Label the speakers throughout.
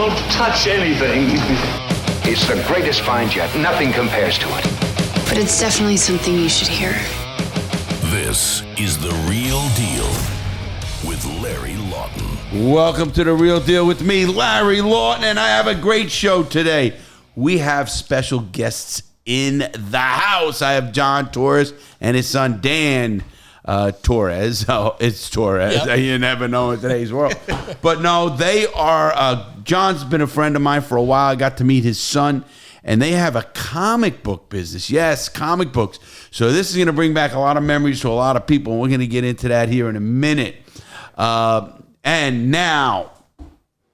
Speaker 1: don't touch anything.
Speaker 2: It's the greatest find yet. Nothing compares to it.
Speaker 3: But it's definitely something you should hear.
Speaker 4: This is The Real Deal with Larry Lawton.
Speaker 5: Welcome to The Real Deal with me, Larry Lawton, and I have a great show today. We have special guests in the house. I have John Torres and his son, Dan Torres. Oh, it's Torres. Yep. You never know in today's world. But no, they are, John's been a friend of mine for a while. I got to meet his son, and they have a comic book business. Yes, comic books. So this is going to bring back a lot of memories to a lot of people, and we're going to get into that here in a minute. And now,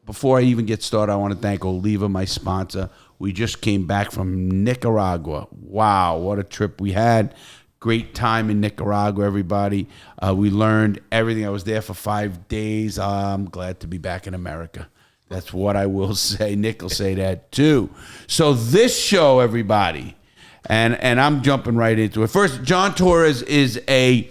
Speaker 5: before I even get started, I want to thank Oliva, my sponsor. We just came back from Nicaragua. Wow, what a trip we had. Great time in Nicaragua, everybody. We learned everything. I was there for 5 days. I'm glad to be back in America. That's what I will say. Nick will say that too. So this show, everybody, and I'm jumping right into it. First, John Torres is a,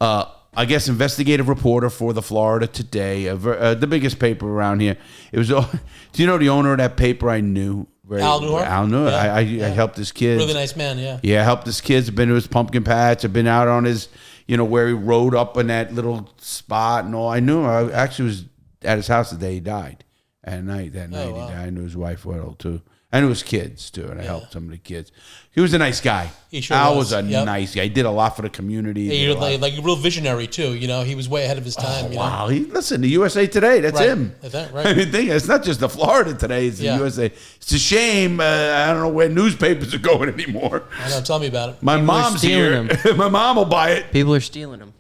Speaker 5: I guess, investigative reporter for the Florida Today, the biggest paper around here. It was. Do you know the owner of that paper? I knew.
Speaker 6: Al Noor?
Speaker 5: Al Noor.
Speaker 6: Yeah.
Speaker 5: I helped his kids.
Speaker 6: Really nice man, yeah.
Speaker 5: Yeah, I helped his kids. I've been to his pumpkin patch. I've been out on his, where he rode up in that little spot and all. I knew him. I actually was at his house the day he died. That night he died. I knew his wife well, too. I knew his kids, too, and I helped some of the kids. He was a nice guy.
Speaker 6: He sure
Speaker 5: Al was a nice guy. He did a lot for the community.
Speaker 6: Yeah, you're like a real visionary, too. He was way ahead of his time.
Speaker 5: Wow. Listen, the USA Today, that's him.
Speaker 6: Right.
Speaker 5: I mean, it's not just the Florida Today, it's the USA. It's a shame. I don't know where newspapers are going anymore.
Speaker 6: I know, tell me about it.
Speaker 5: My mom's here. My mom will buy it.
Speaker 7: People are stealing them.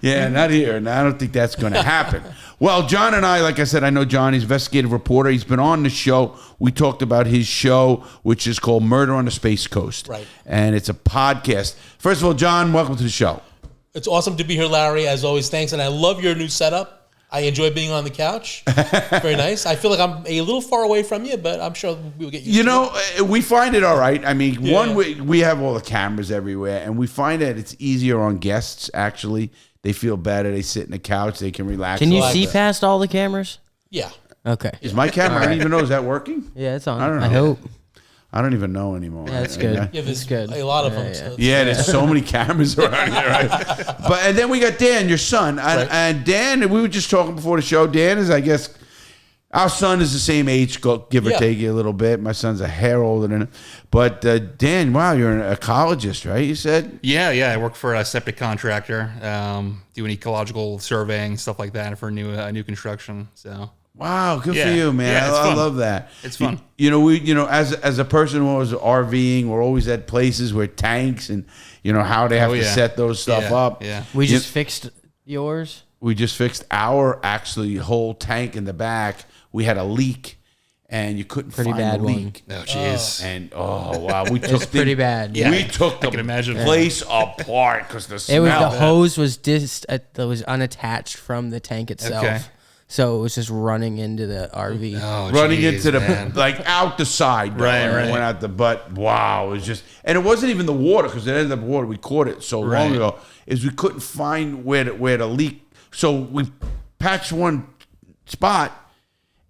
Speaker 5: Yeah, not here. And I don't think that's going to happen. Well, John and I, like I said, I know John. He's an investigative reporter. He's been on the show. We talked about his show, which is called Murder on the Space Coast.
Speaker 6: Right.
Speaker 5: And it's a podcast. First of all, John, welcome to the show.
Speaker 6: It's awesome to be here, Larry, as always. Thanks. And I love your new setup. I enjoy being on the couch. Very nice. I feel like I'm a little far away from you, but I'm sure we'll get used to it.
Speaker 5: We find it all right. I mean, we have all the cameras everywhere, and we find that it's easier on guests, actually. They feel better. They sit in the couch. They can relax.
Speaker 7: Can you see past all the cameras?
Speaker 6: Yeah.
Speaker 7: Okay.
Speaker 5: Is my camera, I don't even know, is that working?
Speaker 7: Yeah, it's on.
Speaker 5: I don't know.
Speaker 7: I hope.
Speaker 5: I don't even know anymore.
Speaker 7: Yeah, that's good.
Speaker 6: Yeah, there's
Speaker 7: good.
Speaker 6: a lot of them.
Speaker 7: Yeah.
Speaker 6: So
Speaker 5: There's so many cameras around here, right? And then we got Dan, your son. And Dan, we were just talking before the show. Dan is, I guess, our son is the same age, give or take a little bit. My son's a hair older than him. But Dan, wow, you're an ecologist, right? You said?
Speaker 8: Yeah. I work for a septic contractor, doing ecological surveying, stuff like that for new construction. So.
Speaker 5: Wow, good for you, man.
Speaker 8: Yeah,
Speaker 5: I love that.
Speaker 8: It's fun.
Speaker 5: As a person who was RVing, we're always at places where tanks and how they have to set those stuff up.
Speaker 8: Yeah.
Speaker 7: We just fixed yours.
Speaker 5: We just fixed our actually whole tank in the back. We had a leak, and you couldn't find the leak.
Speaker 8: Oh, jeez.
Speaker 5: And wow, we took
Speaker 7: it's pretty bad.
Speaker 5: Yeah, we took the place apart because the smell.
Speaker 7: The hose was was unattached from the tank itself.
Speaker 8: Okay.
Speaker 7: So it was just running into the RV.
Speaker 8: Oh,
Speaker 5: running into the out the side.
Speaker 8: Right.
Speaker 5: Went out the butt. Wow, it was just, and it wasn't even the water because it ended up water. We caught it so long ago. Is we couldn't find where the leak. So we patched one spot,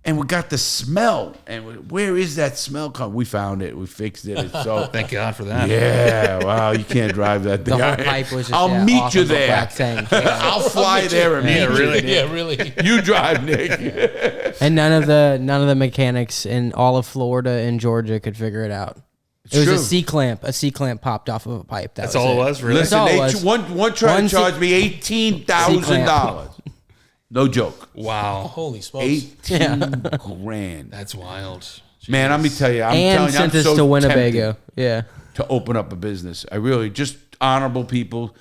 Speaker 5: and we got the smell. And where is that smell coming? We found it. We fixed it. It's so
Speaker 8: thank God for that.
Speaker 5: Yeah. Wow. You can't drive that thing.
Speaker 7: The whole pipe was just,
Speaker 5: I'll meet you there.
Speaker 7: I'll
Speaker 5: fly there and meet you.
Speaker 6: Yeah, really.
Speaker 5: You drive, Nick.
Speaker 7: And none of the mechanics in all of Florida and Georgia could figure it out. It was
Speaker 5: true.
Speaker 7: a C-clamp. A C-clamp popped off of a pipe.
Speaker 8: That's all it was, really?
Speaker 5: Listen, one tried to charge me $18,000. No joke.
Speaker 8: Wow.
Speaker 6: Holy smokes.
Speaker 5: 18 grand.
Speaker 8: That's wild. Jeez.
Speaker 5: Man, let me tell you.
Speaker 7: And sent us to Winnebago. Yeah.
Speaker 5: To open up a business. I really, just honorable people.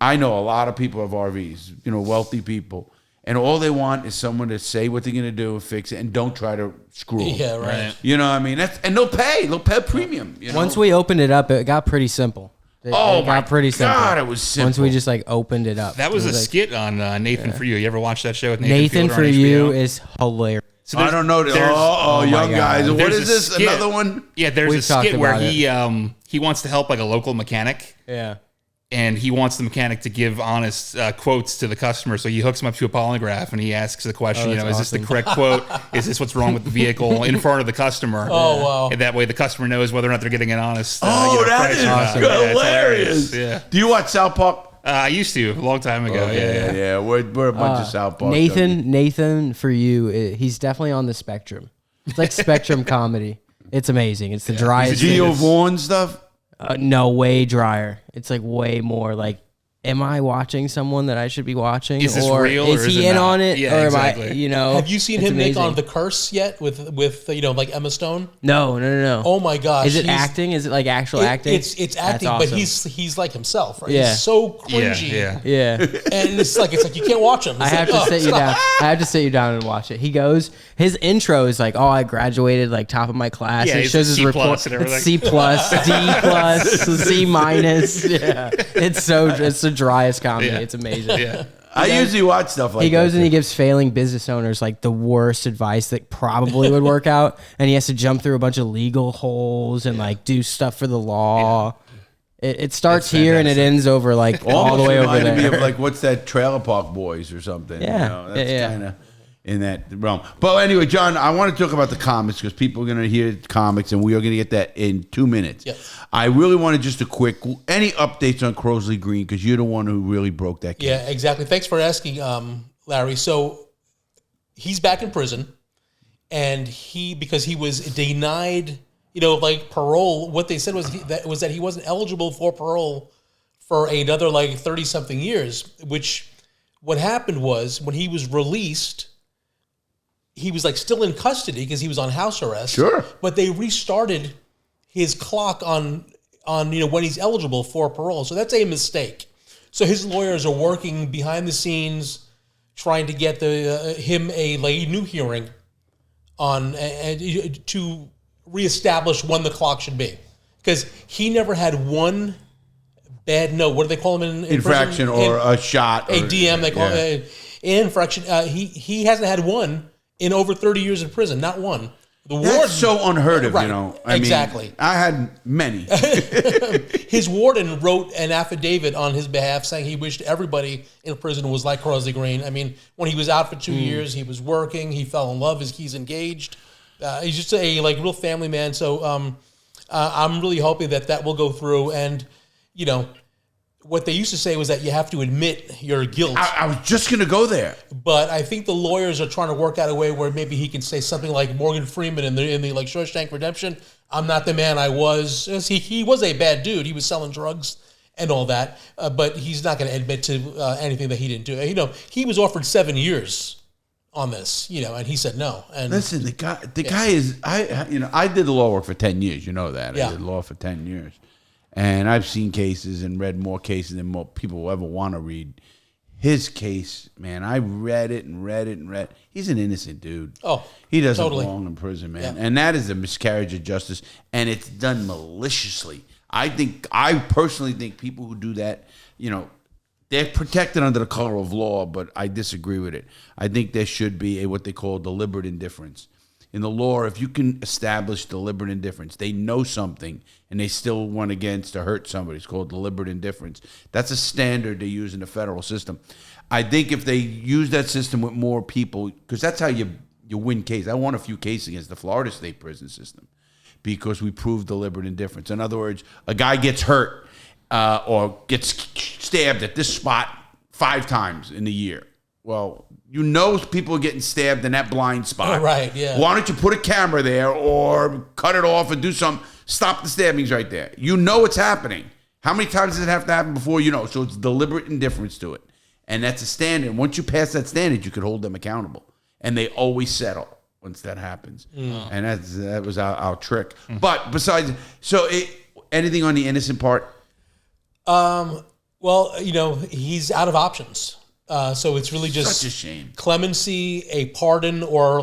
Speaker 5: I know a lot of people have RVs, wealthy people. And all they want is someone to say what they're going to do and fix it and don't try to screw them.
Speaker 6: Yeah, right.
Speaker 5: You know what I mean? And they'll pay. They'll pay a premium.
Speaker 7: Once we opened it up, it got pretty simple. It got pretty simple.
Speaker 5: God, it was simple.
Speaker 7: Once we just opened it up.
Speaker 8: That was a skit on Nathan For You. You ever watch that show with
Speaker 7: Nathan
Speaker 8: Fielder
Speaker 7: For
Speaker 8: on
Speaker 7: You
Speaker 8: HBO?
Speaker 7: is hilarious.
Speaker 8: So
Speaker 5: I don't know. Young guys. What is this? Another one?
Speaker 8: Yeah, there's a skit where he wants to help like a local mechanic.
Speaker 7: Yeah.
Speaker 8: and he wants the mechanic to give honest quotes to the customer. So he hooks him up to a polygraph, and he asks the question, is this the correct quote? Is this what's wrong with the vehicle in front of the customer?
Speaker 6: Oh, wow.
Speaker 8: And that way the customer knows whether or not they're getting an honest
Speaker 5: that
Speaker 8: price
Speaker 5: is
Speaker 8: or not.
Speaker 5: awesome.
Speaker 8: Yeah, it's
Speaker 5: Hilarious.
Speaker 8: hilarious. Yeah.
Speaker 5: Do you watch South Park?
Speaker 8: I used to, a long time ago. Yeah.
Speaker 5: We're a bunch of South Park.
Speaker 7: Nathan, for you, he's definitely on the spectrum. It's like spectrum comedy. It's amazing. It's the driest.
Speaker 5: Geo Vaughn stuff?
Speaker 7: No, way drier. It's like way more like, am I watching someone that I should be watching?
Speaker 8: Is this
Speaker 7: or
Speaker 8: real,
Speaker 7: is
Speaker 8: or is
Speaker 7: he
Speaker 8: it
Speaker 7: in
Speaker 8: not?
Speaker 7: on it?
Speaker 8: Yeah,
Speaker 7: or
Speaker 8: exactly.
Speaker 7: am I,
Speaker 6: Have you seen
Speaker 7: it's
Speaker 6: him make
Speaker 7: amazing.
Speaker 6: on The Curse yet with like Emma Stone?
Speaker 7: No.
Speaker 6: Oh my gosh.
Speaker 7: Is it acting? Is it like actual acting?
Speaker 6: It's
Speaker 7: That's
Speaker 6: acting,
Speaker 7: awesome.
Speaker 6: but he's like himself, right?
Speaker 7: Yeah.
Speaker 6: He's so cringy.
Speaker 7: Yeah.
Speaker 6: And it's like you can't watch him. It's
Speaker 7: I have
Speaker 6: like,
Speaker 7: to sit you down. I have to sit you down and watch it. He goes, his intro is like, I graduated like top of my class.
Speaker 8: Yeah,
Speaker 7: He
Speaker 8: he's
Speaker 7: shows
Speaker 8: C
Speaker 7: his report.
Speaker 8: plus and everything.
Speaker 7: It's C plus, D plus, C minus. Yeah, it's the driest comedy.
Speaker 8: Yeah.
Speaker 7: It's amazing.
Speaker 8: Yeah.
Speaker 5: I usually watch stuff like that.
Speaker 7: He goes and he
Speaker 5: too.
Speaker 7: gives failing business owners like the worst advice that probably would work out, and he has to jump through a bunch of legal holes and like do stuff for the law. It starts here and it ends over like all the way over
Speaker 5: reminded
Speaker 7: there.
Speaker 5: me of like, what's that, Trailer Park Boys or something?
Speaker 7: Yeah.
Speaker 5: That's
Speaker 7: Yeah.
Speaker 5: kind of in that realm. But anyway, John, I want to talk about the comics because people are going to hear comics, and we are going to get that in 2 minutes.
Speaker 6: Yep.
Speaker 5: I really wanted just a quick, any updates on Crosley Green, because you're the one who really broke that case.
Speaker 6: Yeah, exactly. Thanks for asking, Larry. So he's back in prison, and because he was denied, like parole. What they said was that he wasn't eligible for parole for another like 30-something years. Which what happened was when he was released, he was like still in custody because he was on house arrest.
Speaker 5: Sure.
Speaker 6: But they restarted his clock on when he's eligible for parole. So that's a mistake. So his lawyers are working behind the scenes trying to get him a new hearing on to reestablish when the clock should be. Because he never had one bad note. What do they call him in
Speaker 5: Infraction
Speaker 6: prison?
Speaker 5: or a shot.
Speaker 6: A
Speaker 5: or,
Speaker 6: DM, they call it infraction. He hasn't had one in over 30 years in prison. Not one. The
Speaker 5: That's
Speaker 6: warden,
Speaker 5: so unheard of,
Speaker 6: right,
Speaker 5: Exactly. I had many.
Speaker 6: His warden wrote an affidavit on his behalf saying he wished everybody in prison was like Crosley Green. I mean, when he was out for 2 years, he was working. He fell in love. He's engaged. He's just a real family man. So I'm really hoping that will go through. And what they used to say was that you have to admit your guilt.
Speaker 5: I was just going to go there.
Speaker 6: But I think the lawyers are trying to work out a way where maybe he can say something like Morgan Freeman in the like Shawshank Redemption. I'm not the man I was. He was a bad dude. He was selling drugs and all that. But he's not going to admit to anything that he didn't do. He was offered 7 years on this. And he said no. And
Speaker 5: listen, the guy is I did the law work for 10 years. You know that.
Speaker 6: Yeah.
Speaker 5: I did law for 10 years. And I've seen cases and read more cases than more people will ever want to read. His case, man, I read it and read it and read. He's an innocent dude.
Speaker 6: Oh,
Speaker 5: he doesn't
Speaker 6: totally
Speaker 5: belong in prison, man.
Speaker 6: Yeah.
Speaker 5: And that is a miscarriage of justice, and it's done maliciously. I personally think people who do that, they're protected under the color of law, but I disagree with it. I think there should be what they call deliberate indifference. In the law, if you can establish deliberate indifference, they know something and they still went against to hurt somebody. It's called deliberate indifference. That's a standard they use in the federal system. I think if they use that system with more people, because that's how you win cases. I won a few cases against the Florida state prison system because we proved deliberate indifference. In other words, a guy gets hurt or gets stabbed at this spot 5 times in a year. Well, people are getting stabbed in that blind spot.
Speaker 6: Right, yeah.
Speaker 5: Why don't you put a camera there or cut it off and do something? Stop the stabbings right there. It's happening. How many times does it have to happen before you know? So it's deliberate indifference to it. And that's a standard. Once you pass that standard, you could hold them accountable. And they always settle once that happens. And that was our trick. But besides, anything on the innocent part?
Speaker 6: Well, he's out of options. So it's really just
Speaker 5: Such a shame.
Speaker 6: Clemency, a pardon, or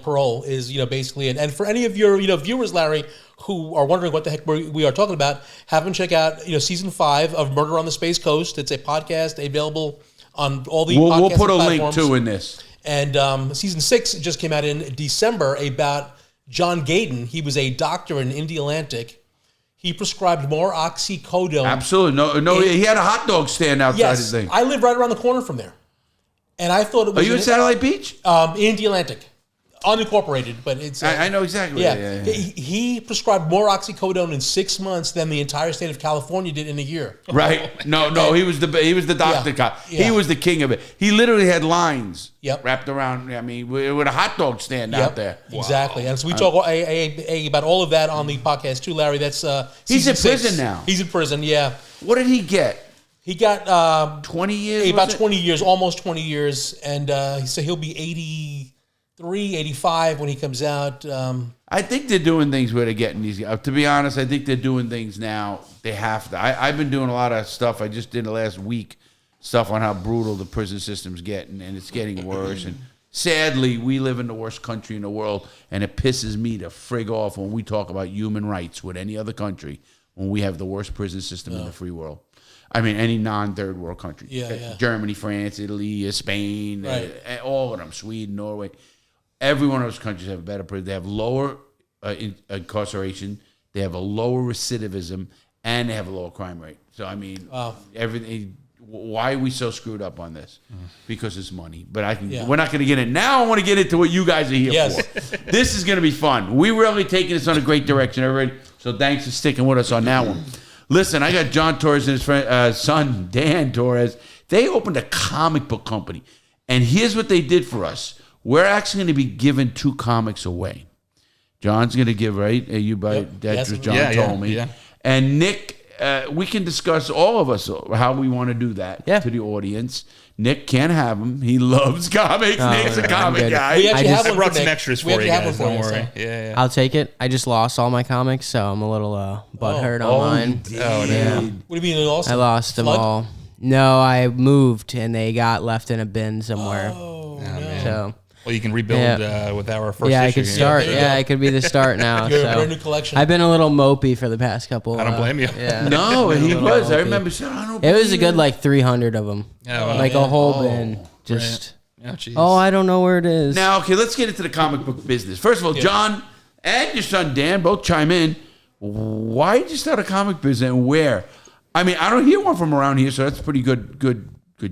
Speaker 6: parole is basically it. And for any of your viewers, Larry, who are wondering what the heck we are talking about, have them check out season 5 of Murder on the Space Coast. It's a podcast available on all the.
Speaker 5: We'll put a
Speaker 6: platforms.
Speaker 5: link too in this.
Speaker 6: And season 6 just came out in December about John Gayden. He was a doctor in Indialantic. he prescribed more oxycodone.
Speaker 5: Absolutely. No, he had a hot dog stand outside his thing.
Speaker 6: I live right around the corner from there. And I thought it was...
Speaker 5: Are you in Satellite Beach?
Speaker 6: In the Atlantic. Unincorporated, but it's...
Speaker 5: I know exactly.
Speaker 6: Yeah. He prescribed more oxycodone in 6 months than the entire state of California did in a year.
Speaker 5: Right. No, he was the doctor cop.
Speaker 6: Yeah.
Speaker 5: He was the king of it. He literally had lines
Speaker 6: Yep.
Speaker 5: wrapped around, I mean, with a hot dog stand out there.
Speaker 6: Exactly. And so we talk about all of that on the podcast too, Larry. That's
Speaker 5: He's in
Speaker 6: season 6.
Speaker 5: prison now.
Speaker 6: He's in prison, yeah.
Speaker 5: What did he get?
Speaker 6: He got
Speaker 5: 20 years?
Speaker 6: about 20 years, almost 20 years. And so he'll be 83, 85 when he comes out.
Speaker 5: I think they're doing things where they're getting these guys. To be honest, I think they're doing things now. They have to. I've been doing a lot of stuff. I just did the last week stuff on how brutal the prison system's getting, and it's getting worse. And sadly, we live in the worst country in the world, and it pisses me to frig off when we talk about human rights with any other country when we have the worst prison system in the free world. I mean, any non-third world country.
Speaker 6: Yeah.
Speaker 5: Germany, France, Italy, Spain,
Speaker 6: Right.
Speaker 5: all of them, Sweden, Norway. Every one of those countries have a better prison. They have lower incarceration. They have a lower recidivism, and they have a lower crime rate. So, I mean, everything. Why are we so screwed up on this? Because it's money. But we're not going to get in. Now I want to get into what you guys are here for. This is going to be fun. We're really taking this on a great direction, everybody. So thanks for sticking with us on that one. Listen, I got John Torres and his friend, son, Dan Torres. They opened a comic book company. And here's what they did for us. We're actually going to be giving 2 comics away. John's going to give, right? That's what John told me.
Speaker 8: Yeah.
Speaker 5: And Nick, we can discuss, all of us, how we want to do that to the audience. Nick can't have them. He loves comics. Nick's a comic guy.
Speaker 6: We actually have
Speaker 8: I
Speaker 6: one
Speaker 8: brought
Speaker 6: for
Speaker 8: some
Speaker 6: Nick.
Speaker 8: extras
Speaker 6: We
Speaker 8: for you
Speaker 6: actually have
Speaker 8: guys.
Speaker 6: one
Speaker 8: Don't
Speaker 6: for you,
Speaker 8: worry.
Speaker 6: so.
Speaker 8: Yeah.
Speaker 7: I'll take it. I just lost all my comics, so I'm a little butthurt on mine.
Speaker 5: Oh,
Speaker 7: Yeah.
Speaker 6: What do you mean you lost
Speaker 7: I
Speaker 6: them?
Speaker 7: lost them
Speaker 6: Flood?
Speaker 7: all. No, I moved and they got left in a bin somewhere.
Speaker 6: Oh, no.
Speaker 8: man.
Speaker 7: So
Speaker 8: Well, you can rebuild with our first issue.
Speaker 7: I could start.
Speaker 6: there you go.
Speaker 7: I could be the start now.
Speaker 6: Your
Speaker 7: so
Speaker 6: brand new collection.
Speaker 7: I've been a little mopey for the past couple.
Speaker 8: I don't blame you.
Speaker 7: Yeah.
Speaker 5: No, he
Speaker 7: little
Speaker 5: was. I
Speaker 7: mopey.
Speaker 5: remember saying, I don't
Speaker 7: It was a
Speaker 5: believe
Speaker 7: good like 300 of them.
Speaker 8: Oh, wow.
Speaker 7: Like a whole bin. Just
Speaker 8: Oh, jeez.
Speaker 7: I don't know where it is.
Speaker 5: Now, okay, let's get into the comic book business. First of all, John and your son Dan both chime in. Why did you start a comic business and where? I mean, I don't hear one from around here, so that's pretty good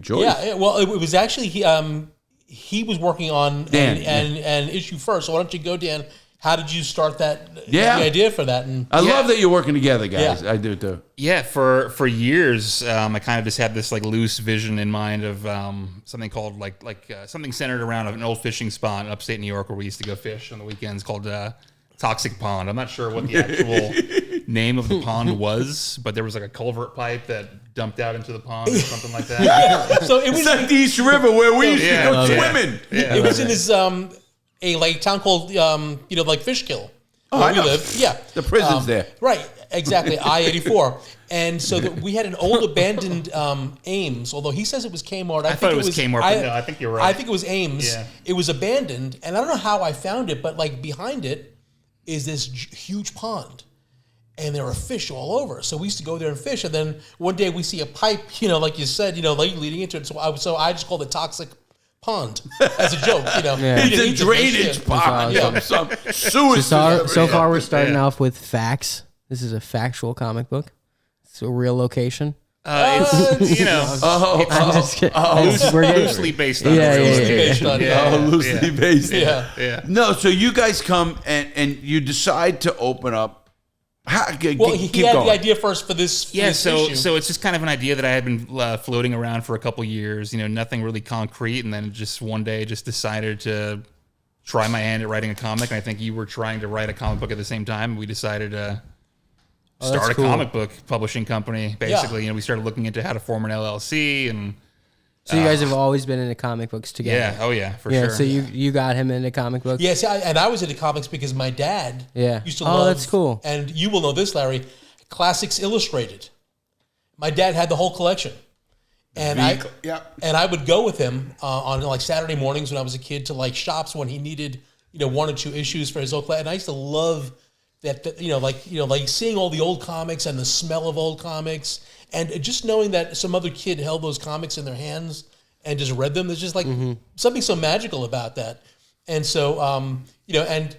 Speaker 5: choice.
Speaker 6: Yeah, well, it was actually he was working on an issue first. So why don't you go, Dan? How did you start that? The idea for that. And
Speaker 5: I love that you're working together, guys.
Speaker 6: Yeah.
Speaker 5: I do too.
Speaker 8: Yeah, for years, I kind of just had this like loose vision in mind of something called like something centered around an old fishing spot in upstate New York where we used to go fish on the weekends called Toxic Pond. I'm not sure what the actual name of the pond was, but there was like a culvert pipe that dumped out into the pond or something like that.
Speaker 6: So it was
Speaker 5: It's like the East River where we used to go
Speaker 8: Yeah.
Speaker 5: swimming.
Speaker 8: Yeah.
Speaker 6: it was in this a like town called like Fishkill.
Speaker 5: Oh,
Speaker 6: where
Speaker 5: I
Speaker 6: we
Speaker 5: know.
Speaker 6: live. Yeah,
Speaker 5: The prison's there.
Speaker 6: Right, exactly. I-84, and so we had an old abandoned Ames. Although he says it was Kmart,
Speaker 8: I thought it was Kmart, but no, I think you're right.
Speaker 6: I think it was Ames.
Speaker 8: Yeah.
Speaker 6: It was abandoned, and I don't know how I found it, but like behind it is this huge pond. And there are fish all over. So we used to go there and fish. And then one day we see a pipe, like you said, like leading into it. So I just called it Toxic Pond as a joke,
Speaker 7: Yeah.
Speaker 6: We didn't
Speaker 5: It's a
Speaker 6: eat the
Speaker 5: drainage
Speaker 6: fish,
Speaker 5: pond.
Speaker 6: Yeah.
Speaker 5: Some sewage.
Speaker 7: So far, we're starting off with facts. This is a factual comic book. It's a real location.
Speaker 8: It's,
Speaker 7: I'm just kidding. We're getting-
Speaker 8: loosely based on
Speaker 7: Yeah,
Speaker 8: real
Speaker 7: yeah,
Speaker 8: estate.
Speaker 7: yeah.
Speaker 6: Based on-
Speaker 8: Yeah.
Speaker 5: loosely based.
Speaker 6: Yeah.
Speaker 8: Yeah.
Speaker 5: No, so you guys come and you decide to open up.
Speaker 6: Well, he
Speaker 5: keep
Speaker 6: had
Speaker 5: going.
Speaker 6: the idea first for this.
Speaker 8: Yeah,
Speaker 6: this
Speaker 8: so
Speaker 6: issue.
Speaker 8: it's just kind of an idea that I had been floating around for a couple years. Nothing really concrete, and then just one day, just decided to try my hand at writing a comic. And I think you were trying to write a comic book at the same time. We decided to start a
Speaker 7: cool.
Speaker 8: comic book publishing company. Basically, we started looking into how to form an LLC, and
Speaker 7: So you guys have always been into comic books together.
Speaker 8: yeah, oh yeah, for
Speaker 7: Yeah.
Speaker 8: sure.
Speaker 7: So you got him into comic books.
Speaker 6: Yes, and I was into comics because my dad used to love.
Speaker 7: Oh, that's cool.
Speaker 6: And you will know this, Larry. Classics Illustrated. My dad had the whole collection, and I would go with him on like Saturday mornings when I was a kid to like shops when he needed 1 or 2 issues for his old class. And I used to love that like seeing all the old comics and the smell of old comics, and just knowing that some other kid held those comics in their hands and just read them. There's just like something so magical about that. And so and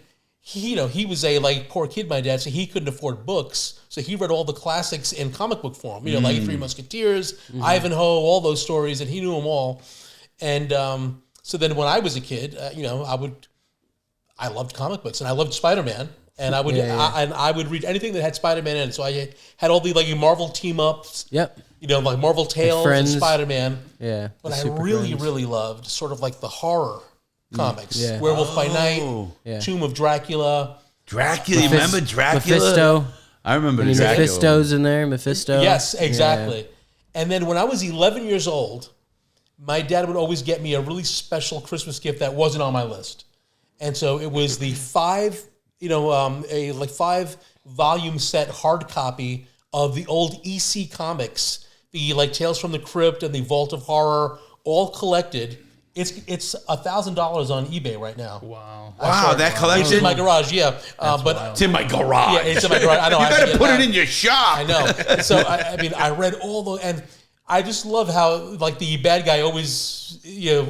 Speaker 6: he was a like poor kid, my dad, so he couldn't afford books. So he read all the classics in comic book form, like Three Musketeers, Ivanhoe, all those stories, and he knew them all. And so then when I was a kid, I loved comic books and I loved Spider-Man. And I would I would read anything that had Spider-Man in it. So I had all the like Marvel team ups.
Speaker 7: Yep.
Speaker 6: Like Marvel Tales and Spider-Man.
Speaker 7: Yeah.
Speaker 6: But I really, really loved sort of like the horror comics. Yeah. Werewolf by Night, Tomb of Dracula.
Speaker 5: Dracula, you remember Dracula?
Speaker 7: Mephisto.
Speaker 5: I remember
Speaker 7: Dracula. Mephisto's in there, Mephisto.
Speaker 6: Yes, exactly. Yeah. And then when I was 11 years old, my dad would always get me a really special Christmas gift that wasn't on my list. And so it was the 5 volume set hard copy of the old EC comics, the like Tales from the Crypt and the Vault of Horror, all collected. It's $1,000 on eBay right now.
Speaker 8: Wow!
Speaker 5: That collection.
Speaker 6: It's in my garage, but
Speaker 5: it's in my garage.
Speaker 6: Yeah, it's in my garage. I know.
Speaker 5: You better put it in your shop.
Speaker 6: I know. So I read all the, and I just love how like the bad guy always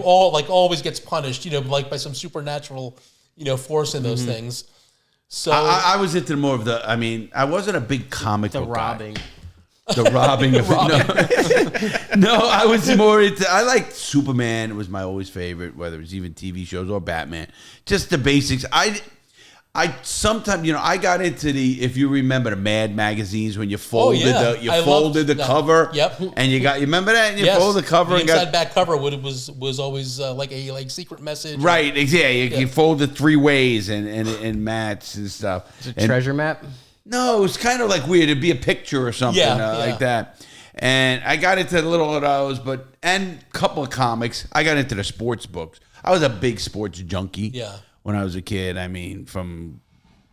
Speaker 6: always gets punished, like by some supernatural force in those things. So
Speaker 5: I was into more of the. I mean, I wasn't a big comic book
Speaker 7: robbing.
Speaker 5: guy. The robbing. No, I was more into. I liked Superman. It was my always favorite, whether it was even TV shows or Batman. Just the basics. I sometimes I got into the, if you remember, the Mad magazines when you folded the cover.
Speaker 6: Yep.
Speaker 5: And you remember that? And you folded the cover.
Speaker 6: The inside back cover was always like a secret message.
Speaker 5: Right. Exactly. You fold it 3 ways and match and stuff.
Speaker 7: Is it treasure map?
Speaker 5: No, it was kind of like weird. It'd be a picture or something like that. And I got into the little of those, and a couple of comics. I got into the sports books. I was a big sports junkie.
Speaker 6: Yeah.
Speaker 5: When I was a kid, I mean, from,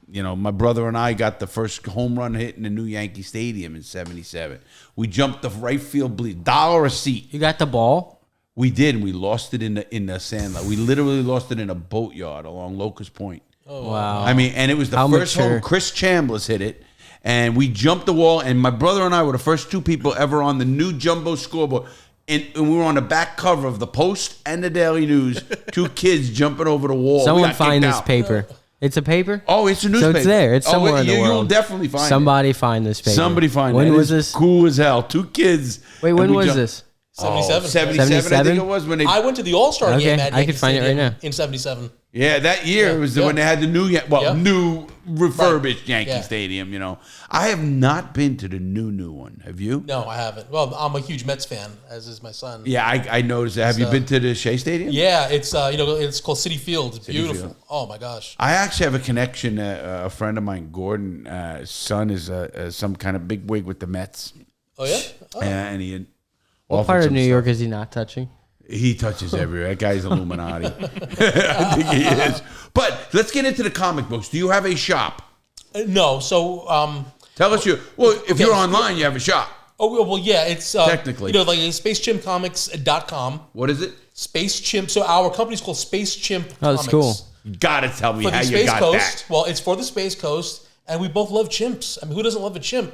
Speaker 5: my brother and I got the first home run hit in the new Yankee Stadium in '77. We jumped the right field bleed, $1 a seat.
Speaker 7: You got the ball?
Speaker 5: We did, and we lost it in the sand lot. We literally lost it in a boatyard along Locust Point.
Speaker 7: Oh, wow.
Speaker 5: I mean, and it was the first home. Chris Chambliss hit it, and we jumped the wall, and my brother and I were the first 2 people ever on the new jumbo scoreboard. And we were on the back cover of the Post and the Daily News. 2 kids jumping over the wall.
Speaker 7: Someone find this paper. It's a paper?
Speaker 5: Oh, it's a newspaper.
Speaker 7: So it's there. It's somewhere in the world.
Speaker 5: You'll definitely find it.
Speaker 7: Somebody find this paper.
Speaker 5: Somebody find it.
Speaker 7: When was this?
Speaker 5: Cool as hell. 2 kids.
Speaker 7: Wait, when was this?
Speaker 6: 77.
Speaker 5: 77, I think it was when they.
Speaker 6: I went to the All-Star game at
Speaker 7: I could find it right now.
Speaker 6: In 77.
Speaker 5: Yeah, that year was when they had the new refurbished Yankee Stadium. I have not been to the new one. Have you?
Speaker 6: No, I haven't. Well, I'm a huge Mets fan, as is my son.
Speaker 5: Yeah, I noticed that. Have you been to the Shea Stadium?
Speaker 6: Yeah, it's it's called Citi Field. It's beautiful. Oh my gosh.
Speaker 5: I actually have a connection. A friend of mine, Gordon, son is some kind of big wig with the Mets.
Speaker 6: Oh yeah. Oh.
Speaker 5: And he.
Speaker 7: What part of New York is he not touching?
Speaker 5: He touches everywhere. That guy's Illuminati. I think he is. But let's get into the comic books. Do you have a shop?
Speaker 6: No. So
Speaker 5: tell us if you're online, you have a shop.
Speaker 6: Oh well, yeah. It's
Speaker 5: technically
Speaker 6: like spacechimpcomics.com.
Speaker 5: What is it?
Speaker 6: Space Chimp. So our company's called Space Chimp.
Speaker 7: Oh, that's cool.
Speaker 5: You gotta tell me
Speaker 6: for
Speaker 5: how
Speaker 6: the
Speaker 5: you
Speaker 6: Space
Speaker 5: got
Speaker 6: Coast.
Speaker 5: that.
Speaker 6: Well, it's for the Space Coast, and we both love chimps. I mean, who doesn't love a chimp?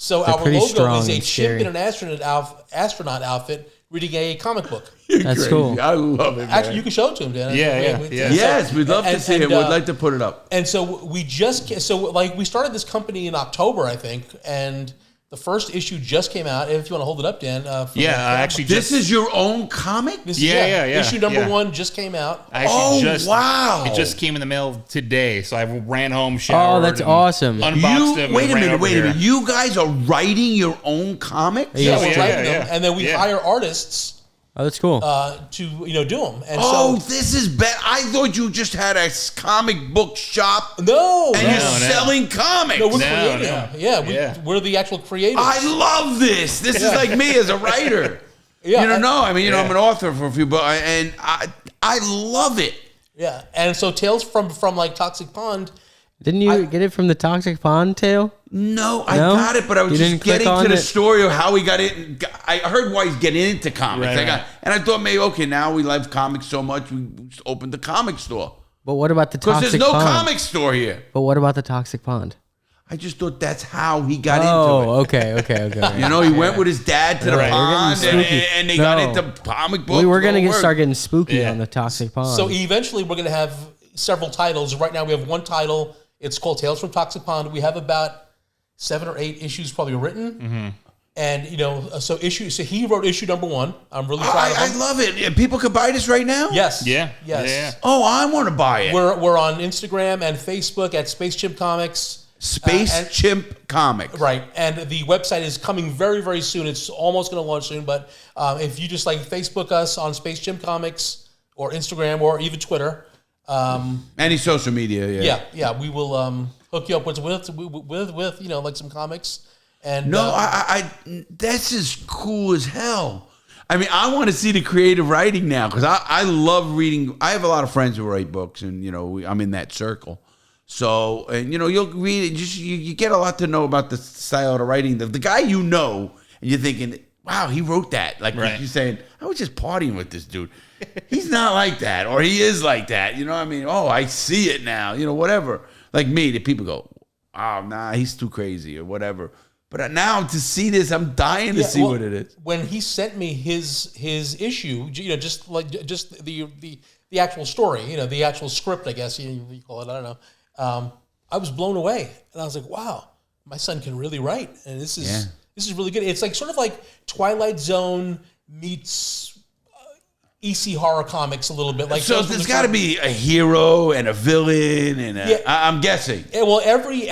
Speaker 6: So
Speaker 7: They're
Speaker 6: our logo is a chimp
Speaker 7: scary.
Speaker 6: in an astronaut outfit reading a comic book.
Speaker 7: That's
Speaker 5: crazy.
Speaker 7: cool.
Speaker 5: I love it. Man.
Speaker 6: Actually, you can show it to him, Dan.
Speaker 8: Yeah.
Speaker 5: Yes, we'd love to see it. We'd like to put it up.
Speaker 6: And so we started this company in October, I think, and the first issue just came out. If you want to hold it up, Dan.
Speaker 5: This is your own comic?
Speaker 6: Issue number 1 just came out.
Speaker 5: Wow.
Speaker 8: It just came in the mail today, so I ran home, showered.
Speaker 7: Oh, that's awesome.
Speaker 8: Unboxed it.
Speaker 5: Wait a minute. You guys are writing your own comic?
Speaker 6: Yeah, we're writing them, and then we hire artists.
Speaker 7: Oh, that's cool.
Speaker 6: To do them. And
Speaker 5: this is bad. I thought you just had a comic book shop.
Speaker 6: No,
Speaker 5: and you're selling comics.
Speaker 6: No, we're creating them. Yeah, we're the actual creators.
Speaker 5: I love this. This is like me as a writer.
Speaker 6: Yeah,
Speaker 5: I'm an author for a few books, and I love it.
Speaker 6: Yeah, and so Tales from like Toxic Pond.
Speaker 7: Didn't you get it from the Toxic Pond tale?
Speaker 5: No, I got it, but I was just getting to the story of how he got it. I heard why he's getting into comics.
Speaker 8: Right.
Speaker 5: And I thought maybe, now we love comics so much, we just opened the comic store.
Speaker 7: But what about the Toxic Pond?
Speaker 5: Because there's no comic store here.
Speaker 7: But what about the Toxic Pond?
Speaker 5: I just thought that's how he got into it.
Speaker 7: Okay.
Speaker 5: He went with his dad to the pond, and they got into comic books.
Speaker 7: We're going to start getting spooky on the Toxic Pond.
Speaker 6: So eventually we're going to have several titles. Right now we have one title. It's called Tales from Toxic Pond. We have about 7 or 8 issues probably written. And, so he wrote issue number 1. I'm really proud of him.
Speaker 5: I love it. Yeah, people can buy this right now?
Speaker 6: Yes.
Speaker 8: Yeah.
Speaker 6: Yes.
Speaker 8: Yeah.
Speaker 5: Oh, I want to buy it.
Speaker 6: We're on Instagram and Facebook at Space Chimp Comics.
Speaker 5: Chimp Comics.
Speaker 6: Right. And the website is coming very, very soon. It's almost going to launch soon. But if you just Facebook us on Space Chimp Comics or Instagram or even Twitter.
Speaker 5: Any social media,
Speaker 6: Yeah. We will hook you up with some comics. And
Speaker 5: no, I this is cool as hell. I mean, I want to see the creative writing now because I love reading. I have a lot of friends who write books, and I'm in that circle. So, and you'll read it. You get a lot to know about the style of the writing. The guy and you're thinking, wow, he wrote that. Like
Speaker 8: right.
Speaker 5: you're saying, I was just partying with this dude. He's not like that, or he is like that. You know what I mean? Oh, I see it now. Whatever. Like me, the people go, oh, nah, he's too crazy or whatever. But now to see this, I'm dying to see what it is.
Speaker 6: When he sent me his issue, just the actual story, the actual script, I guess you call it. I don't know. I was blown away, and I was like, wow, my son can really write, and this is really good. It's sort of like Twilight Zone meets EC horror comics a little bit.
Speaker 5: So there's got to be a hero and a villain, and I'm guessing.
Speaker 6: Yeah, well, every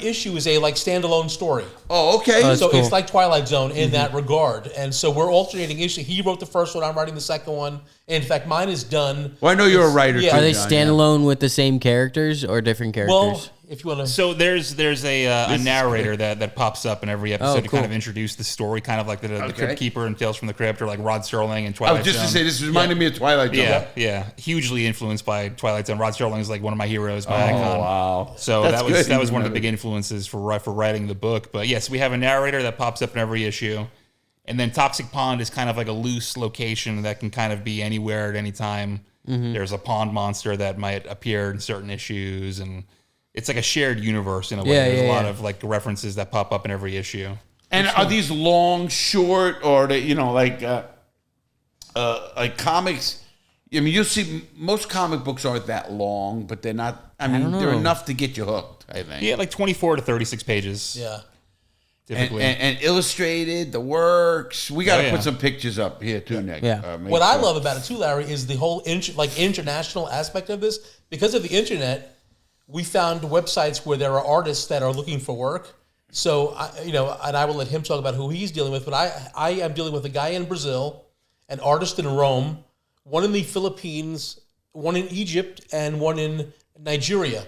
Speaker 6: issue is a standalone story.
Speaker 5: Oh, okay.
Speaker 6: So cool. It's like Twilight Zone in that regard, and so we're alternating issues. He wrote the first one. I'm writing the second one. In fact, mine is done.
Speaker 5: Well, I know you're a writer.
Speaker 6: Yeah.
Speaker 5: Too,
Speaker 7: Are they
Speaker 5: John,
Speaker 7: standalone with the same characters or different characters?
Speaker 6: Well, if you want to.
Speaker 8: So there's a narrator that pops up in every episode to
Speaker 7: cool.
Speaker 8: kind of introduce the story, kind of like the Crypt Keeper and Tales from the Crypt, or like Rod Serling and
Speaker 5: I
Speaker 8: Twilight
Speaker 5: was just
Speaker 8: Zone.
Speaker 5: to say, this reminded me of Twilight Zone.
Speaker 8: Yeah. Hugely influenced by Twilight Zone. Rod Serling is like one of my heroes, my icon.
Speaker 5: Wow.
Speaker 8: So
Speaker 5: That's
Speaker 8: that was one of the big influences for writing the book. But yes, we have a narrator that pops up in every issue. And then Toxic Pond is kind of like a loose location that can kind of be anywhere at any time. There's a pond monster that might appear in certain issues, and it's like a shared universe in a way. There's a lot of references that pop up in every issue.
Speaker 5: And are these long, short, or like comics? I mean, you'll see most comic books aren't that long, but they're not. I mean, they're enough to get you hooked. I think.
Speaker 8: Yeah, like 24 to 36 pages.
Speaker 6: Yeah.
Speaker 8: Typically.
Speaker 5: And illustrated, the works. We got to put some pictures up here too, Nick.
Speaker 7: Yeah.
Speaker 6: What I love about it too, Larry, is the whole international aspect of this. Because of the internet, we found websites where there are artists that are looking for work. So, and I will let him talk about who he's dealing with. But I am dealing with a guy in Brazil, an artist in Rome, one in the Philippines, one in Egypt, and one in Nigeria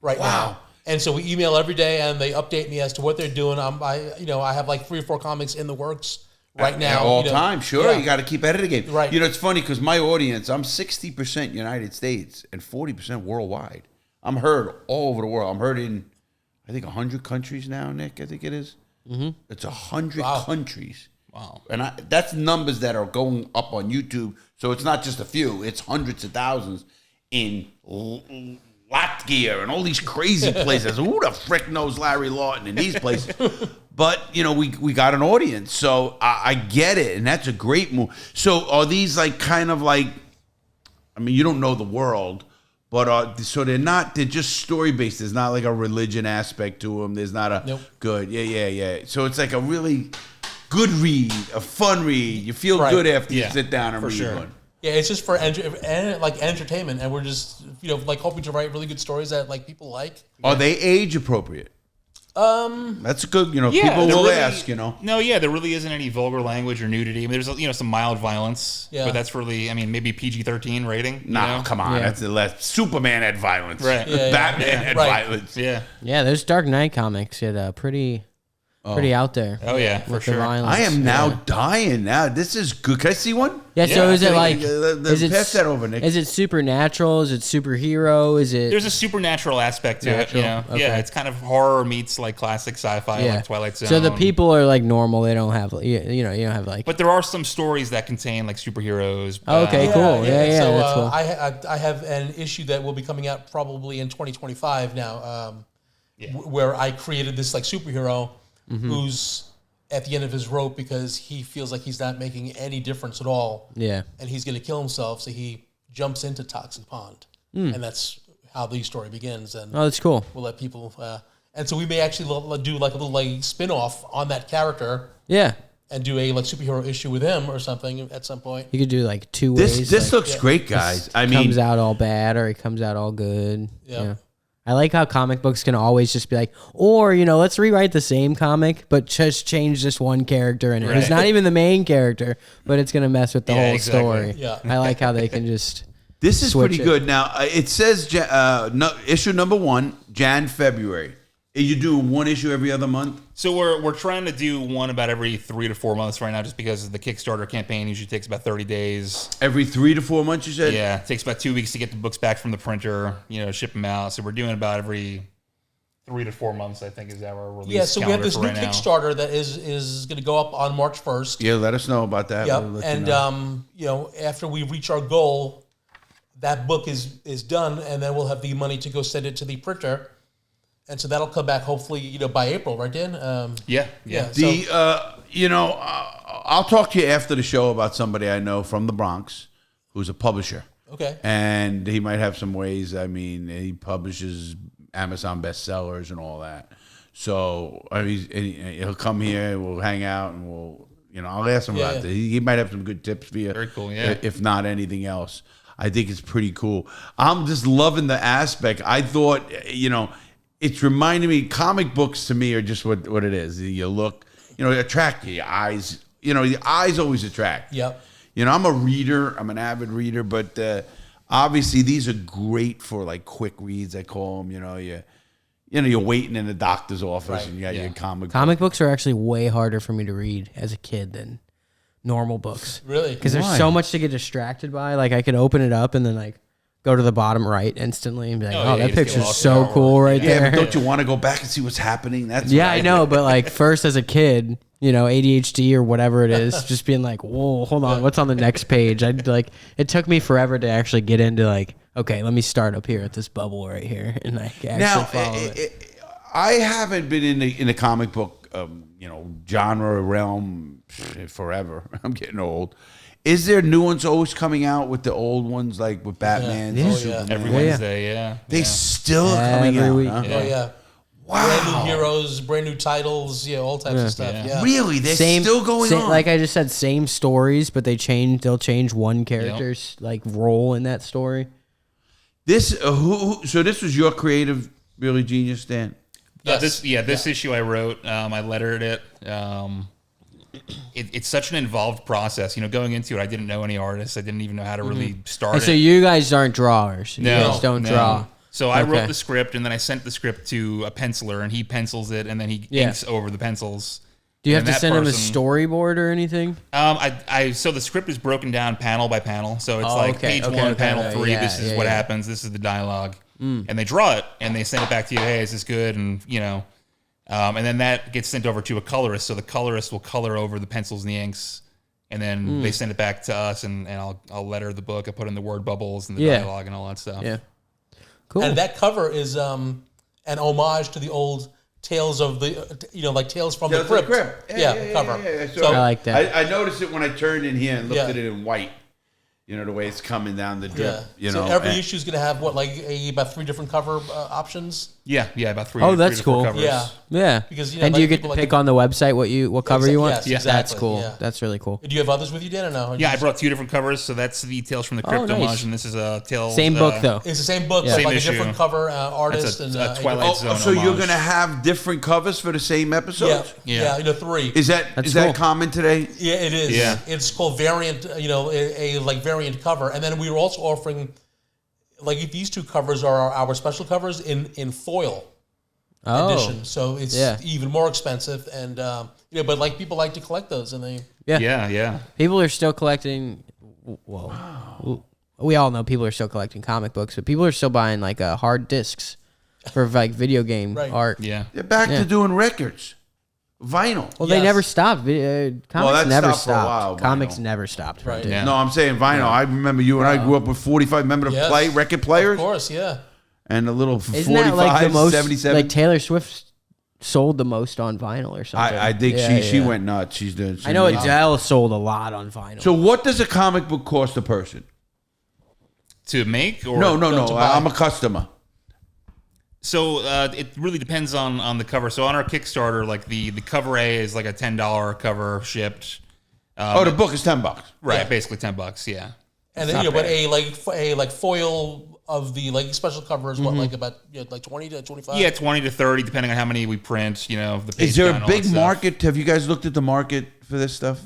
Speaker 6: right now. And so we email every day, and they update me as to what they're doing. I have like 3 or 4 comics in the works right now.
Speaker 5: At all time, sure.
Speaker 6: Yeah.
Speaker 5: You got to keep editing it.
Speaker 6: Right.
Speaker 5: It's funny because my audience, I'm 60% United States and 40% worldwide. I'm heard all over the world. I'm heard in, I think, 100 countries now, Nick, I think it is. Mm-hmm. It's 100 countries.
Speaker 8: Wow.
Speaker 5: And that's numbers that are going up on YouTube. So it's not just a few. It's hundreds of thousands in Latvia and all these crazy places. Who the frick knows Larry Lawton in these places? But, we got an audience. So I get it. And that's a great move. So are these you don't know the world, but so they're just story-based. There's not like a religion aspect to them. There's not a good. Yeah. So it's like a really good read, a fun read. You feel good after you sit down and read one.
Speaker 6: Yeah, it's just for entertainment, and we're just hoping to write really good stories that people like.
Speaker 5: Are they age appropriate? That's good. People will ask.
Speaker 8: No, there really isn't any vulgar language or nudity. I mean, there's some mild violence, but that's really, maybe PG-13 rating.
Speaker 5: No, come on, that's less. Superman had violence,
Speaker 8: right?
Speaker 5: Batman had violence.
Speaker 8: Yeah.
Speaker 7: Those Dark Knight comics get pretty out there.
Speaker 8: Oh yeah, for
Speaker 7: with
Speaker 8: sure.
Speaker 7: the violence.
Speaker 5: I am now dying. Now this is good. Can I see one?
Speaker 7: Yeah. So is it
Speaker 5: pass that over, Nick?
Speaker 7: Is it supernatural? Is it superhero? Is it?
Speaker 8: There's a supernatural aspect to it.
Speaker 7: Okay.
Speaker 8: Yeah, it's kind of horror meets classic sci-fi, like Twilight Zone.
Speaker 7: So the people are normal. They don't have you don't have
Speaker 8: But there are some stories that contain superheroes.
Speaker 7: Okay, cool. Yeah,
Speaker 6: So
Speaker 7: that's cool.
Speaker 6: I have an issue that will be coming out probably in 2025 now, where I created this superhero who's at the end of his rope because he feels like he's not making any difference at all.
Speaker 7: Yeah.
Speaker 6: And he's going to kill himself, so he jumps into Toxic Pond. and that's how the story begins. And
Speaker 7: Oh, that's cool.
Speaker 6: we'll let people. And so we may actually do like a little like spin-off on that character
Speaker 7: Yeah.
Speaker 6: and do a like superhero issue with him or something at some point.
Speaker 7: You could do like two ways.
Speaker 5: This
Speaker 7: like,
Speaker 5: looks great, guys. I
Speaker 7: he
Speaker 5: mean,
Speaker 7: comes out all bad or he comes out all good.
Speaker 6: Yeah.
Speaker 7: I like how comic books can always just be like, or, let's rewrite the same comic, but just change this one character in it. It's not even the main character, but it's going to mess with the whole story.
Speaker 6: Yeah.
Speaker 7: I like how they can just
Speaker 5: this is
Speaker 7: switch
Speaker 5: pretty
Speaker 7: it.
Speaker 5: good. Now, it says issue number 1, February. Are you doing one issue every other month?
Speaker 8: So we're trying to do one about every 3 to 4 months right now, just because the Kickstarter campaign usually takes about 30 days.
Speaker 5: Every 3 to 4 months, you said?
Speaker 8: Yeah, it takes about 2 weeks to get the books back from the printer, ship them out. So we're doing about every 3 to 4 months, I think, is our release.
Speaker 6: Yeah, so we have
Speaker 8: calendar
Speaker 6: this
Speaker 8: for
Speaker 6: new
Speaker 8: right now.
Speaker 6: Kickstarter that is going to go up on March 1st.
Speaker 5: Yeah, let us know about that.
Speaker 6: Yep.
Speaker 5: We'll let
Speaker 6: And
Speaker 5: you know.
Speaker 6: after we reach our goal, that book is done, and then we'll have the money to go send it to the printer, and so that'll come back hopefully by April, right, Dan?
Speaker 8: Yeah.
Speaker 5: I'll talk to you after the show about somebody I know from the Bronx who's a publisher.
Speaker 6: Okay.
Speaker 5: And he might have some ways. I mean, he publishes Amazon bestsellers and all that. So he'll come here, we'll hang out, and I'll ask him about this. He might have some good tips for you.
Speaker 8: Very cool, yeah.
Speaker 5: If not anything else. I think it's pretty cool. I'm just loving the aspect. I thought, it's reminding me, comic books to me are just what it is. You look, attract your eyes. Your eyes always attract.
Speaker 6: Yep.
Speaker 5: I'm a reader. I'm an avid reader, but obviously these are great for like quick reads. I call them. You're waiting in the doctor's office and you got your
Speaker 7: Comic books are actually way harder for me to read as a kid than normal books.
Speaker 6: Really?
Speaker 7: Because there's so much to get distracted by. Like I could open it up and then like go to the bottom right instantly and be like, that picture's so cool right there.
Speaker 5: But don't you want to go back and see what's happening? That's
Speaker 7: I know, but like first as a kid, ADHD or whatever it is, just being like, whoa, hold on, what's on the next page? It took me forever to actually get into like, okay, let me start up here at this bubble right here and like actually follow it.
Speaker 5: I haven't been in the comic book genre realm forever. I'm getting old. Is there new ones always coming out with the old ones, like with Batman?
Speaker 7: Yeah.
Speaker 5: Superman?
Speaker 8: Every Wednesday, yeah.
Speaker 5: They still are coming out.
Speaker 7: week.
Speaker 5: Huh?
Speaker 6: Oh yeah.
Speaker 5: Wow.
Speaker 6: Brand new heroes, brand new titles, all types of stuff. Yeah.
Speaker 5: Really? They're still going on.
Speaker 7: Like I just said, same stories, but they'll change one character's like role in that story.
Speaker 5: This so this was your creative really genius, Dan?
Speaker 8: This issue I wrote, I lettered it. It's such an involved process. Going into it, I didn't know any artists. I didn't even know how to really start
Speaker 7: And
Speaker 8: it.
Speaker 7: so you guys aren't drawers. You guys don't draw.
Speaker 8: So I wrote the script, and then I sent the script to a penciler, and he pencils it, and then he inks over the pencils.
Speaker 7: Do you have
Speaker 8: And
Speaker 7: to
Speaker 8: that
Speaker 7: send him a
Speaker 8: person-
Speaker 7: storyboard or anything?
Speaker 8: So the script is broken down panel by panel. So it's page 1, panel 3. This is what happens. This is the dialogue, and they draw it, and they send it back to you. Hey, is this good? And and then that gets sent over to a colorist. So the colorist will color over the pencils and the inks, and then they send it back to us, and I'll letter the book. I put in the word bubbles and the dialogue and all that stuff.
Speaker 7: Yeah. Cool.
Speaker 6: And that cover is an homage to the old Tales of the, like Tales from the Crypt. Cover.
Speaker 5: Yeah.
Speaker 6: So
Speaker 7: I like that.
Speaker 5: I noticed it when I turned in here and looked at it in white. The way it's coming down the drip.
Speaker 6: So every issue is going to have about 3 different cover options.
Speaker 8: Yeah, about 3.
Speaker 7: Oh, that's
Speaker 8: 3 to 4
Speaker 7: cool.
Speaker 8: covers.
Speaker 6: Yeah.
Speaker 7: Because
Speaker 6: Because
Speaker 7: do you get to pick on the website what cover you want?
Speaker 6: Yes,
Speaker 7: That's
Speaker 6: exactly,
Speaker 7: cool.
Speaker 6: yeah.
Speaker 7: That's really cool.
Speaker 6: Do you have others with you, Dan, or no?
Speaker 8: Yeah, I brought 2 different covers. So that's the Tales from the Crypt
Speaker 7: nice.
Speaker 8: homage, and this is a Tales.
Speaker 7: Same book though.
Speaker 6: It's the same book, but
Speaker 8: Same
Speaker 6: like
Speaker 8: issue.
Speaker 6: a different cover artist
Speaker 8: That's
Speaker 6: and
Speaker 8: a Twilight Zone
Speaker 5: So you're
Speaker 8: homage.
Speaker 5: going to have different covers for the same episodes?
Speaker 8: Yeah.
Speaker 6: 3.
Speaker 5: Is that
Speaker 7: cool.
Speaker 5: common today?
Speaker 6: Yeah, it is.
Speaker 8: Yeah.
Speaker 6: It's called variant, a variant cover. And then we were also offering, if these 2 covers are our special covers in foil edition. So it's even more expensive. And, but people like to collect those. And they,
Speaker 8: Yeah.
Speaker 7: People are still collecting. Well, we all know people are still collecting comic books, but people are still buying hard discs for video game art.
Speaker 8: Yeah.
Speaker 5: They're back to doing records. Vinyl.
Speaker 7: Well, they
Speaker 6: Yes.
Speaker 7: never stopped. Comics
Speaker 5: that
Speaker 7: never
Speaker 5: stopped for a
Speaker 7: stopped.
Speaker 5: while,
Speaker 7: Comics
Speaker 5: vinyl.
Speaker 7: never stopped.
Speaker 6: Right.
Speaker 8: Yeah.
Speaker 5: No, I'm saying vinyl. I remember you and I grew up with 45. Remember the record players?
Speaker 6: Of course, yeah.
Speaker 5: And the little
Speaker 7: Isn't that like the
Speaker 5: 45,
Speaker 7: most?
Speaker 5: 77.
Speaker 7: Like Taylor Swift sold the most on vinyl or something.
Speaker 5: I think she went nuts. She's doing.
Speaker 7: I know Adele sold a lot on vinyl.
Speaker 5: So what does a comic book cost a person?
Speaker 8: To make or
Speaker 5: No.
Speaker 6: to buy.
Speaker 5: I'm a customer.
Speaker 8: So it really depends on the cover. So on our Kickstarter, like the cover A is like a $10 cover shipped.
Speaker 5: The book is $10.
Speaker 8: Right,
Speaker 6: Yeah.
Speaker 8: basically $10. Yeah.
Speaker 6: And then, but a foil of the like special cover is what, like about like 20 to 25.
Speaker 8: Yeah, 20 to 30, depending on how many we print. The page
Speaker 5: Is there
Speaker 8: count,
Speaker 5: a
Speaker 8: all that
Speaker 5: big
Speaker 8: stuff.
Speaker 5: market? Have you guys looked at the market for this stuff?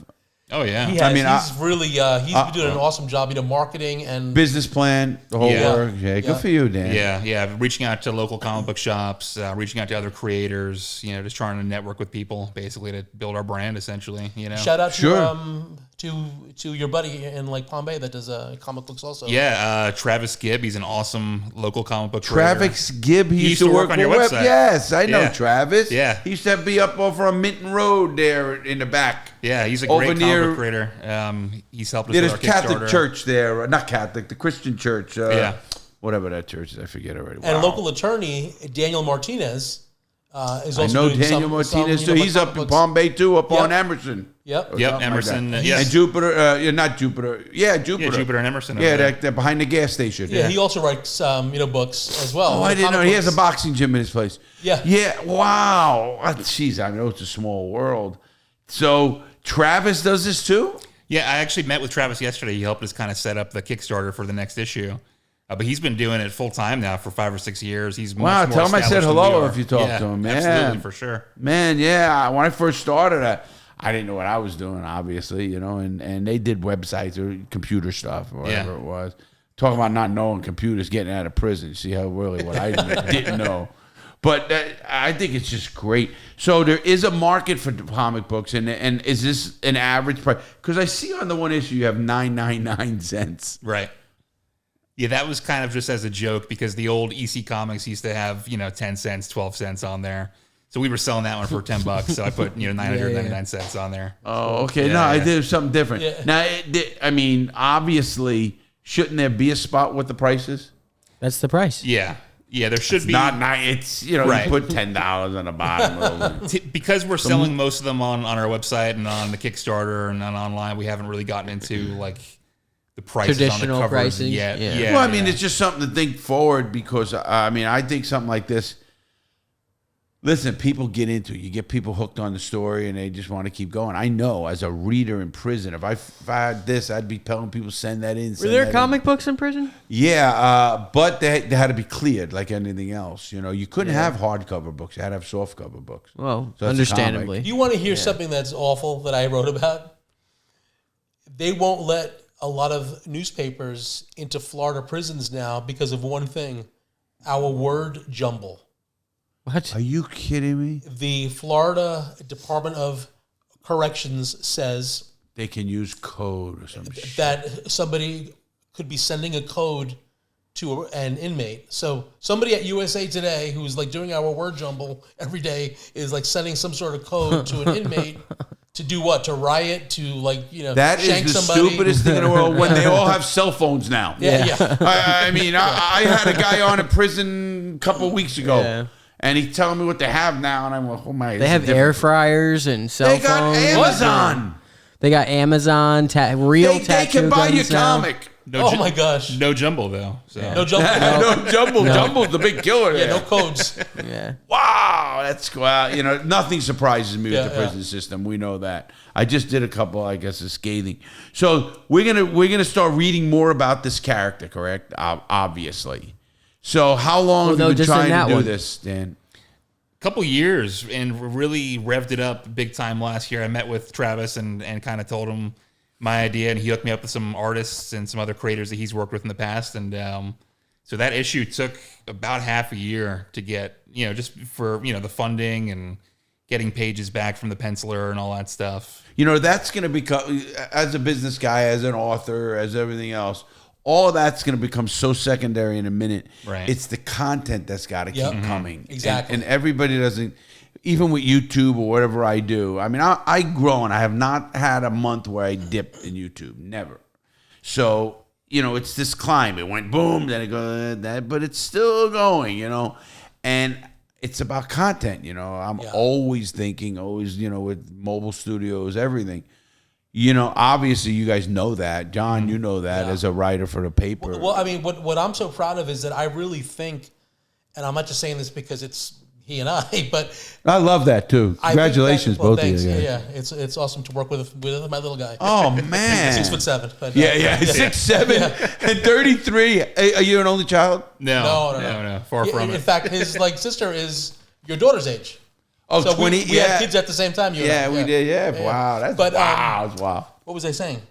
Speaker 8: Oh yeah.
Speaker 6: He has, he's really he's been doing an awesome job, marketing and
Speaker 5: Business plan, the whole
Speaker 8: Yeah.
Speaker 5: work. Yeah, good for you, Dan.
Speaker 8: Yeah. Reaching out to local comic book shops, reaching out to other creators. Just trying to network with people, basically to build our brand. Essentially,
Speaker 6: shout out
Speaker 5: Sure.
Speaker 6: to your buddy in like Palm Bay that does comic books also.
Speaker 8: Yeah, Travis Gibb. He's an awesome local comic book creator.
Speaker 5: Travis Gibb, he used to work
Speaker 8: on your
Speaker 5: for
Speaker 8: website.
Speaker 5: Yes, I know
Speaker 8: Yeah.
Speaker 5: Travis.
Speaker 8: Yeah.
Speaker 5: He used to be up over on Minton Road there in the back.
Speaker 8: Yeah, he's a
Speaker 5: Over
Speaker 8: great
Speaker 5: near-
Speaker 8: comic book creator. He's helped us
Speaker 5: Yeah,
Speaker 8: with
Speaker 5: there's
Speaker 8: our
Speaker 5: Catholic
Speaker 8: Kickstarter.
Speaker 5: church there. Not Catholic, the Christian church.
Speaker 8: Yeah.
Speaker 5: Whatever that church is, I forget already.
Speaker 6: And
Speaker 5: Wow.
Speaker 6: local attorney Daniel Martinez is also
Speaker 5: I know
Speaker 6: doing
Speaker 5: Daniel Martinez too. He's up in Palm Bay too, up
Speaker 6: Yep.
Speaker 5: on Emerson.
Speaker 6: Yep.
Speaker 5: Or
Speaker 8: Yep,
Speaker 5: something like
Speaker 8: Emerson,
Speaker 5: that.
Speaker 8: yes.
Speaker 5: And Jupiter, not Jupiter. Yeah, Jupiter.
Speaker 8: Yeah, Jupiter and Emerson.
Speaker 5: Yeah,
Speaker 8: over there.
Speaker 5: they're behind the gas station.
Speaker 6: Yeah, he also writes books as well.
Speaker 5: Oh, I didn't know.
Speaker 6: Comic
Speaker 5: He has a
Speaker 6: books.
Speaker 5: boxing gym in his place.
Speaker 6: Yeah.
Speaker 5: Yeah. Wow. Jeez, I know it's a small world. So Travis does this too?
Speaker 8: Yeah, I actually met with Travis yesterday. He helped us kind of set up the Kickstarter for the next issue. But he's been doing it full time now for 5 or 6 years. He's
Speaker 5: Wow,
Speaker 8: much more
Speaker 5: tell him I said
Speaker 8: established than
Speaker 5: hello
Speaker 8: we are.
Speaker 5: if you talk
Speaker 8: Yeah,
Speaker 5: to him, man.
Speaker 8: Absolutely, for sure.
Speaker 5: Man, yeah. When I first started, I didn't know what I was doing, obviously, and they did websites or computer stuff or whatever
Speaker 8: Yeah.
Speaker 5: it was. Talking about not knowing computers, getting out of prison. See how really what I didn't know. But I think it's just great. So there is a market for comic books, and is this an average price? Because I see on the one issue you have 9.99 cents.
Speaker 8: Right. Yeah, that was kind of just as a joke because the old EC Comics used to have, 10 cents, 12 cents on there. So we were selling that one for $10. So I put, 999 cents on there.
Speaker 5: Oh, okay.
Speaker 8: Yeah,
Speaker 5: No, I
Speaker 8: yeah.
Speaker 5: did something different.
Speaker 6: Yeah.
Speaker 5: Now, I mean, obviously, shouldn't there be a spot with the prices?
Speaker 7: That's the price.
Speaker 8: Yeah. Yeah, there should be.
Speaker 5: Not nine. It's
Speaker 8: Right.
Speaker 5: you put $10 on the bottom of it.
Speaker 8: Because we're selling most of them on our website and on the Kickstarter and on online, we haven't really gotten into like the prices
Speaker 7: Traditional
Speaker 8: on the covers
Speaker 7: pricing?
Speaker 8: yet.
Speaker 7: Yeah.
Speaker 5: Well, I mean, it's just something to think forward because I think something like this. Listen, people get into it. You get people hooked on the story, and they just want to keep going. I know, as a reader in prison, if I had this, I'd be telling people send that in.
Speaker 7: Were
Speaker 5: send
Speaker 7: there
Speaker 5: that in.
Speaker 7: comic books in prison?
Speaker 5: Yeah, but they had to be cleared like anything else. You couldn't have hardcover books. You had to have softcover books.
Speaker 7: Well,
Speaker 5: So that's a
Speaker 7: understandably.
Speaker 6: You want to hear something that's awful that I wrote about? They won't let a lot of newspapers into Florida prisons now because of one thing: our word jumble.
Speaker 7: What?
Speaker 5: Are you kidding me?
Speaker 6: The Florida Department of Corrections says
Speaker 5: They can use code or some shit.
Speaker 6: that somebody could be sending a code to an inmate. So somebody at USA Today who's like doing our word jumble every day is like sending some sort of code to an inmate to do what? To riot? To
Speaker 5: That
Speaker 6: shank
Speaker 5: is the
Speaker 6: somebody?
Speaker 5: stupidest thing in the world when they all have cell phones now.
Speaker 6: Yeah.
Speaker 5: I mean, I had a guy on in prison a couple of weeks ago,
Speaker 7: Yeah.
Speaker 5: and he's telling me what they have now, and I'm like, oh my.
Speaker 7: They have air fryers and cell
Speaker 5: They got
Speaker 7: phones.
Speaker 5: Amazon.
Speaker 7: They got Amazon, real
Speaker 5: They
Speaker 7: tattoo
Speaker 5: can buy your
Speaker 7: guns now.
Speaker 5: comic.
Speaker 8: No
Speaker 6: Oh
Speaker 8: ju-
Speaker 6: my gosh.
Speaker 8: No jumble though. So.
Speaker 6: No jumble.
Speaker 5: No, Jumble's the big killer there.
Speaker 6: Yeah, no codes.
Speaker 7: Yeah.
Speaker 5: Wow, that's cool. Nothing surprises me
Speaker 6: Yeah,
Speaker 5: with the prison system. We know that. I just did a couple, I guess, of scathing. So we're gonna start reading more about this character, correct? Obviously. So how long have you been
Speaker 7: just in
Speaker 5: trying
Speaker 7: that
Speaker 5: to do
Speaker 7: one.
Speaker 5: this, Dan?
Speaker 8: Couple years and really revved it up big time last year. I met with Travis and kind of told him my idea, and he hooked me up with some artists and some other creators that he's worked with in the past. And so that issue took about half a year to get, just for, the funding and getting pages back from the penciler and all that stuff.
Speaker 5: That's going to become, as a business guy, as an author, as everything else, all of that's going to become so secondary in a minute.
Speaker 8: Right.
Speaker 5: It's the content that's got to keep coming.
Speaker 6: Exactly.
Speaker 5: And everybody doesn't, even with YouTube or whatever I do. I mean, I grow, and I have not had a month where I dipped in YouTube. Never. So, it's this climb. It went boom, then it goes that, but it's still going, And it's about content, I'm always thinking, with mobile studios, everything. obviously you guys know that. John, you know that as a writer for the paper.
Speaker 6: Well, I mean, what I'm so proud of is that I really think, and I'm not just saying this because it's he and I, but
Speaker 5: I love that too. Congratulations, both of you.
Speaker 6: Yeah, it's awesome to work with my little guy.
Speaker 5: Oh man,
Speaker 6: 6'7". But,
Speaker 5: 6'7" and 33. Are you an only child?
Speaker 8: No. Far from it.
Speaker 6: In fact, his sister is your daughter's age.
Speaker 5: Oh,
Speaker 6: so
Speaker 5: 20.
Speaker 6: We had kids at the same time.
Speaker 5: We did. Yeah. Wow. That's wow.
Speaker 6: What was I saying?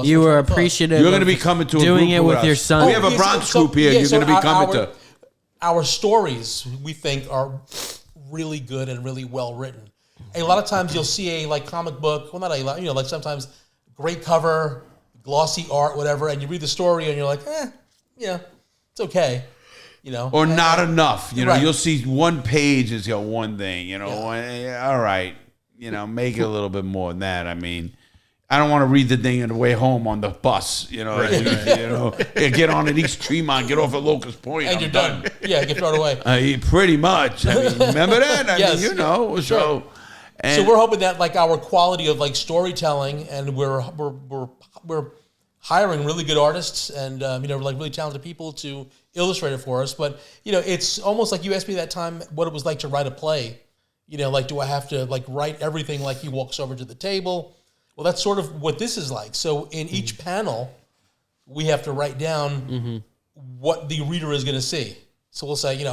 Speaker 7: You were appreciative.
Speaker 5: You're going to be coming to
Speaker 7: doing
Speaker 5: a
Speaker 7: it
Speaker 5: group
Speaker 7: with your son.
Speaker 5: We have a Bronx group here. You're going to be coming to.
Speaker 6: Our stories, we think, are really good and really well written. A lot of times you'll see a comic book, well, not a lot, sometimes great cover, glossy art, whatever, and you read the story and you're like, it's okay,
Speaker 5: or not enough.
Speaker 6: Right.
Speaker 5: You'll see one page is one thing. All right, make it a little bit more than that. I mean, I don't want to read the thing on the way home on the bus. Get on at East Tremont, get off at Locust Point,
Speaker 6: and you're done. Yeah, get thrown away.
Speaker 5: Pretty much. I mean, remember that?
Speaker 6: Yes.
Speaker 5: So.
Speaker 6: So we're hoping that our quality of storytelling, and we're hiring really good artists and really talented people to illustrate it for us. But it's almost like you asked me that time what it was like to write a play. Do I have to write everything like he walks over to the table? Well, that's sort of what this is like. So in each panel, we have to write down what the reader is going to see. So we'll say,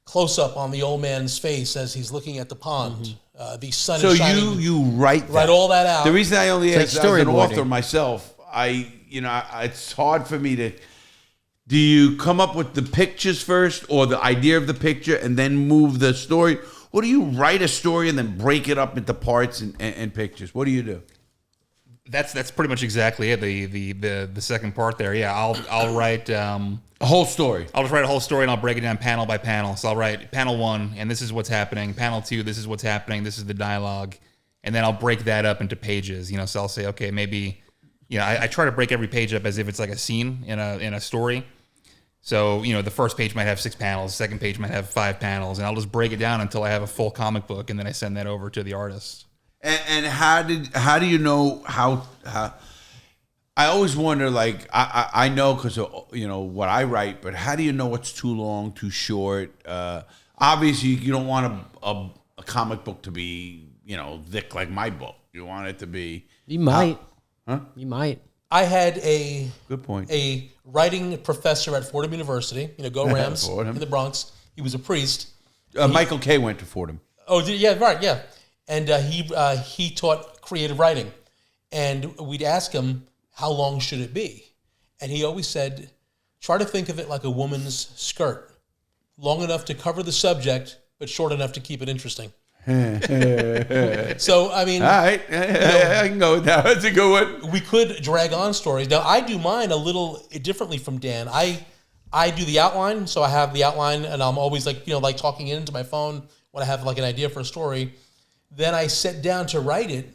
Speaker 6: close up on the old man's face as he's looking at the pond. The sun is shining. So
Speaker 5: you write
Speaker 6: all that out.
Speaker 5: The reason I only ask as an author myself, it's hard for me to. Do you come up with the pictures first, or the idea of the picture, and then move the story? Or do you write a story and then break it up into parts and pictures? What do you do?
Speaker 8: That's pretty much exactly it. The second part there. Yeah, I'll write
Speaker 5: a whole story.
Speaker 8: I'll just write a whole story and I'll break it down panel by panel. So I'll write panel 1 and this is what's happening. Panel 2, this is what's happening. This is the dialogue, and then I'll break that up into pages. So I'll say, okay, maybe I try to break every page up as if it's like a scene in a story. So, the first page might have 6 panels, the second page might have 5 panels, and I'll just break it down until I have a full comic book, and then I send that over to the artist.
Speaker 5: And how do you know how I always wonder, I know because of, what I write, but how do you know what's too long, too short? Obviously, you don't want a comic book to be, thick like my book. You want it to be...
Speaker 7: You might. You might.
Speaker 6: I had a
Speaker 5: good point.
Speaker 6: A writing professor at Fordham University. Go Rams in the Bronx. He was a priest.
Speaker 5: Michael Kay went to Fordham.
Speaker 6: Oh, yeah, right, yeah. And he taught creative writing, and we'd ask him how long should it be, and he always said, try to think of it like a woman's skirt, long enough to cover the subject, but short enough to keep it interesting. So, I mean... All right,
Speaker 5: I can go with that. That's a good one.
Speaker 6: We could drag on stories. Now, I do mine a little differently from Dan. I do the outline, so I have the outline, and I'm always talking into my phone when I have an idea for a story. Then I sit down to write it,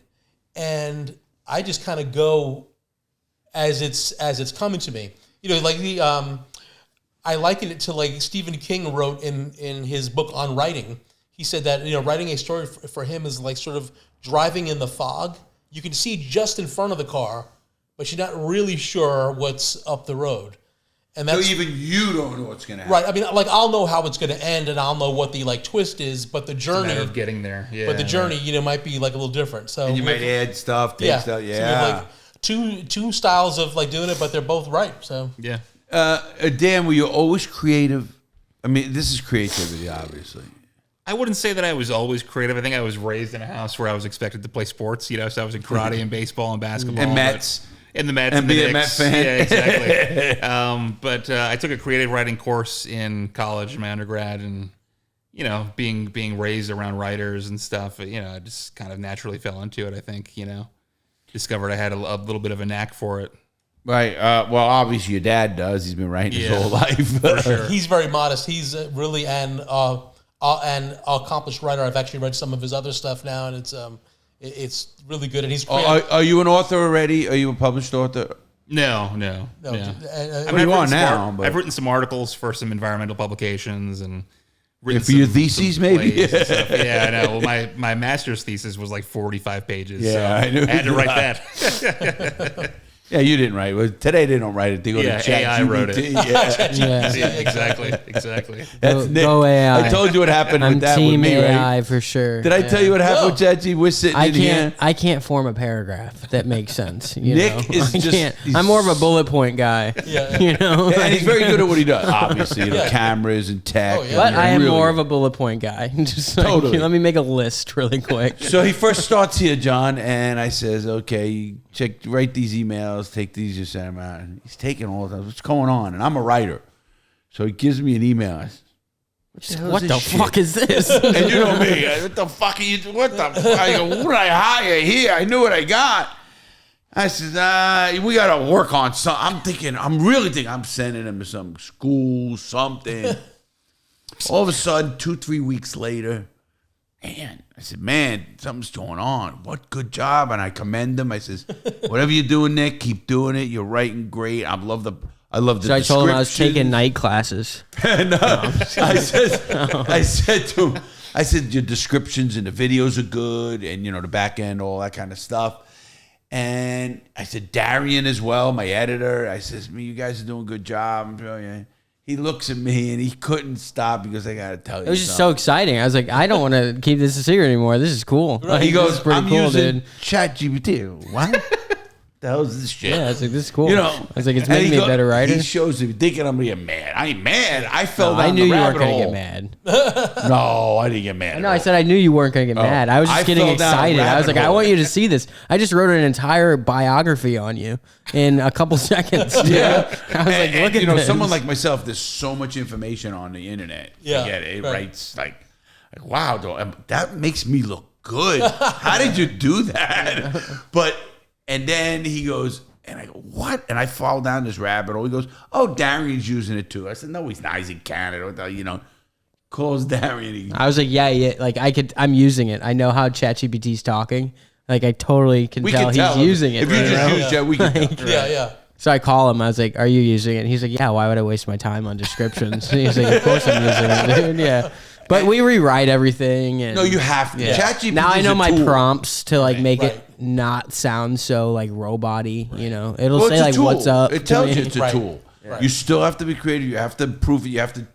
Speaker 6: and I just kind of go as it's coming to me. I liken it to Stephen King wrote in his book on writing. He said that writing a story for him is like sort of driving in the fog. You can see just in front of the car, but you're not really sure what's up the road. And that's,
Speaker 5: so even you don't know what's going to happen.
Speaker 6: Right. I mean, I'll know how it's going to end, and I'll know what the twist is, but the journey,
Speaker 8: it's a matter of getting there. Yeah.
Speaker 6: But the journey, might be a little different. So
Speaker 5: and you might add stuff, take stuff. Yeah.
Speaker 6: So two styles of doing it, but they're both right. So
Speaker 8: yeah.
Speaker 5: Dan, were you always creative? I mean, this is creativity, obviously.
Speaker 8: I wouldn't say that I was always creative. I think I was raised in a house where I was expected to play sports. So I was in karate and baseball and basketball
Speaker 5: and Mets.
Speaker 8: And the Mets
Speaker 5: and be a Met fan.
Speaker 8: Yeah, exactly. But I took a creative writing course in college, in my undergrad, and being raised around writers and stuff, I just kind of naturally fell into it. I think discovered I had a little bit of a knack for it.
Speaker 5: Right. Well, obviously your dad does. He's been writing his whole life.
Speaker 6: For sure. He's very modest. He's really an accomplished writer. I've actually read some of his other stuff now, and it's really good. And he's creative.
Speaker 5: Are you an author already? Are you a published author?
Speaker 8: No.
Speaker 5: I mean, you are now.
Speaker 8: I've written some articles for some environmental publications and written
Speaker 5: for your
Speaker 8: some
Speaker 5: theses, maybe?
Speaker 8: plays and stuff. Yeah, I know. Well, my master's thesis was like 45 pages.
Speaker 5: Yeah,
Speaker 8: so
Speaker 5: I knew
Speaker 8: had to write
Speaker 5: that.
Speaker 8: that.
Speaker 5: Yeah, you didn't write. Well, today they don't write it. They go
Speaker 8: Yeah,
Speaker 5: to chat
Speaker 8: AI wrote it.
Speaker 5: Yeah.
Speaker 8: Yeah, exactly.
Speaker 5: That's Nick.
Speaker 7: Go AI.
Speaker 5: I told you what happened
Speaker 7: I'm
Speaker 5: with that
Speaker 7: team
Speaker 5: with me,
Speaker 7: AI
Speaker 5: right?
Speaker 7: for sure.
Speaker 5: Did I tell you what happened with ChatGPT? We're sitting in here.
Speaker 7: I can't form a paragraph that makes sense. You
Speaker 5: Nick
Speaker 7: know?
Speaker 5: is
Speaker 7: I
Speaker 5: just-
Speaker 7: can't.
Speaker 5: he's-
Speaker 7: I'm more of a bullet point guy.
Speaker 6: Yeah.
Speaker 7: You know.
Speaker 5: And he's very good at what he does. Obviously, you know,
Speaker 6: Yeah.
Speaker 5: cameras and tech.
Speaker 6: Oh, yeah.
Speaker 7: But
Speaker 5: and
Speaker 7: I am
Speaker 5: really-
Speaker 7: more of a bullet point guy. Just like,
Speaker 5: Totally.
Speaker 7: let me make a list really quick.
Speaker 5: So he first starts here, John, and I says, "Okay, write these emails, take these, you send them out." And he's taking all of them. What's going on? And I'm a writer, so he gives me an email. I said,
Speaker 7: What the fuck is this?
Speaker 5: And you know me, what the fuck are you? What the? I go, what did I hire here? I knew what I got. I said, we got to work on something. I'm really thinking I'm sending him to some school, something. All of a sudden, 2-3 weeks later, man, I said, man, something's going on. What good job. And I commend him. I says, whatever you're doing, Nick, keep doing it. You're writing great. I love the
Speaker 7: So I told him I was
Speaker 5: description.
Speaker 7: taking night classes.
Speaker 5: I said to him, I said, your descriptions and the videos are good, and you know, the back end, all that kind of stuff. And I said, Darian as well, my editor. I says, you guys are doing a good job. He looks at me and he couldn't stop because I got to tell you.
Speaker 7: It was just so exciting. I was like, I don't want to keep this a secret anymore. This is cool. Like,
Speaker 5: He
Speaker 7: this
Speaker 5: goes,
Speaker 7: is pretty
Speaker 5: I'm
Speaker 7: cool,
Speaker 5: using
Speaker 7: dude.
Speaker 5: ChatGPT. What? The hell is this shit?
Speaker 7: Yeah, I was like, this is cool.
Speaker 5: You know,
Speaker 7: I was like, it's
Speaker 5: and
Speaker 7: making
Speaker 5: he
Speaker 7: me a better writer.
Speaker 5: He shows me thinking I'm being mad. I ain't mad. I fell
Speaker 7: No,
Speaker 5: down
Speaker 7: I knew
Speaker 5: the
Speaker 7: you weren't
Speaker 5: rabbit
Speaker 7: going to
Speaker 5: hole.
Speaker 7: get mad.
Speaker 5: No, I didn't get mad.
Speaker 7: No, I said I knew you weren't going to get mad. I was just
Speaker 5: I
Speaker 7: getting
Speaker 5: fell down a
Speaker 7: excited. I was
Speaker 5: rabbit
Speaker 7: like, I
Speaker 5: hole.
Speaker 7: want you to see this. I just wrote an entire biography on you in a couple seconds. Dude.
Speaker 5: Yeah.
Speaker 7: I was like, look at
Speaker 5: you know,
Speaker 7: this.
Speaker 5: someone like myself, there's so much information on the internet.
Speaker 6: Yeah,
Speaker 5: Forget it. It
Speaker 6: right.
Speaker 5: writes like wow, that makes me look good. How did you do that? And then he goes, and I go, what? And I fall down this rabbit hole. He goes, oh, Darian's using it too. I said, no, he's not. He's in Canada. You know, calls Darian.
Speaker 7: I was like, yeah. Like I'm using it. I know how ChatGPT's talking. Like I totally can
Speaker 5: We
Speaker 7: tell
Speaker 5: can
Speaker 7: he's
Speaker 5: tell
Speaker 7: using it.
Speaker 5: If you
Speaker 7: you
Speaker 5: just
Speaker 7: know?
Speaker 5: use Chat, we can tell.
Speaker 6: Yeah.
Speaker 7: So I call him. I was like, "Are you using it?" And he's like, "Yeah. Why would I waste my time on descriptions?" And he's like, "Of course I'm using it, dude. Yeah." But we rewrite everything. And
Speaker 5: No, you have to.
Speaker 7: yeah.
Speaker 5: ChatGPT
Speaker 7: Now I
Speaker 5: is
Speaker 7: know
Speaker 5: a
Speaker 7: my
Speaker 5: tool.
Speaker 7: prompts to like make
Speaker 6: Right.
Speaker 7: it not sound so like robot-y. You know, it'll
Speaker 5: Well,
Speaker 7: say
Speaker 5: it's a
Speaker 7: like,
Speaker 5: tool.
Speaker 7: "What's up?"
Speaker 5: It tells
Speaker 7: to
Speaker 5: you
Speaker 7: me.
Speaker 5: it's a
Speaker 6: Right.
Speaker 5: tool.
Speaker 6: Right.
Speaker 5: You still have to be creative. You have to prove it. You have to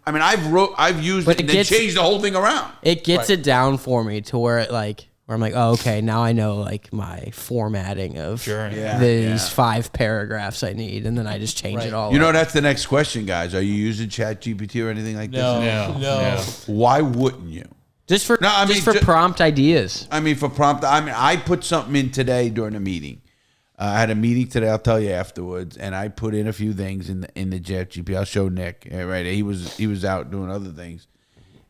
Speaker 5: I mean, I've used
Speaker 7: But
Speaker 5: it and
Speaker 7: it
Speaker 5: then
Speaker 7: gets-
Speaker 5: changed the whole thing around.
Speaker 7: It gets
Speaker 6: Right.
Speaker 7: it down for me to where it like where I'm like, oh, okay, now I know like my formatting of
Speaker 5: Yeah,
Speaker 7: these
Speaker 5: yeah.
Speaker 7: 5 paragraphs I need, and then I just change it
Speaker 6: Right.
Speaker 7: all.
Speaker 5: You know,
Speaker 7: up.
Speaker 5: that's the next question, guys. Are you using ChatGPT or anything like
Speaker 6: No.
Speaker 5: this? Why wouldn't you?
Speaker 7: just for
Speaker 5: No, I mean,
Speaker 7: just for
Speaker 5: ju-
Speaker 7: prompt ideas.
Speaker 5: I mean, for prompt, I put something in today during a meeting. I had a meeting today. I'll tell you afterwards, and I put in a few things in the ChatGPT. I'll show Nick. Yeah, right, he was out doing other things,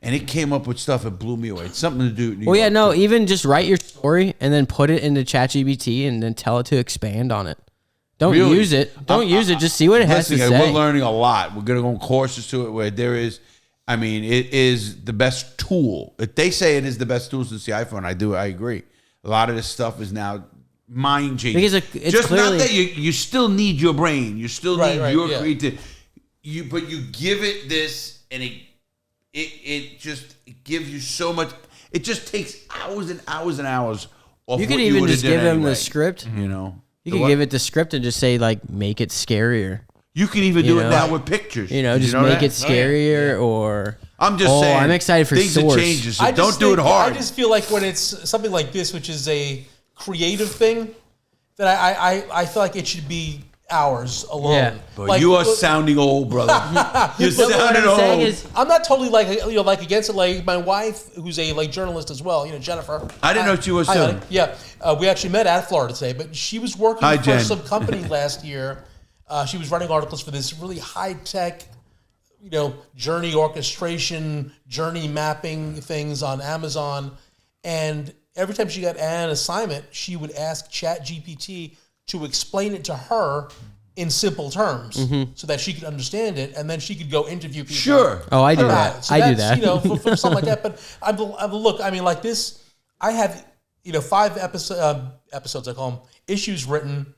Speaker 5: and it came up with stuff that blew me away. It's something to do.
Speaker 7: Well, yeah, no, even just write your story and then put it into ChatGPT and then tell it to expand on it. Don't
Speaker 5: Really?
Speaker 7: use it. Don't use it. Just see what it has to
Speaker 5: Listen,
Speaker 7: say.
Speaker 5: we're learning a lot. We're going to go on courses to it where there is. I mean, it is the best tool. If they say it is the best tool since the iPhone, I agree. A lot of this stuff is now mind changing.
Speaker 7: Because it's
Speaker 5: just
Speaker 7: clearly-
Speaker 5: not that you still need your brain. You still need
Speaker 6: Right,
Speaker 5: your
Speaker 6: yeah.
Speaker 5: creativity. But you give it this, and it gives you so much. It just takes hours and hours and hours. Off
Speaker 7: You
Speaker 5: what
Speaker 7: could even
Speaker 5: would've
Speaker 7: just
Speaker 5: done
Speaker 7: give him
Speaker 5: anyway,
Speaker 7: the script.
Speaker 5: You know,
Speaker 7: You
Speaker 5: The
Speaker 7: could
Speaker 5: what?
Speaker 7: give it the script and just say like, make it scarier.
Speaker 5: You can even do
Speaker 7: you
Speaker 5: it
Speaker 7: know?
Speaker 5: now with pictures.
Speaker 7: You know,
Speaker 5: Did
Speaker 7: just
Speaker 5: know
Speaker 7: make
Speaker 5: that?
Speaker 7: it scarier or.
Speaker 5: I'm just
Speaker 7: Oh,
Speaker 5: saying.
Speaker 7: I'm excited for
Speaker 5: things
Speaker 7: Source.
Speaker 5: that changes. So
Speaker 6: I
Speaker 5: don't
Speaker 6: just
Speaker 5: do it
Speaker 6: think-
Speaker 5: hard.
Speaker 6: I just feel like when it's something like this, which is a creative thing, that I feel like it should be hours alone.
Speaker 7: Yeah.
Speaker 5: But
Speaker 6: Like,
Speaker 5: you are
Speaker 6: look,
Speaker 5: sounding old, brother. You're
Speaker 7: What
Speaker 5: sounding
Speaker 7: I'm saying
Speaker 5: old.
Speaker 7: is,
Speaker 6: I'm not totally like like against it. Like my wife, who's a journalist as well, Jennifer.
Speaker 5: I didn't know she was
Speaker 6: Hi,
Speaker 5: too.
Speaker 6: honey. Yeah, we actually met at Florida today, but she was working
Speaker 5: Hi,
Speaker 6: for
Speaker 5: Jen.
Speaker 6: some company last year. She was writing articles for this really high tech, journey orchestration, journey mapping things on Amazon, and every time she got an assignment, she would ask ChatGPT to explain it to her in simple terms so that she could understand it, and then she could go interview people.
Speaker 5: Sure.
Speaker 7: oh, I do
Speaker 6: about
Speaker 7: that.
Speaker 6: it. So
Speaker 7: I do
Speaker 6: that's,
Speaker 7: that.
Speaker 6: for something like that. But look, I mean, like this, I have 5 episodes. I call them issues written.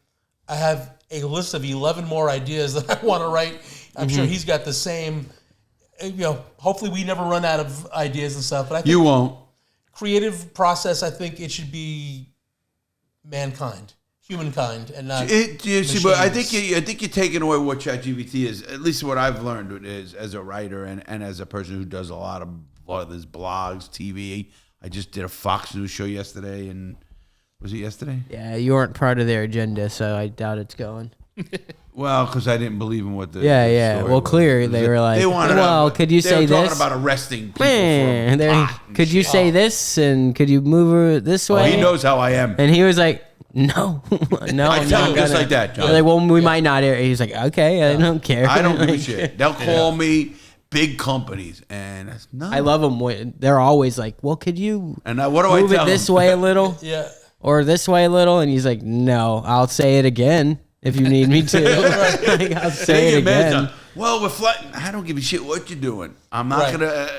Speaker 6: I have a list of 11 more ideas that I want to write. I'm sure he's got the same. hopefully we never run out of ideas and stuff. But I think
Speaker 5: You won't.
Speaker 6: creative process, I think it should be humankind, and not.
Speaker 5: But I think you're taking away what ChatGPT is. At least what I've learned is as a writer and as a person who does a lot of this blogs, TV. I just did a Fox News show yesterday, and was it yesterday?
Speaker 7: Yeah, you weren't part of their agenda, so I doubt it's going.
Speaker 5: Well, because I didn't believe in what the
Speaker 7: Yeah.
Speaker 5: story
Speaker 7: Well,
Speaker 5: was.
Speaker 7: clearly they were like, could you say
Speaker 5: They were
Speaker 7: this?
Speaker 5: talking about arresting people
Speaker 7: Man,
Speaker 5: for pot and
Speaker 7: could you
Speaker 5: shit.
Speaker 7: say this and could you move it this
Speaker 5: Oh,
Speaker 7: way?
Speaker 5: he knows how I am.
Speaker 7: And he was like, no,
Speaker 5: I
Speaker 7: I'm
Speaker 5: tell
Speaker 7: not
Speaker 5: him
Speaker 7: gonna.
Speaker 5: just like that, John.
Speaker 7: They're like, well, we might not air. He's like, okay, I don't care.
Speaker 5: I don't give a
Speaker 7: Like,
Speaker 5: shit. They'll call me big companies, and that's, no.
Speaker 7: I love them. They're always like, well, could you
Speaker 5: And what do I
Speaker 7: move
Speaker 5: tell
Speaker 7: it this
Speaker 5: them?
Speaker 7: way a little
Speaker 6: Yeah.
Speaker 7: or this way a little? And he's like, no, I'll say it again if you need me to. Like, I'll say it again.
Speaker 5: Well, we're flying. I don't give a shit what you're doing. I'm not
Speaker 6: Right.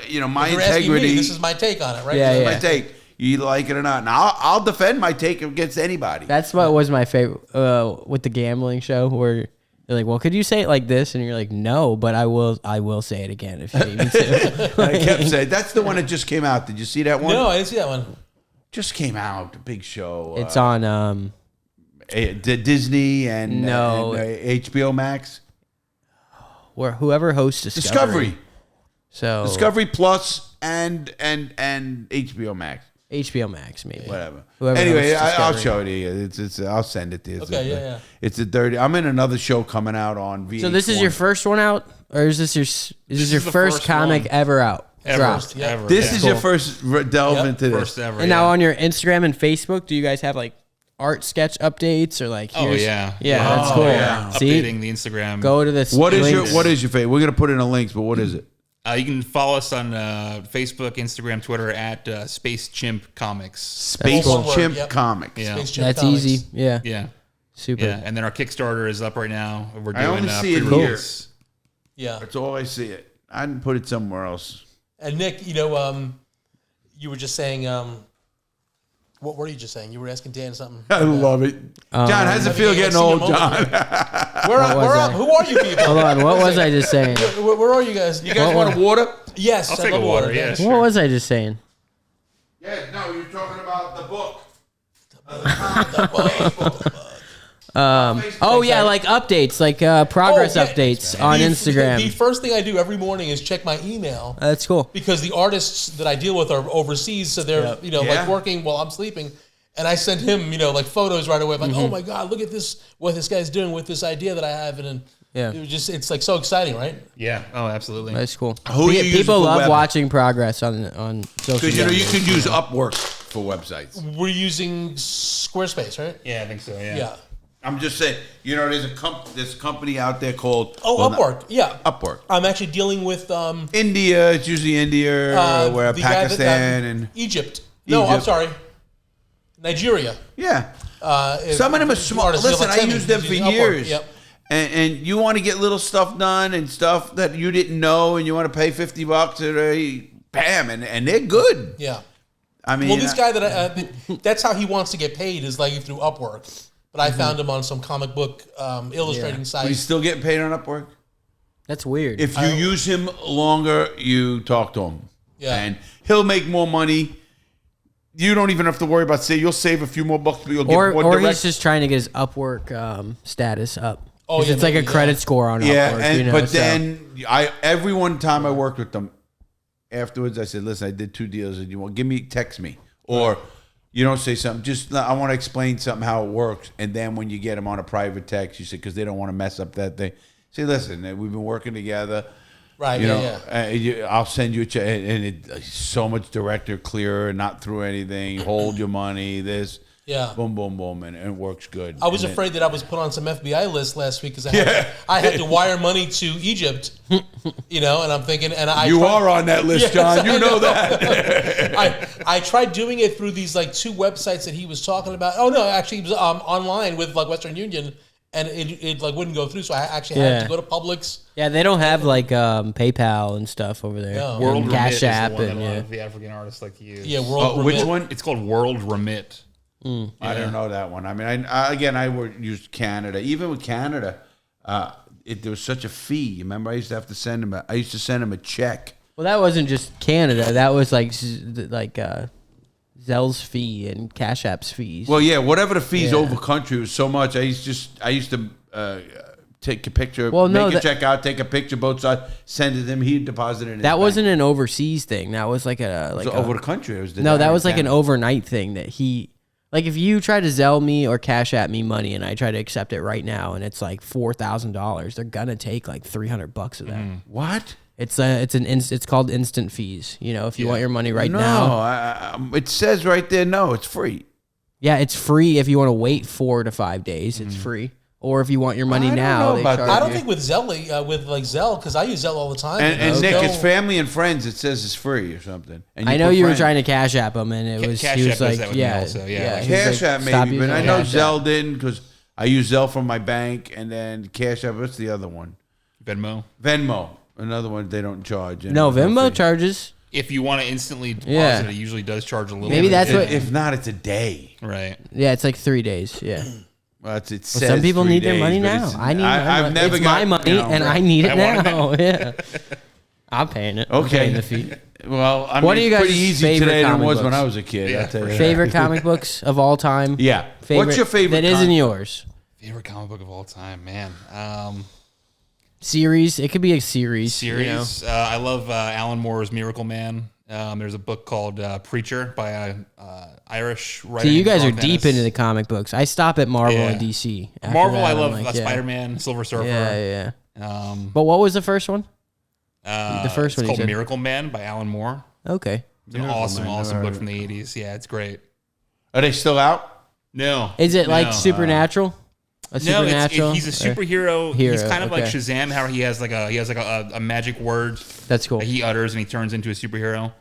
Speaker 5: gonna, my
Speaker 6: You're asking
Speaker 5: integrity.
Speaker 6: me, this is my take on it, right?
Speaker 7: Yeah,
Speaker 5: This is
Speaker 7: yeah.
Speaker 5: my take. You like it or not? Now I'll defend my take against anybody.
Speaker 7: That's what was my favorite with the gambling show where they're like, well, could you say it like this? And you're like, no, but I will say it again if you need me to.
Speaker 5: And I kept saying that's the one that just came out. Did you see that one?
Speaker 6: No, I didn't see that one.
Speaker 5: Just came out. The big show.
Speaker 7: It's on
Speaker 5: Disney and
Speaker 7: No.
Speaker 5: HBO Max.
Speaker 7: where whoever hosts Discovery. So
Speaker 5: Discovery Plus and HBO Max.
Speaker 7: HBO Max, maybe.
Speaker 5: Whatever.
Speaker 7: Whoever
Speaker 5: Anyway,
Speaker 7: hosts
Speaker 5: I'll
Speaker 7: Discovery.
Speaker 5: show it to you. It's I'll send it to you.
Speaker 6: Okay, yeah.
Speaker 5: It's a dirty. I'm in another show coming out on VH1.
Speaker 7: So this is your first one out, or is this your your
Speaker 8: is the
Speaker 7: first
Speaker 8: first
Speaker 7: comic
Speaker 8: one.
Speaker 7: ever out?
Speaker 8: Ever,
Speaker 7: Dropped.
Speaker 6: Yeah.
Speaker 8: ever.
Speaker 5: This
Speaker 8: yeah.
Speaker 5: is your first delve
Speaker 6: Yep.
Speaker 5: into this.
Speaker 8: First ever.
Speaker 7: And now on your Instagram and Facebook, do you guys have like art sketch updates or like?
Speaker 8: Oh
Speaker 7: here's-
Speaker 8: yeah,
Speaker 7: yeah, that's
Speaker 5: Oh,
Speaker 7: cool.
Speaker 5: yeah.
Speaker 7: See,
Speaker 8: Updating the Instagram.
Speaker 7: go to this.
Speaker 5: What is
Speaker 7: links.
Speaker 5: your favorite? We're gonna put it in the links, but what is it?
Speaker 8: You can follow us on Facebook, Instagram, Twitter at Space Chimp Comics.
Speaker 5: Space
Speaker 6: One word,
Speaker 5: Chimp
Speaker 6: yep.
Speaker 5: Comics.
Speaker 8: Yeah,
Speaker 6: Space Chimp
Speaker 7: That's
Speaker 6: Comics.
Speaker 7: easy. Yeah,
Speaker 8: yeah,
Speaker 7: super.
Speaker 8: yeah. And then our Kickstarter is up right now. We're
Speaker 5: I
Speaker 8: doing
Speaker 5: only see it
Speaker 8: pre-release.
Speaker 6: Yeah.
Speaker 5: That's all I see it. I didn't put it somewhere else.
Speaker 6: And Nick, you were just saying, what were you just saying? You were asking Dan something.
Speaker 5: I love it. John, how's it feel getting old, John?
Speaker 6: Where
Speaker 7: was
Speaker 6: up?
Speaker 7: I?
Speaker 6: Who are you people?
Speaker 7: Hold on, what was I just saying?
Speaker 6: Where are you guys?
Speaker 5: You guys want a water?
Speaker 6: Yes,
Speaker 8: I'll
Speaker 6: I
Speaker 8: take a
Speaker 6: love
Speaker 8: water.
Speaker 6: water.
Speaker 8: Yeah,
Speaker 6: Yes.
Speaker 8: sure.
Speaker 7: What was I just saying?
Speaker 5: Yeah, no, you're talking about the book.
Speaker 7: Oh yeah, like updates, like progress
Speaker 6: Oh, yeah.
Speaker 7: updates on
Speaker 6: The
Speaker 7: Instagram.
Speaker 6: first thing I do every morning is check my email
Speaker 7: That's cool.
Speaker 6: because the artists that I deal with are overseas, so they're
Speaker 5: Yeah.
Speaker 6: like working while I'm sleeping. And I send him, like photos right away. I'm like, oh my God, look at this! What this guy's doing with this idea that I have, and
Speaker 7: Yeah.
Speaker 6: it's like so exciting, right?
Speaker 8: Yeah. Oh, absolutely.
Speaker 7: That's cool.
Speaker 5: Who you using
Speaker 7: People
Speaker 5: for
Speaker 7: love
Speaker 5: web?
Speaker 7: watching progress on social
Speaker 5: Because
Speaker 7: media.
Speaker 5: you can use Upwork for websites.
Speaker 6: We're using Squarespace, right?
Speaker 8: Yeah, I think so. Yeah.
Speaker 6: Yeah.
Speaker 5: I'm just saying, there's a company out there called
Speaker 6: Upwork. Yeah.
Speaker 5: Upwork.
Speaker 6: I'm actually dealing with
Speaker 5: India, it's usually India, where
Speaker 6: the guy that-
Speaker 5: Pakistan and
Speaker 6: Egypt. No, I'm
Speaker 5: Egypt.
Speaker 6: sorry, Nigeria.
Speaker 5: yeah. Some of them are small.
Speaker 6: artists,
Speaker 5: Listen, I
Speaker 6: Tim,
Speaker 5: used them
Speaker 6: he's
Speaker 5: for
Speaker 6: using Upwork.
Speaker 5: years.
Speaker 6: Yep.
Speaker 5: And you want to get little stuff done and stuff that you didn't know, and you want to pay $50 or bam, and they're good.
Speaker 6: Yeah.
Speaker 5: I mean,
Speaker 6: Well, this guy that that's how he wants to get paid is like through Upwork. But I found him on some comic book illustrating site.
Speaker 5: he's still getting paid on Upwork.
Speaker 7: That's weird.
Speaker 5: If you use him longer, you talk to him.
Speaker 6: Yeah.
Speaker 5: And he'll make more money. You don't even have to worry about you'll save a few more bucks, but you'll get
Speaker 7: or
Speaker 5: more
Speaker 7: or
Speaker 5: direct.
Speaker 7: he's just trying to get his Upwork status up.
Speaker 6: Oh,
Speaker 7: 'Cause
Speaker 6: yeah,
Speaker 7: it's like a
Speaker 6: maybe,
Speaker 7: credit
Speaker 6: yeah.
Speaker 7: score on
Speaker 5: Yeah,
Speaker 7: Upwork.
Speaker 5: but
Speaker 7: so-
Speaker 5: then every one time I worked with them, afterwards I said, "Listen, I did 2 deals, and you want text me, or you don't say something. Just I want to explain something how it works, and then when you get them on a private text, you say because they don't want to mess up that thing. Say, listen, we've been working together.
Speaker 6: right.
Speaker 5: You
Speaker 6: Yeah.
Speaker 5: know,
Speaker 6: Yeah.
Speaker 5: I'll send you a check, and it's so much directer, clearer, not through anything. Hold your money. This."
Speaker 6: Yeah.
Speaker 5: Boom, boom, boom, and it works good.
Speaker 6: I was
Speaker 5: And then-
Speaker 6: afraid that I was put on some FBI list last week because I had to wire money to Egypt, and I'm thinking, and I
Speaker 5: You
Speaker 6: tried-
Speaker 5: are on that list,
Speaker 6: Yes,
Speaker 5: John. You
Speaker 6: I
Speaker 5: know that.
Speaker 6: I tried doing it through these like 2 websites that he was talking about. Oh no, actually it was online with like Western Union, and it like wouldn't go through. So I actually had to go to Publix.
Speaker 7: yeah, they don't have like PayPal and stuff over there.
Speaker 6: No.
Speaker 7: And
Speaker 8: World Remit
Speaker 7: Cash
Speaker 8: is the
Speaker 7: App
Speaker 8: one that
Speaker 7: and
Speaker 8: a lot
Speaker 7: yeah.
Speaker 8: of the African artists like to use.
Speaker 6: Yeah, World
Speaker 5: Which
Speaker 6: Remit.
Speaker 5: one?
Speaker 8: It's called World Remit.
Speaker 5: I don't know that one. I mean, I would use Canada. Even with Canada, there was such a fee. You remember, I used to have to send him. I used to send him a check.
Speaker 7: Well, that wasn't just Canada. That was like Zell's fee and Cash App's fees.
Speaker 5: Well, yeah, whatever the fees over country was so much. I used to take a picture, make a check out, take a picture both sides, send it to him. He'd deposit it in his
Speaker 7: that
Speaker 5: bank.
Speaker 7: wasn't an overseas thing. That was like
Speaker 5: over the country. It was
Speaker 7: that was like an overnight thing that he. Like if you try to Zelle me or Cash App me money and I try to accept it right now and it's like $4,000, they're gonna take like $300 of that.
Speaker 5: What?
Speaker 7: It's called instant fees. You know, if you want your money right now.
Speaker 5: No, it says right there. No, it's free.
Speaker 7: Yeah, it's free if you want to wait 4 to 5 days. It's free. Or if you want your money now, they charge
Speaker 6: I don't
Speaker 7: you.
Speaker 6: think with Zelle, with like Zelle, because I use Zelle all the time.
Speaker 5: And Nick, it's family and friends. It says it's free or something. And
Speaker 7: I know you were trying to Cash App him, and it was
Speaker 8: Cash
Speaker 7: he
Speaker 8: App
Speaker 7: was
Speaker 8: does
Speaker 7: like,
Speaker 8: that with me also, yeah.
Speaker 7: he was
Speaker 5: Cash
Speaker 7: like,
Speaker 5: App
Speaker 7: "Stop
Speaker 5: maybe, but
Speaker 7: using
Speaker 5: I know
Speaker 7: Cash App."
Speaker 5: Zelle didn't because I use Zelle from my bank, and then Cash App. What's the other one? Venmo. Another one they don't charge.
Speaker 7: No, Venmo
Speaker 5: fee.
Speaker 7: charges.
Speaker 8: If you want to instantly deposit it usually does charge a little
Speaker 7: Maybe
Speaker 8: bit.
Speaker 7: that's what.
Speaker 5: If not, it's a day.
Speaker 8: Right.
Speaker 7: Yeah, it's like 3 days. Yeah.
Speaker 5: Well, it says
Speaker 7: Some people
Speaker 5: 3
Speaker 7: need their
Speaker 5: days,
Speaker 7: money
Speaker 5: but
Speaker 7: now.
Speaker 5: it's-
Speaker 7: I need my money.
Speaker 5: never
Speaker 7: It's
Speaker 5: got
Speaker 7: my money, and I need it now. Yeah. I'm paying it. I'm
Speaker 5: Okay.
Speaker 7: paying the fee.
Speaker 5: Well, I mean,
Speaker 7: What are you
Speaker 5: it's
Speaker 7: guys'
Speaker 5: pretty easy
Speaker 7: favorite
Speaker 5: today than it
Speaker 7: comic
Speaker 5: was
Speaker 7: books?
Speaker 5: when I was a kid.
Speaker 8: Yeah,
Speaker 5: I'll tell you that.
Speaker 7: Favorite comic books of all time?
Speaker 5: Yeah. What's your favorite
Speaker 7: that isn't yours?
Speaker 8: Favorite comic book of all time, man.
Speaker 7: Series. It could be a series. You know?
Speaker 8: I love Alan Moore's Miracle Man. There's a book called Preacher by an Irish writer.
Speaker 7: See, you guys are
Speaker 8: named Ron
Speaker 7: deep
Speaker 8: Dennis.
Speaker 7: into the comic books. I stop at Marvel
Speaker 8: Yeah.
Speaker 7: and DC. After
Speaker 8: Marvel.
Speaker 7: that,
Speaker 8: I
Speaker 7: I'm
Speaker 8: love
Speaker 7: like, yeah.
Speaker 8: Spider-Man, Silver Surfer.
Speaker 7: Yeah.
Speaker 8: Um,
Speaker 7: But what was the first one? The first
Speaker 8: it's
Speaker 7: one you
Speaker 8: called
Speaker 7: said.
Speaker 8: Miracle Man by Alan Moore.
Speaker 7: Okay.
Speaker 8: It's an awesome book from the 80s. Yeah, it's great.
Speaker 5: Are they still out?
Speaker 8: No.
Speaker 7: Is it like
Speaker 8: No.
Speaker 7: Supernatural? A
Speaker 8: No,
Speaker 7: Supernatural?
Speaker 8: he's a superhero.
Speaker 7: Hero,
Speaker 8: He's kind of like
Speaker 7: okay.
Speaker 8: Shazam. How he has like a magic word
Speaker 7: That's cool.
Speaker 8: that he utters and he turns into a superhero.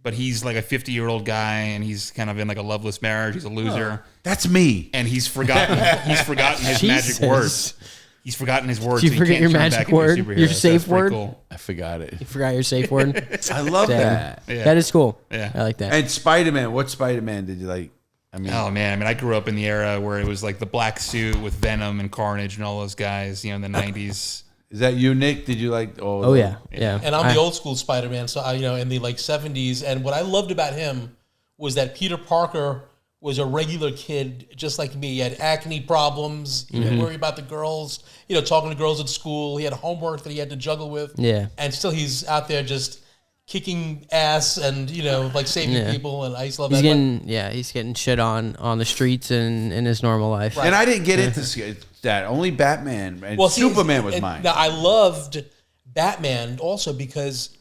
Speaker 8: But he's like a 50-year-old guy and he's kind of in like a loveless marriage. He's a loser.
Speaker 5: That's me.
Speaker 8: And he's forgotten his
Speaker 7: Jesus.
Speaker 8: magic words. He's forgotten his words.
Speaker 7: Did you
Speaker 8: so he
Speaker 7: forget
Speaker 8: can't
Speaker 7: your
Speaker 8: turn
Speaker 7: magic
Speaker 8: back into a
Speaker 7: word?
Speaker 8: superhero.
Speaker 7: Your
Speaker 8: So
Speaker 7: safe
Speaker 8: that's pretty
Speaker 7: word?
Speaker 8: Cool.
Speaker 5: I forgot it.
Speaker 7: You forgot your safe word?
Speaker 5: I love
Speaker 7: Damn.
Speaker 5: that.
Speaker 8: Yeah.
Speaker 7: That is cool.
Speaker 8: Yeah.
Speaker 7: I like that.
Speaker 5: And Spider-Man. What Spider-Man did you like? I mean,
Speaker 8: Oh man, I mean, I grew up in the era where it was like the black suit with Venom and Carnage and all those guys, in the 90s.
Speaker 5: is that you, Nick? Did you like?
Speaker 7: Oh, yeah. Yeah.
Speaker 6: And I'm the old school Spider-Man, so I, in the like 70s. And what I loved about him was that Peter Parker was a regular kid, just like me. He had acne problems. He didn't worry about the girls. Talking to girls at school. He had homework that he had to juggle with.
Speaker 7: Yeah.
Speaker 6: And still, he's out there just kicking ass and like saving people. And I just love
Speaker 7: He's
Speaker 6: that.
Speaker 7: he's getting shit on the streets and in his normal life.
Speaker 5: And I didn't get into that. Only Batman and
Speaker 6: See,
Speaker 5: Superman was
Speaker 6: and
Speaker 5: mine.
Speaker 6: Now I loved Batman also because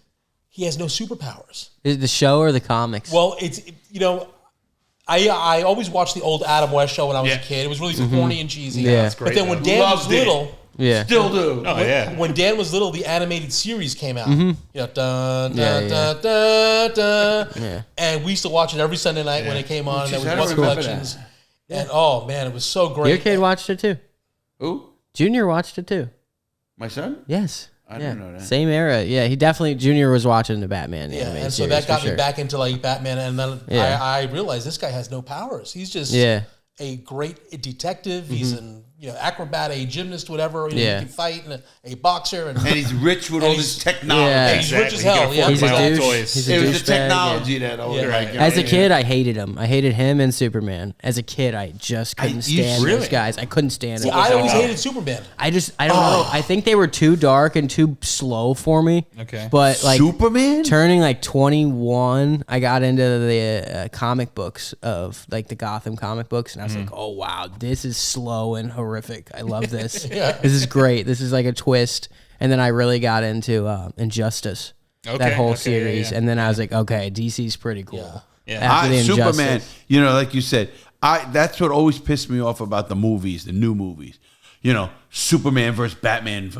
Speaker 6: he has no superpowers.
Speaker 7: Is it the show or the comics?
Speaker 6: Well, I always watched the old Adam West show when I was a kid. It was really corny and cheesy.
Speaker 7: Yeah.
Speaker 8: That's great.
Speaker 6: But then when
Speaker 8: though.
Speaker 6: Dan was
Speaker 5: Loved it.
Speaker 6: little,
Speaker 7: yeah.
Speaker 5: Still do.
Speaker 8: Oh yeah.
Speaker 6: when Dan was little, the animated series came out. Dun, dun,
Speaker 7: Yeah,
Speaker 6: dun, dun, dun.
Speaker 7: Yeah.
Speaker 6: And we used to watch it every Sunday night when it came on.
Speaker 5: Jeez,
Speaker 6: There
Speaker 5: I
Speaker 6: was
Speaker 5: don't
Speaker 6: one
Speaker 5: remember
Speaker 6: collections. And oh man, it was so great.
Speaker 7: Your kid watched it too.
Speaker 5: Who?
Speaker 7: Junior watched it too.
Speaker 5: My son?
Speaker 7: Yes.
Speaker 5: I didn't know that.
Speaker 7: Same era. Yeah, he definitely, Junior was watching the Batman.
Speaker 6: Yeah,
Speaker 7: animated
Speaker 6: and so
Speaker 7: series,
Speaker 6: that got
Speaker 7: for
Speaker 6: me
Speaker 7: sure.
Speaker 6: back into like Batman, and then
Speaker 7: Yeah.
Speaker 6: I realized this guy has no powers. He's just a great detective. He's an acrobat, a gymnast, whatever. He can fight, and a boxer, and
Speaker 5: And he's rich with all
Speaker 6: And
Speaker 5: this
Speaker 6: he's-
Speaker 5: technology.
Speaker 7: Yeah.
Speaker 6: and he's rich as
Speaker 8: Exactly.
Speaker 6: hell.
Speaker 8: He
Speaker 6: Yeah,
Speaker 8: can
Speaker 7: He's a
Speaker 8: afford my own
Speaker 7: douche.
Speaker 8: toys.
Speaker 7: He's a
Speaker 5: It was the
Speaker 7: douchebag,
Speaker 5: technology that always
Speaker 6: Yeah.
Speaker 5: like.
Speaker 7: As a kid, I hated him. I hated him and Superman. As a kid, I just couldn't
Speaker 5: you
Speaker 7: stand
Speaker 8: really?
Speaker 7: those guys. I couldn't stand
Speaker 6: See,
Speaker 7: them.
Speaker 6: I always hated Superman.
Speaker 7: I don't know. I think they were too dark and too slow for me.
Speaker 8: Okay.
Speaker 7: But like
Speaker 5: Superman?
Speaker 7: turning like 21, I got into the comic books of like the Gotham comic books, and I was like, oh wow, this is slow and horrific. I love this. This is great. This is like a twist. And then I really got into Injustice, that whole series, and then I was like, okay, DC's pretty cool.
Speaker 8: Yeah.
Speaker 7: After the
Speaker 5: Superman,
Speaker 7: Injustice.
Speaker 5: like you said, that's what always pissed me off about the movies, the new movies. Superman versus Batman.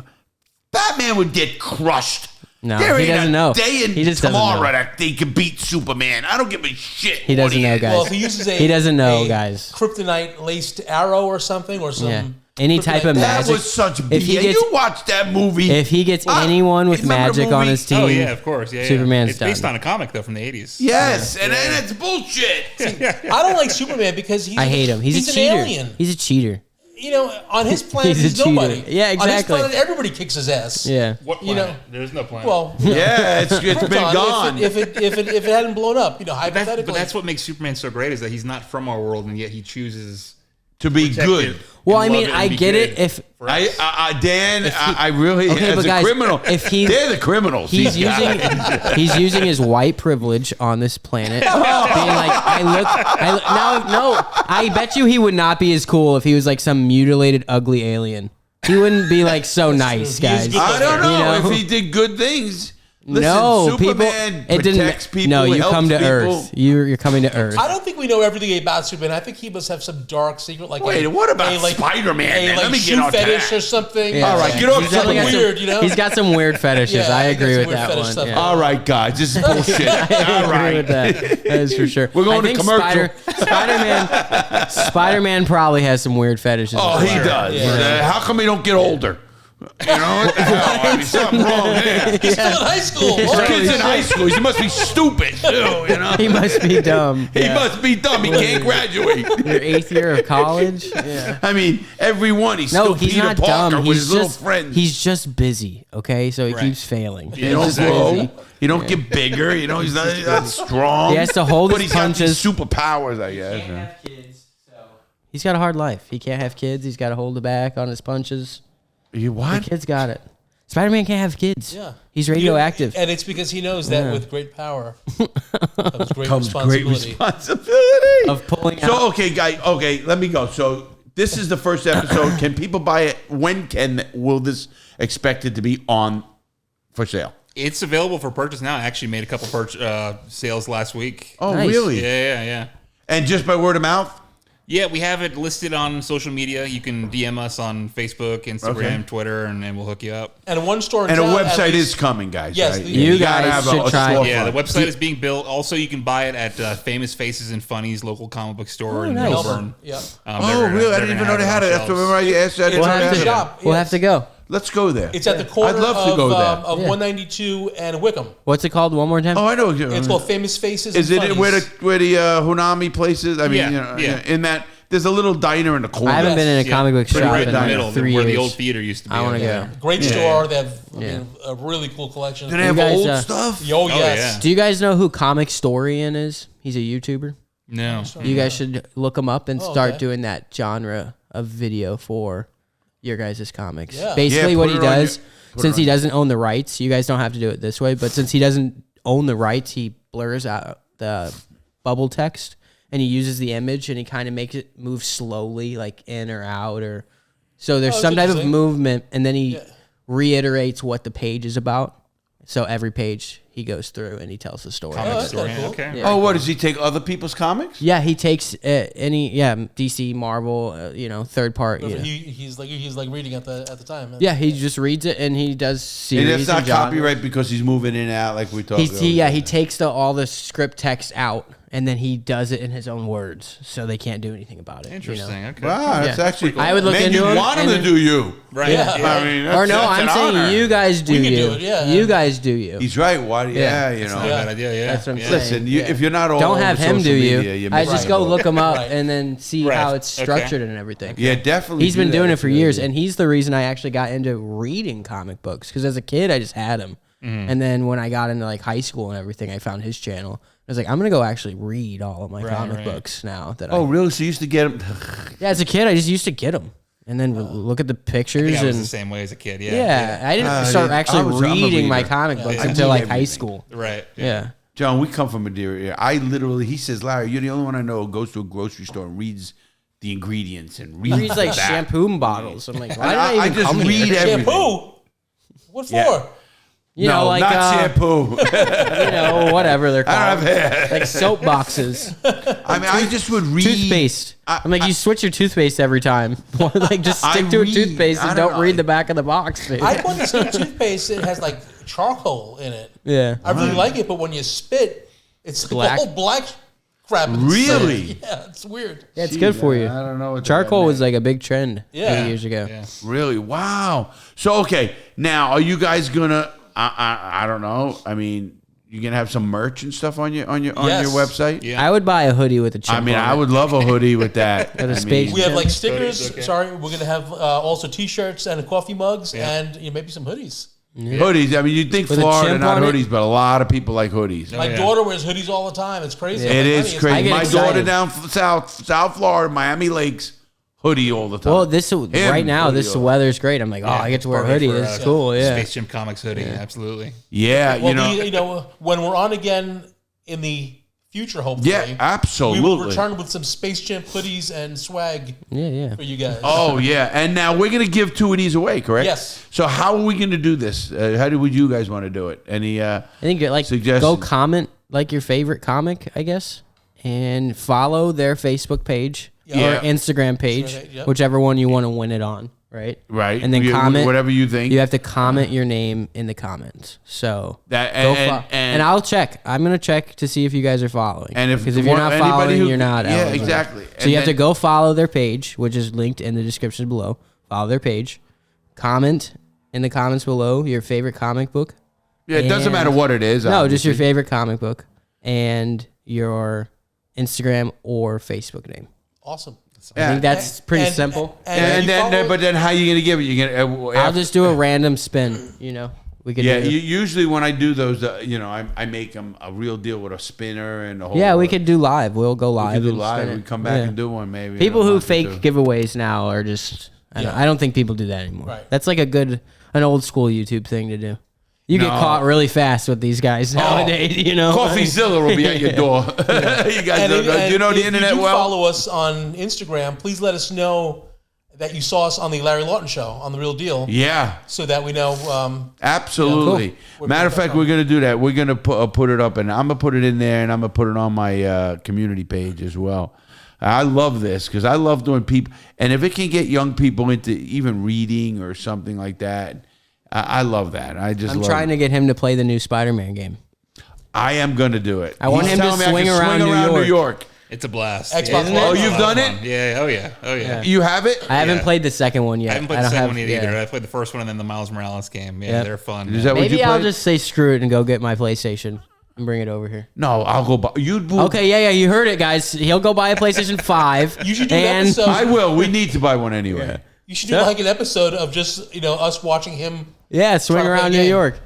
Speaker 5: Batman would get crushed.
Speaker 7: No,
Speaker 5: there
Speaker 7: he
Speaker 5: ain't
Speaker 7: doesn't
Speaker 5: a
Speaker 7: know.
Speaker 5: day in
Speaker 7: He just doesn't
Speaker 5: tomorrow
Speaker 7: know.
Speaker 5: that they could beat Superman. I don't give a shit.
Speaker 7: He doesn't know, guys.
Speaker 6: Well, if he uses
Speaker 7: He doesn't know,
Speaker 6: a
Speaker 7: guys.
Speaker 6: kryptonite laced arrow or something, or some
Speaker 7: Yeah. Any type of
Speaker 6: kryptonite-
Speaker 5: That
Speaker 7: magic.
Speaker 5: was such
Speaker 7: If he
Speaker 5: BS.
Speaker 7: gets-
Speaker 5: You watched that movie.
Speaker 7: If he gets anyone with
Speaker 5: you remember the
Speaker 7: magic on
Speaker 5: movie?
Speaker 7: his team,
Speaker 8: Oh yeah, of course. Yeah,
Speaker 7: Superman's
Speaker 8: It's based
Speaker 7: done.
Speaker 8: on a comic though from the 80s.
Speaker 5: Yes, and then it's bullshit.
Speaker 6: I don't like Superman because he's
Speaker 7: I hate him. He's a
Speaker 6: an
Speaker 7: cheater.
Speaker 6: alien.
Speaker 7: He's a cheater.
Speaker 6: on his planet,
Speaker 7: He's a
Speaker 6: he's nobody.
Speaker 7: cheater. Yeah, exactly.
Speaker 6: On his planet, everybody kicks his ass.
Speaker 7: Yeah.
Speaker 8: What planet? There's no planet.
Speaker 6: Well,
Speaker 5: Yeah, it's been
Speaker 6: Krypton,
Speaker 5: gone.
Speaker 6: If it hadn't blown up, hypothetically.
Speaker 8: But that's what makes Superman so great is that he's not from our world, and yet he chooses
Speaker 5: to be
Speaker 8: protect
Speaker 5: good.
Speaker 8: it
Speaker 7: Well,
Speaker 8: and
Speaker 7: I mean,
Speaker 8: love it and
Speaker 7: I
Speaker 8: be
Speaker 7: get
Speaker 8: good
Speaker 7: it if
Speaker 8: for us.
Speaker 5: Dan, I really,
Speaker 7: Okay,
Speaker 5: as
Speaker 7: but
Speaker 5: a
Speaker 7: guys,
Speaker 5: criminal,
Speaker 7: if he-
Speaker 5: they're the criminals.
Speaker 7: he's
Speaker 5: these guys.
Speaker 7: using his white privilege on this planet, being like, I bet you he would not be as cool if he was like some mutilated, ugly alien. He wouldn't be like so nice,
Speaker 6: He is
Speaker 7: guys.
Speaker 6: good
Speaker 5: I don't know,
Speaker 7: You know?
Speaker 5: if he did good things. Listen,
Speaker 7: No,
Speaker 5: Superman
Speaker 7: people. It
Speaker 5: protects
Speaker 7: didn't.
Speaker 5: people.
Speaker 7: No, you
Speaker 5: helps
Speaker 7: come to
Speaker 5: people.
Speaker 7: Earth. You're coming to Earth.
Speaker 6: I don't think we know everything about Superman. I think he must have some dark secret, like
Speaker 5: Wait, what about Spider-Man,
Speaker 6: A
Speaker 5: man? Let me
Speaker 6: shoe
Speaker 5: get on to
Speaker 6: fetish
Speaker 5: that.
Speaker 6: or something.
Speaker 7: Yeah.
Speaker 5: All right, get off
Speaker 7: He's
Speaker 5: something
Speaker 7: got some-
Speaker 6: weird,
Speaker 7: He's got some weird fetishes.
Speaker 6: Yeah,
Speaker 7: I
Speaker 6: he got
Speaker 7: agree
Speaker 6: some
Speaker 7: with
Speaker 6: weird
Speaker 7: that
Speaker 6: fetish
Speaker 7: one.
Speaker 6: stuff.
Speaker 7: Yeah.
Speaker 5: All right, guys, this is bullshit. All
Speaker 7: I agree with
Speaker 5: right.
Speaker 7: that. That is for sure.
Speaker 5: We're going
Speaker 7: I think
Speaker 5: to commercial.
Speaker 7: Spider-Man probably has some weird fetishes.
Speaker 5: Oh,
Speaker 7: as
Speaker 5: he
Speaker 7: well.
Speaker 5: does. How come he don't get older? What the hell? I mean, something wrong there.
Speaker 6: He's still in high school.
Speaker 5: This kid's in high school. He must be stupid, too,
Speaker 7: He must be dumb.
Speaker 5: He must be dumb. He can't graduate.
Speaker 7: Your 8th year of college. Yeah.
Speaker 5: I mean, everyone, he's
Speaker 7: No,
Speaker 5: still
Speaker 7: he's
Speaker 5: Peter
Speaker 7: not
Speaker 5: Parker
Speaker 7: dumb.
Speaker 5: with
Speaker 7: He's
Speaker 5: his little
Speaker 7: just
Speaker 5: friends.
Speaker 7: he's just busy. Okay, so he
Speaker 8: Right.
Speaker 7: keeps failing.
Speaker 5: He don't grow. He don't get bigger. He's not strong.
Speaker 7: He has to hold
Speaker 5: but
Speaker 7: his
Speaker 5: he's got these
Speaker 7: punches.
Speaker 5: superpowers, I guess.
Speaker 7: Have kids, so he's got a hard life. He can't have kids. He's got to hold it back on his punches.
Speaker 5: You
Speaker 7: The
Speaker 5: what?
Speaker 7: kid's got it. Spider-Man can't have kids.
Speaker 6: Yeah.
Speaker 7: He's radioactive.
Speaker 6: And it's because he knows that with great power comes great
Speaker 5: Comes great
Speaker 6: responsibility.
Speaker 5: responsibility.
Speaker 7: Of pulling out.
Speaker 5: So, okay, guys. Okay, let me go. So, this is the first episode. Can people buy it? When will this expected to be on for sale?
Speaker 8: It's available for purchase now. I actually made a couple sales last week.
Speaker 5: Oh,
Speaker 7: Nice.
Speaker 5: really?
Speaker 8: Yeah.
Speaker 5: And just by word of mouth?
Speaker 8: Yeah, we have it listed on social media. You can DM us on Facebook, Instagram,
Speaker 5: Okay.
Speaker 8: Twitter, and then we'll hook you up.
Speaker 6: And one store in
Speaker 5: And a
Speaker 6: town, at
Speaker 5: website
Speaker 6: least-
Speaker 5: is coming, guys.
Speaker 6: Yes,
Speaker 5: right?
Speaker 6: you
Speaker 5: gotta
Speaker 7: guys
Speaker 5: have
Speaker 7: should try-
Speaker 5: storefront.
Speaker 8: Yeah, the website is being built. Also, you can buy it at Famous Faces and Funnies local comic book store in
Speaker 7: nice.
Speaker 8: Melbourne.
Speaker 6: Yeah.
Speaker 5: Oh, really? I didn't even know they had it. That's what remember I asked you. I didn't
Speaker 6: It's
Speaker 5: know
Speaker 6: on
Speaker 5: they
Speaker 6: the
Speaker 5: had it.
Speaker 6: shop.
Speaker 7: We'll
Speaker 6: Yes.
Speaker 7: have to go.
Speaker 5: Let's go there.
Speaker 6: It's at the corner
Speaker 5: I'd love to
Speaker 6: of,
Speaker 5: go there.
Speaker 6: of
Speaker 7: Yeah.
Speaker 6: 192 and Wickham.
Speaker 7: What's it called? One more time.
Speaker 5: Oh, I know.
Speaker 6: It's called Famous Faces.
Speaker 5: Is
Speaker 6: and
Speaker 5: it
Speaker 6: Funnies.
Speaker 5: where the Hunami place is? I mean,
Speaker 8: Yeah.
Speaker 5: in that there's a little diner in the corner.
Speaker 7: I haven't been in a
Speaker 8: Yeah,
Speaker 7: comic book
Speaker 8: pretty
Speaker 7: shop
Speaker 8: right
Speaker 7: in
Speaker 8: in the middle,
Speaker 7: like 3
Speaker 8: where the
Speaker 7: years.
Speaker 8: old theater used to be.
Speaker 7: I want to
Speaker 8: over
Speaker 7: go.
Speaker 8: there.
Speaker 6: Great
Speaker 5: Yeah.
Speaker 6: store. They have
Speaker 7: Yeah.
Speaker 6: a really cool collection.
Speaker 5: Do they have
Speaker 7: You guys,
Speaker 5: old stuff?
Speaker 6: Oh, yes.
Speaker 8: yeah.
Speaker 7: Do you guys know who Comic Storian is? He's a YouTuber.
Speaker 8: No.
Speaker 7: You guys should look him up and start
Speaker 6: okay.
Speaker 7: doing that genre of video for your guys' comics.
Speaker 6: Yeah.
Speaker 7: Basically,
Speaker 5: Yeah,
Speaker 7: what
Speaker 5: put
Speaker 7: he
Speaker 5: it on
Speaker 7: does,
Speaker 5: your-
Speaker 7: since he doesn't own the rights, you guys don't have to do it this way, but since he doesn't own the rights, he blurs out the bubble text and he uses the image and he kind of makes it move slowly, like in or out, or so there's
Speaker 6: Oh,
Speaker 7: some type of
Speaker 6: interesting.
Speaker 7: movement, and then he reiterates what the page is about. So every page he goes through and he tells the story.
Speaker 8: Comic
Speaker 6: that's
Speaker 8: store.
Speaker 6: kinda cool.
Speaker 8: Okay.
Speaker 5: Oh, what does he take other people's comics?
Speaker 7: Yeah, he takes DC, Marvel, third part. You know.
Speaker 6: He's like reading at the time.
Speaker 7: Yeah, he just reads it and he does series.
Speaker 5: And that's not
Speaker 7: and genre.
Speaker 5: copyright because he's moving in and out like we talked about.
Speaker 7: He takes all the script text out and then he does it in his own words, so they can't do anything about it.
Speaker 8: Interesting. Okay.
Speaker 5: Wow, that's
Speaker 7: Yeah.
Speaker 5: actually.
Speaker 7: I would look
Speaker 5: Man,
Speaker 7: into
Speaker 5: you
Speaker 7: it
Speaker 5: want him
Speaker 7: and
Speaker 5: to
Speaker 7: then-
Speaker 5: do you.
Speaker 8: Right.
Speaker 6: Yeah.
Speaker 5: I mean,
Speaker 7: Or no,
Speaker 5: that's
Speaker 7: I'm
Speaker 5: an
Speaker 7: saying
Speaker 5: honor.
Speaker 7: you guys do
Speaker 6: We can
Speaker 7: you.
Speaker 6: do it, yeah.
Speaker 7: You guys do you.
Speaker 5: He's right. Why? Yeah,
Speaker 7: Yeah.
Speaker 5: you
Speaker 8: Not
Speaker 5: know.
Speaker 8: a bad idea. Yeah.
Speaker 7: That's what I'm
Speaker 8: Yeah.
Speaker 7: saying.
Speaker 5: Listen,
Speaker 7: Yeah.
Speaker 5: if you're not all
Speaker 7: Don't
Speaker 5: over
Speaker 7: have him
Speaker 5: social
Speaker 7: do you.
Speaker 5: media, you're
Speaker 7: I
Speaker 5: missing
Speaker 7: just go
Speaker 5: out.
Speaker 7: look him up
Speaker 6: Right.
Speaker 7: and then see
Speaker 8: Right.
Speaker 7: how it's
Speaker 8: Okay.
Speaker 7: structured and everything.
Speaker 5: Yeah, definitely.
Speaker 7: He's
Speaker 5: do
Speaker 7: been
Speaker 5: that.
Speaker 7: doing it for
Speaker 5: That's a good
Speaker 7: years,
Speaker 5: idea.
Speaker 7: and he's the reason I actually got into reading comic books. Because as a kid, I just had them, and then when I got into like high school and everything, I found his channel. I was like, I'm gonna go actually read all of my comic
Speaker 8: right.
Speaker 7: books now. That
Speaker 5: Oh, really? So you used to get him?
Speaker 7: yeah, as a kid, I just used to get them and then look at the
Speaker 8: I
Speaker 7: pictures
Speaker 8: think I was the
Speaker 7: and
Speaker 8: same way as a kid.
Speaker 7: yeah, I didn't start
Speaker 5: yeah.
Speaker 7: actually
Speaker 5: I'm a
Speaker 7: reading my
Speaker 5: reader.
Speaker 7: comic books
Speaker 5: I
Speaker 7: until
Speaker 5: read
Speaker 7: like high
Speaker 5: everything.
Speaker 7: school.
Speaker 8: Right.
Speaker 7: Yeah.
Speaker 5: John, we come from a deer area. I literally, he says, Larry, you're the only one I know who goes to a grocery store and reads the ingredients and
Speaker 7: He
Speaker 5: reads
Speaker 7: reads like
Speaker 5: that.
Speaker 7: shampoo bottles. I'm like, why
Speaker 5: And
Speaker 7: did I even
Speaker 5: just
Speaker 7: come
Speaker 5: read
Speaker 7: here?
Speaker 5: everything.
Speaker 6: Shampoo. What for?
Speaker 5: Yeah.
Speaker 7: You
Speaker 5: no,
Speaker 7: know, like
Speaker 5: not shampoo.
Speaker 7: whatever they're
Speaker 5: I
Speaker 7: called,
Speaker 5: don't have hair.
Speaker 7: like soap boxes.
Speaker 5: I mean, I just would read
Speaker 7: Toothpaste. I'm like, you switch your toothpaste every time. Like, just
Speaker 5: I
Speaker 7: stick to a
Speaker 5: read-
Speaker 7: toothpaste
Speaker 5: I
Speaker 7: and
Speaker 5: don't
Speaker 7: don't
Speaker 5: know.
Speaker 7: read the back of the box. Dude.
Speaker 6: I bought this new toothpaste. It has like charcoal in it.
Speaker 7: Yeah.
Speaker 6: I really like it, but when you spit, it's
Speaker 7: Black.
Speaker 6: all black crap. inside.
Speaker 5: Really?
Speaker 6: Yeah, it's weird.
Speaker 7: Yeah, it's good for you.
Speaker 5: I don't know what
Speaker 7: Charcoal
Speaker 5: that
Speaker 7: was like a big trend
Speaker 6: Yeah.
Speaker 7: 2 years ago.
Speaker 8: Yeah.
Speaker 5: really. Wow. So okay, now are you guys gonna? I don't know. I mean, You gonna have some merch and stuff on your
Speaker 6: Yes.
Speaker 5: website?
Speaker 8: Yeah.
Speaker 7: I would buy a hoodie with a chimp.
Speaker 5: I mean,
Speaker 7: on
Speaker 5: I
Speaker 7: it.
Speaker 5: would love a hoodie with that.
Speaker 7: With a space
Speaker 6: We have like
Speaker 7: Chimp.
Speaker 6: stickers.
Speaker 8: Okay.
Speaker 6: Sorry, we're gonna have also T-shirts and coffee mugs and maybe some hoodies.
Speaker 5: Hoodies. I mean, you'd think
Speaker 7: With a
Speaker 5: Florida,
Speaker 7: chimp
Speaker 5: not
Speaker 7: on it?
Speaker 5: hoodies, but a lot of people like hoodies.
Speaker 6: My
Speaker 8: yeah.
Speaker 6: daughter wears hoodies all the time. It's crazy.
Speaker 5: It
Speaker 6: I'm like,
Speaker 5: is
Speaker 6: honey,
Speaker 7: I
Speaker 5: crazy.
Speaker 7: get
Speaker 5: My
Speaker 7: excited.
Speaker 5: daughter down South Florida, Miami Lakes, hoodie all the time.
Speaker 7: Well, right now,
Speaker 5: hoodie
Speaker 7: this
Speaker 5: all-
Speaker 7: weather's great. I'm like, oh, I get to wear a hoodie.
Speaker 8: Perfect
Speaker 7: This
Speaker 8: for,
Speaker 7: is cool. Yeah.
Speaker 8: Space Chimp Comics hoodie. Absolutely.
Speaker 5: Yeah,
Speaker 6: Well,
Speaker 5: you know.
Speaker 6: when we're on again in the future, hopefully,
Speaker 5: Yeah,
Speaker 6: we will
Speaker 5: absolutely.
Speaker 6: return with some Space Chimp hoodies and swag
Speaker 7: Yeah.
Speaker 6: for you guys.
Speaker 5: Oh yeah, and now we're gonna give 2 of these away, correct?
Speaker 6: Yes.
Speaker 5: So how are we gonna do this? Would you guys want to do it? Any?
Speaker 7: I think like
Speaker 5: Suggestions?
Speaker 7: go comment like your favorite comic, I guess, and follow their Facebook page
Speaker 5: Yeah.
Speaker 7: or Instagram page,
Speaker 6: Instagram page, yep.
Speaker 7: whichever one you want to win it on, right?
Speaker 5: Right.
Speaker 7: And then
Speaker 5: You-
Speaker 7: comment
Speaker 5: whatever you think.
Speaker 7: You have to comment your name in the comments. So
Speaker 5: That-
Speaker 7: go
Speaker 5: and-
Speaker 7: and I'll check. I'm gonna check to see if you guys are following.
Speaker 5: And if
Speaker 7: because if you're not
Speaker 5: anybody
Speaker 7: following,
Speaker 5: who-
Speaker 7: you're not.
Speaker 5: yeah,
Speaker 7: eligible.
Speaker 5: exactly.
Speaker 7: So
Speaker 5: And
Speaker 7: you have to
Speaker 5: then-
Speaker 7: go follow their page, which is linked in the description below. Follow their page. Comment in the comments below your favorite comic book.
Speaker 5: Yeah, it doesn't
Speaker 7: and-
Speaker 5: matter what it is.
Speaker 7: No, just your
Speaker 5: obviously.
Speaker 7: favorite comic book and your Instagram or Facebook name.
Speaker 6: Awesome.
Speaker 5: Yeah.
Speaker 7: I think that's pretty
Speaker 6: And-
Speaker 7: simple.
Speaker 5: And
Speaker 6: you
Speaker 5: then,
Speaker 6: follow-
Speaker 5: but then how you gonna give it? You gonna?
Speaker 7: I'll just do a random spin. We could.
Speaker 5: Yeah,
Speaker 7: do
Speaker 5: usually when I do those, I make them a real deal with a spinner and a whole.
Speaker 7: Yeah, we could do live. We'll go
Speaker 5: We
Speaker 7: live.
Speaker 5: could do
Speaker 7: and
Speaker 5: live.
Speaker 7: spin it.
Speaker 5: We come back
Speaker 7: Yeah.
Speaker 5: and do one maybe.
Speaker 7: People
Speaker 5: in a
Speaker 7: who
Speaker 5: month or
Speaker 7: fake
Speaker 5: two.
Speaker 7: giveaways now are just. I don't think people do that anymore.
Speaker 6: Right.
Speaker 7: That's like an old school YouTube thing to do. You get
Speaker 5: No.
Speaker 7: caught really fast with these guys nowadays.
Speaker 5: CoffeeZilla will be at your door. You guys, do you know the
Speaker 6: if
Speaker 5: internet
Speaker 6: you do
Speaker 5: well?
Speaker 6: follow us on Instagram, please let us know that you saw us on the Larry Lawton Show on The Real Deal,
Speaker 5: Yeah,
Speaker 6: so that we know.
Speaker 5: absolutely.
Speaker 6: Cool.
Speaker 5: Matter of fact, we're gonna do that. We're gonna put it up, and I'm gonna put it in there, and I'm gonna put it on my community page as well. I love this because I love doing people, and if it can get young people into even reading or something like that, I love that. I just
Speaker 7: I'm
Speaker 5: love
Speaker 7: trying to get him to play the new Spider-Man game.
Speaker 5: I am gonna do it.
Speaker 7: I want
Speaker 5: He's
Speaker 7: him to
Speaker 5: telling me I
Speaker 7: swing
Speaker 5: can
Speaker 7: around New York.
Speaker 8: It's a blast.
Speaker 6: Xbox
Speaker 8: Yeah,
Speaker 6: One.
Speaker 8: it's a
Speaker 6: Oh,
Speaker 8: lot
Speaker 5: you've
Speaker 8: of
Speaker 5: done
Speaker 8: fun.
Speaker 5: it?
Speaker 8: Yeah. Oh yeah. Oh yeah.
Speaker 5: You have it?
Speaker 7: I haven't
Speaker 8: Yeah.
Speaker 7: played the second one yet.
Speaker 8: I haven't played the second one
Speaker 7: yeah.
Speaker 8: either. I played the first one and then the Miles Morales game. Yeah,
Speaker 7: Yep.
Speaker 8: they're fun.
Speaker 5: Is
Speaker 8: man.
Speaker 5: that what you
Speaker 7: Maybe I'll
Speaker 5: played?
Speaker 7: just say screw it and go get my PlayStation and bring it over here.
Speaker 5: No, I'll go buy. You'd
Speaker 7: Okay, yeah, you heard it, guys. He'll go buy a PlayStation 5.
Speaker 6: You should do an
Speaker 7: and
Speaker 6: episode.
Speaker 5: I will. We need to buy one anyway.
Speaker 6: You should do like an episode of just us watching him.
Speaker 7: Yeah, swing
Speaker 6: Try to play
Speaker 7: around
Speaker 6: a
Speaker 7: New
Speaker 6: game.
Speaker 7: York.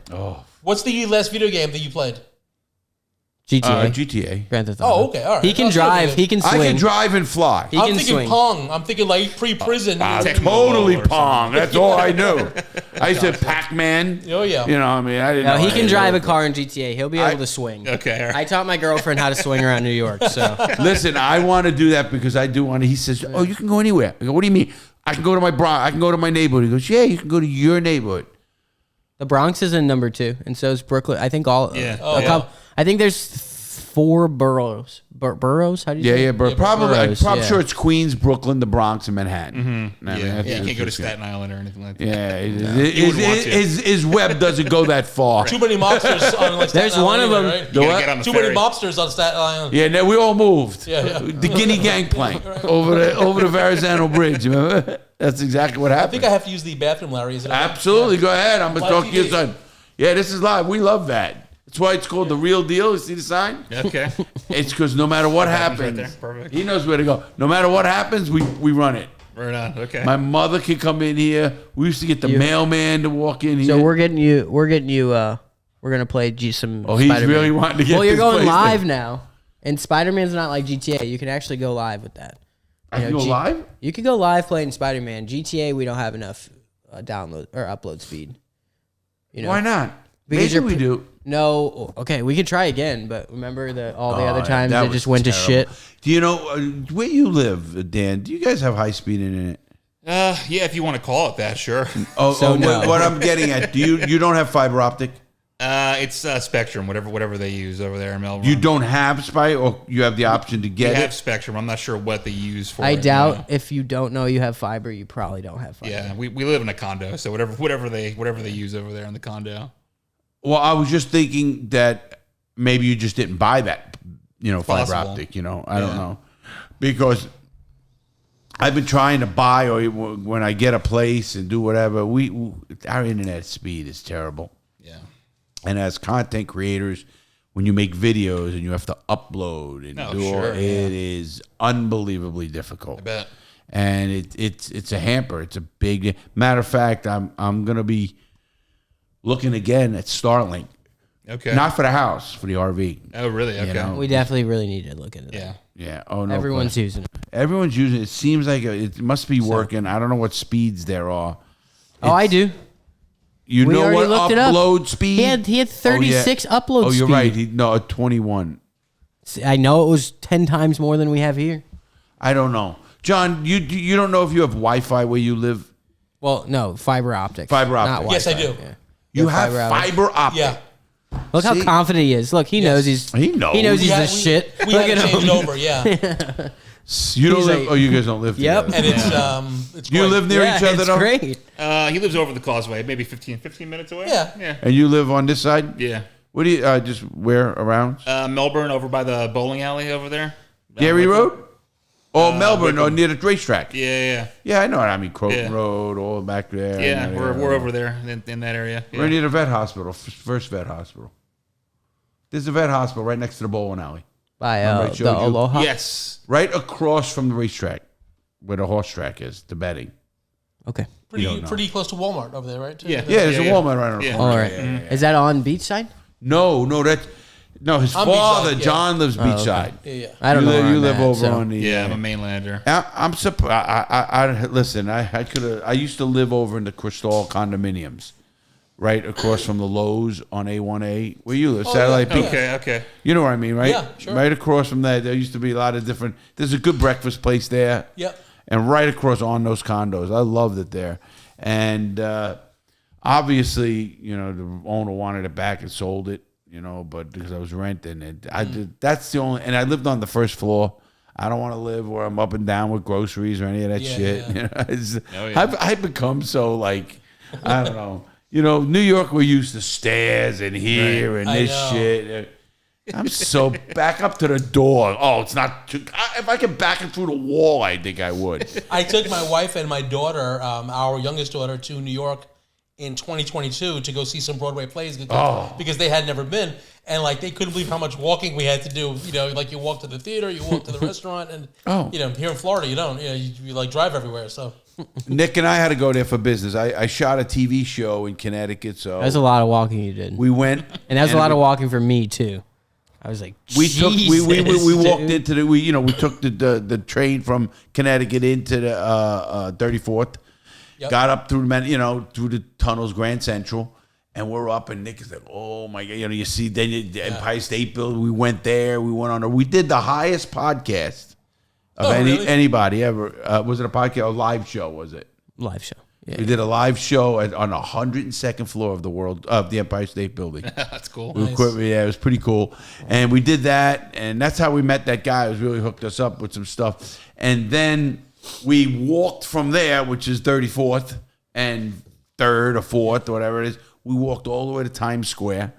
Speaker 6: What's the last video game that you played?
Speaker 7: GTA.
Speaker 5: GTA.
Speaker 7: Grand Theft
Speaker 6: Oh,
Speaker 7: Auto.
Speaker 6: okay, all right.
Speaker 7: He can
Speaker 6: That's really
Speaker 7: drive.
Speaker 6: good.
Speaker 7: He can swing.
Speaker 5: I can drive and fly.
Speaker 7: He
Speaker 6: I'm
Speaker 7: can
Speaker 6: thinking
Speaker 7: swing.
Speaker 6: Pong. I'm thinking like pre-prison.
Speaker 8: Tecmo
Speaker 5: Totally
Speaker 8: Bowl or
Speaker 5: Pong. That's all I knew. I said Pac-Man.
Speaker 6: Oh, yeah.
Speaker 5: You know, I mean, I didn't
Speaker 7: No,
Speaker 5: know.
Speaker 7: he
Speaker 5: any
Speaker 7: can
Speaker 5: of
Speaker 7: drive a
Speaker 5: those.
Speaker 7: car in GTA. He'll be able to swing.
Speaker 8: Okay. All right.
Speaker 7: I taught my girlfriend how to swing around New York. So
Speaker 5: Listen, I want to do that because I do want to. He says, "Oh, you can go anywhere." I go, "What do you mean? I can go to I can go to my neighborhood." He goes, "Yeah, you can go to your neighborhood."
Speaker 7: the Bronx is in number 2, and so is Brooklyn. I think all.
Speaker 8: Yeah.
Speaker 6: Oh, yeah.
Speaker 7: I think there's 4 boroughs. Boroughs? How do you
Speaker 5: Yeah,
Speaker 7: say?
Speaker 5: yeah, but probably.
Speaker 7: boroughs,
Speaker 5: I'm
Speaker 7: yeah.
Speaker 5: sure it's Queens, Brooklyn, the Bronx, and Manhattan. I mean,
Speaker 8: Yeah,
Speaker 5: that's
Speaker 8: you
Speaker 5: just-
Speaker 8: can't go to Staten Island or anything like that.
Speaker 5: Yeah,
Speaker 8: You wouldn't want to.
Speaker 5: his web doesn't go that far.
Speaker 6: Too many mobsters on like Staten
Speaker 7: There's one
Speaker 6: Island
Speaker 7: of
Speaker 6: anyway,
Speaker 7: them.
Speaker 6: right?
Speaker 5: The
Speaker 8: You gotta
Speaker 5: what?
Speaker 8: get on the
Speaker 6: Too
Speaker 8: ferry.
Speaker 6: many mobsters on Staten Island.
Speaker 5: Yeah, no, we all moved.
Speaker 6: Yeah.
Speaker 5: The Guinea Gangplank over the Verrazano Bridge. Remember? That's exactly what
Speaker 6: I
Speaker 5: happened.
Speaker 6: think I have to use the bathroom, Larry. Is it okay?
Speaker 5: Absolutely, go ahead. I'm gonna
Speaker 6: Live
Speaker 5: talk to your
Speaker 6: TV.
Speaker 5: son. Yeah, this is live. We love that. That's why it's called The Real Deal. You see the sign?
Speaker 8: Okay.
Speaker 5: It's because no matter what
Speaker 8: happens
Speaker 5: happens,
Speaker 8: right there. Perfect.
Speaker 5: he knows where to go. No matter what happens, we run it.
Speaker 8: Right on. Okay.
Speaker 5: My mother could come in here. We used to get the mailman to walk in here.
Speaker 7: So we're getting you. We're gonna play some.
Speaker 5: Oh, he's
Speaker 7: Spider-Man.
Speaker 5: really wanting to get
Speaker 7: Well, you're
Speaker 5: this
Speaker 7: going
Speaker 5: place
Speaker 7: live
Speaker 5: thing.
Speaker 7: now, and Spider-Man's not like GTA. You can actually go live with that.
Speaker 5: I can go live?
Speaker 7: You can go live playing Spider-Man. GTA, we don't have enough download or upload speed.
Speaker 5: Why not?
Speaker 7: Because
Speaker 5: Maybe we
Speaker 7: you're
Speaker 5: do.
Speaker 7: No, okay, we could try again, but remember all the other times
Speaker 5: that
Speaker 7: it
Speaker 5: was
Speaker 7: just went
Speaker 5: terrible.
Speaker 7: to shit.
Speaker 5: Do you know where you live, Dan? Do you guys have high speed internet?
Speaker 8: Yeah, if you want to call it that, sure.
Speaker 7: No.
Speaker 5: What I'm getting at, you don't have fiber optic?
Speaker 8: It's Spectrum, whatever they use over there in Melbourne.
Speaker 5: You don't have Spy, or you have the option to
Speaker 8: We
Speaker 5: get
Speaker 8: have
Speaker 5: it?
Speaker 8: Spectrum. I'm not sure what they use for
Speaker 7: I
Speaker 8: it.
Speaker 7: doubt if you don't know you have fiber, you probably don't have fiber.
Speaker 8: Yeah, we live in a condo, so whatever they use over there in the condo.
Speaker 5: Well, I was just thinking that maybe you just didn't buy that, fiber
Speaker 8: Possible.
Speaker 5: optic. I don't know, because I've been trying to buy, or when I get a place and do whatever, our internet speed is terrible.
Speaker 8: Yeah.
Speaker 5: And as content creators, when you make videos and you have to upload and
Speaker 8: Oh,
Speaker 5: do all,
Speaker 8: sure,
Speaker 5: it is unbelievably difficult.
Speaker 8: I bet.
Speaker 5: And it's a hamper. It's a big matter of fact. I'm gonna be looking again at Starlink.
Speaker 8: Okay.
Speaker 5: Not for the house, for the RV.
Speaker 8: Oh, really? Okay.
Speaker 5: know?
Speaker 7: We definitely really need to look into that.
Speaker 8: Yeah.
Speaker 5: Yeah. Oh no.
Speaker 7: Everyone's
Speaker 5: question.
Speaker 7: using it.
Speaker 5: Everyone's using it. It seems like it must be working. I don't know what speeds there are.
Speaker 7: Oh, I do.
Speaker 5: You
Speaker 7: We
Speaker 5: know
Speaker 7: already
Speaker 5: what
Speaker 7: looked it up.
Speaker 5: upload speed?
Speaker 7: He had 36 upload
Speaker 5: Oh, you're
Speaker 7: speed.
Speaker 5: right. No, 21.
Speaker 7: I know it was 10 times more than we have here.
Speaker 5: I don't know. John, you don't know if you have Wi-Fi where you live?
Speaker 7: Well, no, fiber optic.
Speaker 5: Fiber optic.
Speaker 7: Not
Speaker 6: Yes, I
Speaker 7: Wi-Fi.
Speaker 6: do.
Speaker 7: Yeah.
Speaker 5: You have
Speaker 7: fiber optic.
Speaker 5: fiber optic.
Speaker 6: Yeah.
Speaker 7: Look how
Speaker 5: See?
Speaker 7: confident he is. Look, he knows he's.
Speaker 5: He knows.
Speaker 7: He knows he's
Speaker 6: Yeah,
Speaker 7: the shit.
Speaker 6: We
Speaker 7: Look
Speaker 6: had
Speaker 7: at
Speaker 6: to change
Speaker 7: him.
Speaker 6: it over, yeah.
Speaker 5: You don't
Speaker 7: He's
Speaker 5: live.
Speaker 7: like-
Speaker 5: Oh, you guys don't live
Speaker 7: Yep.
Speaker 5: together.
Speaker 6: And it's
Speaker 5: You
Speaker 6: great.
Speaker 5: live near
Speaker 7: Yeah,
Speaker 5: each other
Speaker 7: it's
Speaker 5: though?
Speaker 7: great.
Speaker 8: He lives over the causeway, maybe 15 minutes away.
Speaker 6: Yeah.
Speaker 8: Yeah.
Speaker 5: And you live on this side?
Speaker 8: Yeah.
Speaker 5: What do you just where around?
Speaker 8: Melbourne over by the bowling alley over there.
Speaker 5: Gary
Speaker 8: Wickham.
Speaker 5: Road? Oh, Melbourne, or
Speaker 8: Wickham.
Speaker 5: near the racetrack.
Speaker 8: Yeah,
Speaker 5: Yeah, I know what I mean. Croton
Speaker 8: Yeah.
Speaker 5: Road, all back there.
Speaker 8: yeah.
Speaker 5: I know
Speaker 8: Yeah,
Speaker 5: that.
Speaker 8: we're over there in that area. Yeah.
Speaker 5: We're near the vet hospital, first vet hospital. There's a vet hospital right next to the bowling alley.
Speaker 7: By
Speaker 5: Remember I
Speaker 7: the
Speaker 5: showed you?
Speaker 7: Aloha.
Speaker 8: Yes.
Speaker 5: Right across from the racetrack, where the horse track is, the betting.
Speaker 7: Okay.
Speaker 6: Pretty close to Walmart over there, right? Too?
Speaker 8: Yeah.
Speaker 5: Yeah, there's a
Speaker 8: yeah.
Speaker 5: Walmart right on the
Speaker 8: Yeah.
Speaker 5: corner.
Speaker 7: All right. Is that on Beachside?
Speaker 5: No, his
Speaker 6: On
Speaker 5: father,
Speaker 6: Beachside, yeah.
Speaker 5: John, lives
Speaker 7: okay.
Speaker 5: beachside.
Speaker 6: Yeah.
Speaker 7: I don't know. where
Speaker 5: You
Speaker 7: I'm
Speaker 5: live
Speaker 7: at,
Speaker 5: over
Speaker 7: so-
Speaker 5: on the.
Speaker 8: Yeah, I'm a mainlander.
Speaker 5: I'm surprised. I listen. I could have. I used to live over in the Crystal condominiums, right across from the Lowe's on A1A. Where you live, Satellite Peak.
Speaker 8: Okay.
Speaker 5: You know what I mean, right?
Speaker 6: Yeah, sure.
Speaker 5: Right across from that, there used to be a lot of different. There's a good breakfast place there.
Speaker 6: Yep.
Speaker 5: And right across on those condos, I loved it there. And obviously, the owner wanted it back and sold it. But because I was renting it, that's the only. And I lived on the first floor. I don't want to live where I'm up and down with groceries or any of that
Speaker 6: Yeah,
Speaker 5: shit.
Speaker 6: yeah.
Speaker 5: I've become so like, I don't know. New York, we're used to stairs and here and
Speaker 6: I
Speaker 5: this
Speaker 6: know.
Speaker 5: shit. I'm so back up to the door. Oh, it's not too. If I could back it through the wall, I think I would.
Speaker 6: I took my wife and my daughter, our youngest daughter, to New York in 2022 to go see some Broadway plays because they had never been, and like they couldn't believe how much walking we had to do. Like you walk to the theater, you walk to the restaurant, and here in Florida you don't. You like drive everywhere. So
Speaker 5: Nick and I had to go there for business. I shot a TV show in Connecticut, so
Speaker 7: That's a lot of walking you did.
Speaker 5: we went,
Speaker 7: and that was a lot of walking for me, too. I was like,
Speaker 5: We took we walked
Speaker 7: dude.
Speaker 5: into the we took the train from Connecticut into the 34th,
Speaker 6: Yep.
Speaker 5: got up through through the tunnels, Grand Central, and we're up. And Nick is like, "Oh my god!" You see then the Empire State Building. We went there. We went on. We did the highest podcast of
Speaker 6: really?
Speaker 5: anybody ever. Was it a podcast or a live show? Was it?
Speaker 7: Live show. Yeah.
Speaker 5: We did a live show on the 102nd floor of the Empire State Building.
Speaker 8: That's cool.
Speaker 5: Yeah, it was pretty cool. And we did that, and that's how we met that guy who's really hooked us up with some stuff. And then we walked from there, which is 34th and 3rd or 4th or whatever it is. We walked all the way to Times Square,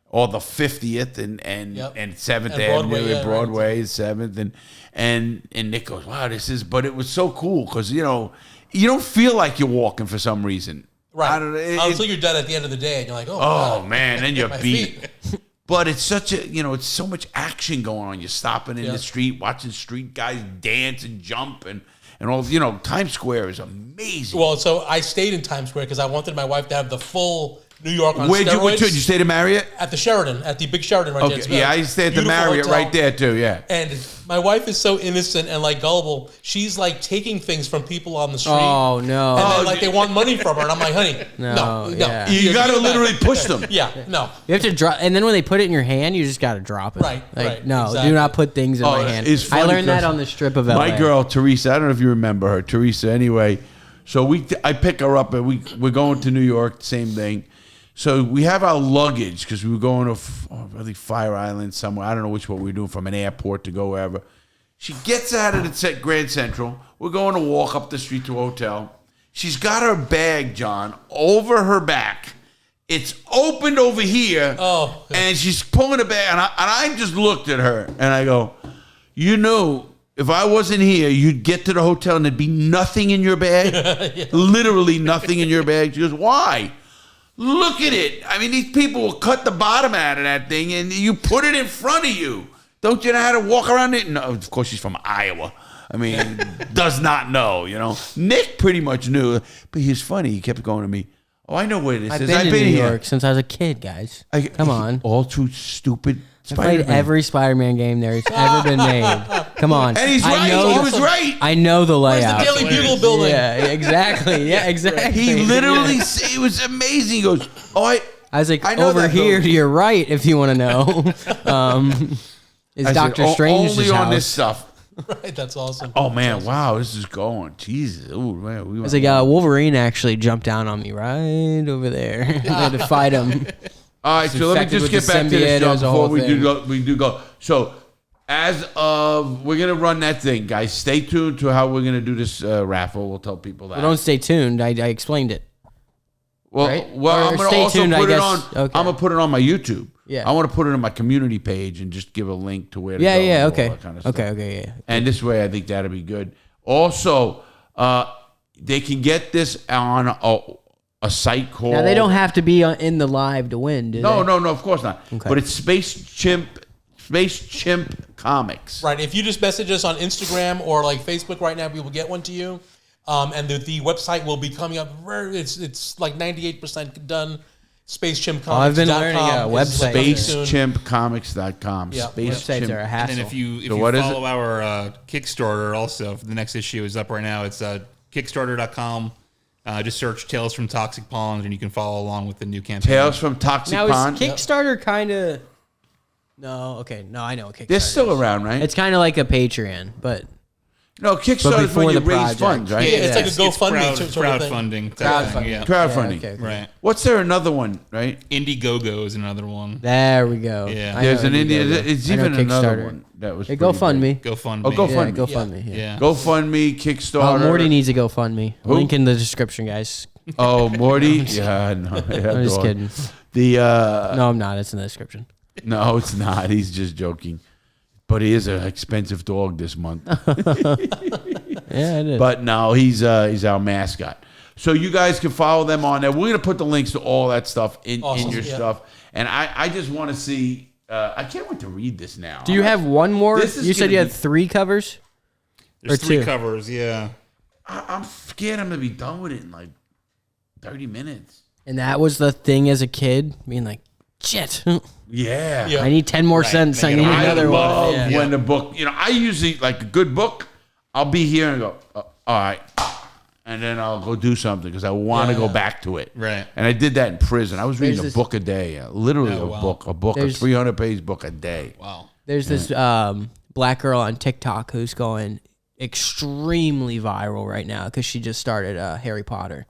Speaker 5: or the 50th and 7th
Speaker 6: And
Speaker 5: Avenue,
Speaker 6: Broadway,
Speaker 5: and Broadway, 7th. And Nick goes, wow, but it was so cool because, you don't feel like you're walking for some reason.
Speaker 6: right,
Speaker 5: I don't know,
Speaker 6: until you're done at the end of the day, and you're like,
Speaker 5: Oh
Speaker 6: God,
Speaker 5: man, then you're
Speaker 6: my
Speaker 5: beat.
Speaker 6: feet.
Speaker 5: But it's such a it's so much action going on. You're stopping in
Speaker 6: Yeah.
Speaker 5: the street, watching street guys dance and jump and all. Times Square is amazing.
Speaker 6: Well, so I stayed in Times Square because I wanted my wife to have the full New York on
Speaker 5: Where'd
Speaker 6: steroids.
Speaker 5: you stay at the Marriott?
Speaker 6: At the Sheraton, at the big Sheraton right there.
Speaker 5: Okay,
Speaker 6: It's
Speaker 5: yeah,
Speaker 6: a
Speaker 5: I stay at the
Speaker 6: beautiful
Speaker 5: Marriott
Speaker 6: hotel.
Speaker 5: right there too. Yeah.
Speaker 6: And my wife is so innocent and like gullible. She's like taking things from people on the street.
Speaker 7: Oh, no.
Speaker 6: And then like they want money from her, and I'm like, honey, no.
Speaker 7: yeah.
Speaker 5: You got to
Speaker 6: give it back.
Speaker 5: literally push them.
Speaker 6: Yeah, no.
Speaker 7: You have to drop, and then when they put it in your hand, you just got to drop it.
Speaker 6: Right,
Speaker 7: Like,
Speaker 6: right,
Speaker 7: no,
Speaker 6: exactly.
Speaker 7: do not put things in my hand.
Speaker 5: It's
Speaker 7: I
Speaker 5: funny
Speaker 7: learned that
Speaker 5: 'cause
Speaker 7: on the strip of LA.
Speaker 5: My girl Teresa, I don't know if you remember her, Teresa. Anyway, so I pick her up and we're going to New York. Same thing. So we have our luggage because we were going to I think Fire Island somewhere. I don't know which one we were doing, from an airport to go wherever. She gets out of the Grand Central. We're going to walk up the street to a hotel. She's got her bag, John, over her back. It's opened over here.
Speaker 6: Oh.
Speaker 5: And she's pulling it back. And I just looked at her and I go, if I wasn't here, you'd get to the hotel and there'd be nothing in your bag. Literally nothing in your bag. She goes, why? Look at it. I mean, these people will cut the bottom out of that thing, and you put it in front of you. Don't you know how to walk around it? No, of course, she's from Iowa. I mean, does not know, you know. Nick pretty much knew, but he was funny. He kept going to me, oh, I know where this
Speaker 7: I've
Speaker 5: is.
Speaker 7: been
Speaker 5: I've
Speaker 7: in
Speaker 5: been
Speaker 7: New
Speaker 5: here.
Speaker 7: York since I was a kid, guys. Come on.
Speaker 5: All too stupid
Speaker 7: I played
Speaker 5: Spider-Man.
Speaker 7: every Spider-Man game there's ever been made. Come on.
Speaker 5: And he's right. He was right.
Speaker 7: I know the
Speaker 6: Where's
Speaker 7: layout.
Speaker 6: the Daily Bugle building?
Speaker 7: Yeah, exactly. Yeah, exactly.
Speaker 5: He literally, it was amazing. He goes, oh,
Speaker 7: I was like,
Speaker 5: I know
Speaker 7: over
Speaker 5: that
Speaker 7: here
Speaker 5: building.
Speaker 7: to your right, if you want to know, is
Speaker 5: I said,
Speaker 7: Doctor Strange's
Speaker 5: only
Speaker 7: house.
Speaker 5: on this stuff.
Speaker 6: Right, that's awesome.
Speaker 5: Oh man, wow, this is going. Jesus, oh man,
Speaker 7: I was like, Wolverine actually jumped down on me right over there. I had to fight him.
Speaker 5: all right, so let me
Speaker 7: infected
Speaker 5: just
Speaker 7: with
Speaker 5: get
Speaker 7: the
Speaker 5: back to this
Speaker 7: symbiote,
Speaker 5: show
Speaker 7: as a
Speaker 5: before
Speaker 7: whole
Speaker 5: we
Speaker 7: thing.
Speaker 5: do go. So, as of we're gonna run that thing, guys. Stay tuned to how we're gonna do this raffle. We'll tell people that.
Speaker 7: Well, don't stay tuned. I explained it.
Speaker 5: Well,
Speaker 7: right?
Speaker 5: well,
Speaker 7: Or
Speaker 5: I'm gonna
Speaker 7: stay
Speaker 5: also
Speaker 7: tuned, I
Speaker 5: put it
Speaker 7: guess.
Speaker 5: on.
Speaker 7: Okay.
Speaker 5: I'm gonna put it on my YouTube.
Speaker 7: Yeah.
Speaker 5: I want to put it on my community page and just give a link to where to
Speaker 7: Yeah,
Speaker 5: go.
Speaker 7: yeah,
Speaker 5: and all
Speaker 7: okay.
Speaker 5: that kind of stuff.
Speaker 7: Okay, yeah.
Speaker 5: And this way, I think that'll be good. Also, they can get this on a site called.
Speaker 7: Now, they don't have to be in the live to win, do
Speaker 5: No,
Speaker 7: they?
Speaker 5: no, no. Of course not.
Speaker 7: Okay.
Speaker 5: But it's Space Chimp Comics.
Speaker 6: Right. If you just message us on Instagram or like Facebook right now, we will get one to you. And the website will be coming up. It's like 98% done. SpaceChimpComics.com.
Speaker 7: I've been learning a website.
Speaker 5: SpaceChimpComics.com.
Speaker 6: Yeah.
Speaker 5: Space
Speaker 7: Websites
Speaker 5: Chimp.
Speaker 7: are a
Speaker 8: And
Speaker 7: hassle.
Speaker 8: then if you
Speaker 5: So what is
Speaker 8: follow our Kickstarter also, the next issue is up right now. It's Kickstarter.com. Just search Tales from Toxic Pond and you can follow along with the new campaign.
Speaker 5: Tales from Toxic
Speaker 7: now,
Speaker 5: Pond.
Speaker 7: is Kickstarter kind of... No, okay. No, I know what Kickstarter
Speaker 5: They're still
Speaker 7: is.
Speaker 5: around, right?
Speaker 7: It's kind of like a Patreon, but...
Speaker 5: No, Kickstarter is
Speaker 7: before
Speaker 5: when you
Speaker 7: the
Speaker 5: raise
Speaker 7: project.
Speaker 5: funds, right?
Speaker 6: Yeah, it's like a
Speaker 8: It's
Speaker 6: GoFundMe sort of thing.
Speaker 8: crowdfunding. type thing, yeah.
Speaker 5: Crowdfunding.
Speaker 7: Yeah, okay.
Speaker 8: Right.
Speaker 5: What's there another one, right?
Speaker 8: Indiegogo is another one.
Speaker 7: There we go.
Speaker 8: Yeah.
Speaker 7: I
Speaker 5: There's
Speaker 7: know
Speaker 5: an Indian.
Speaker 7: Indiegogo.
Speaker 5: It's
Speaker 7: I know
Speaker 5: even another
Speaker 7: Kickstarter.
Speaker 5: one that was.
Speaker 7: Hey,
Speaker 5: pretty
Speaker 7: GoFundMe.
Speaker 8: GoFundMe.
Speaker 5: Oh, GoFundMe.
Speaker 7: Yeah, GoFundMe. Yeah.
Speaker 8: Yeah.
Speaker 5: big. GoFundMe, Kickstarter.
Speaker 7: Morty needs a GoFundMe.
Speaker 5: Who?
Speaker 7: Link in the description, guys.
Speaker 5: Oh, Morty. Yeah, no. Yeah,
Speaker 7: I'm just
Speaker 5: dog.
Speaker 7: kidding.
Speaker 5: The
Speaker 7: No, I'm not. It's in the description.
Speaker 5: no, it's not. He's just joking. But he is an expensive dog this month.
Speaker 7: Yeah, it is.
Speaker 5: But no, he's our mascot. So you guys can follow them on there. We're gonna put the links to all that stuff in
Speaker 6: Awesome,
Speaker 5: your
Speaker 6: yeah.
Speaker 5: stuff. And I just want to see. I can't wait to read this now.
Speaker 7: Do you have one more?
Speaker 5: This is
Speaker 7: You said
Speaker 5: gonna
Speaker 7: you had
Speaker 5: be-
Speaker 7: 3 covers?
Speaker 8: There's
Speaker 7: Or
Speaker 8: 3
Speaker 7: two.
Speaker 8: covers, yeah.
Speaker 5: I'm scared I'm gonna be done with it in like 30 minutes.
Speaker 7: And that was the thing as a kid, being like, shit.
Speaker 5: Yeah.
Speaker 6: Yeah.
Speaker 7: I need 10 more
Speaker 8: Right,
Speaker 7: cents. I
Speaker 8: make it
Speaker 7: need
Speaker 8: a-
Speaker 5: I
Speaker 7: another
Speaker 5: love
Speaker 7: one. Yeah.
Speaker 5: when the book. I usually like a good book. I'll be here and go, all right, and then I'll go do something because I want to go back to it.
Speaker 8: Right.
Speaker 5: And I did that in prison. I was reading
Speaker 7: There's
Speaker 5: a book a day, literally
Speaker 8: Oh,
Speaker 5: a
Speaker 8: wow.
Speaker 5: book, a
Speaker 7: There's-
Speaker 5: 300-page book a day.
Speaker 8: Wow.
Speaker 7: There's this black girl on TikTok who's going extremely viral right now because she just started Harry Potter.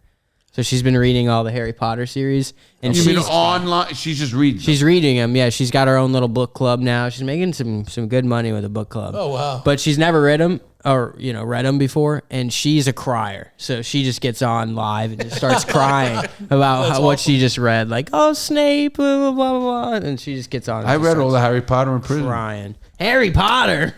Speaker 7: So she's been reading all the Harry Potter series. And
Speaker 5: You mean
Speaker 7: she's
Speaker 5: online? She's just reading.
Speaker 7: She's reading them. Yeah, she's got her own little book club now. She's making some good money with a book club.
Speaker 6: Oh, wow.
Speaker 7: But she's never read them or read them before, and she's a crier. So she just gets on live and just starts crying about what she just read. Like, oh, Snape, blah, blah, blah, blah. And she just gets on. And
Speaker 5: I
Speaker 7: just
Speaker 5: read all
Speaker 7: starts
Speaker 5: the Harry Potter in prison.
Speaker 7: crying. Harry Potter.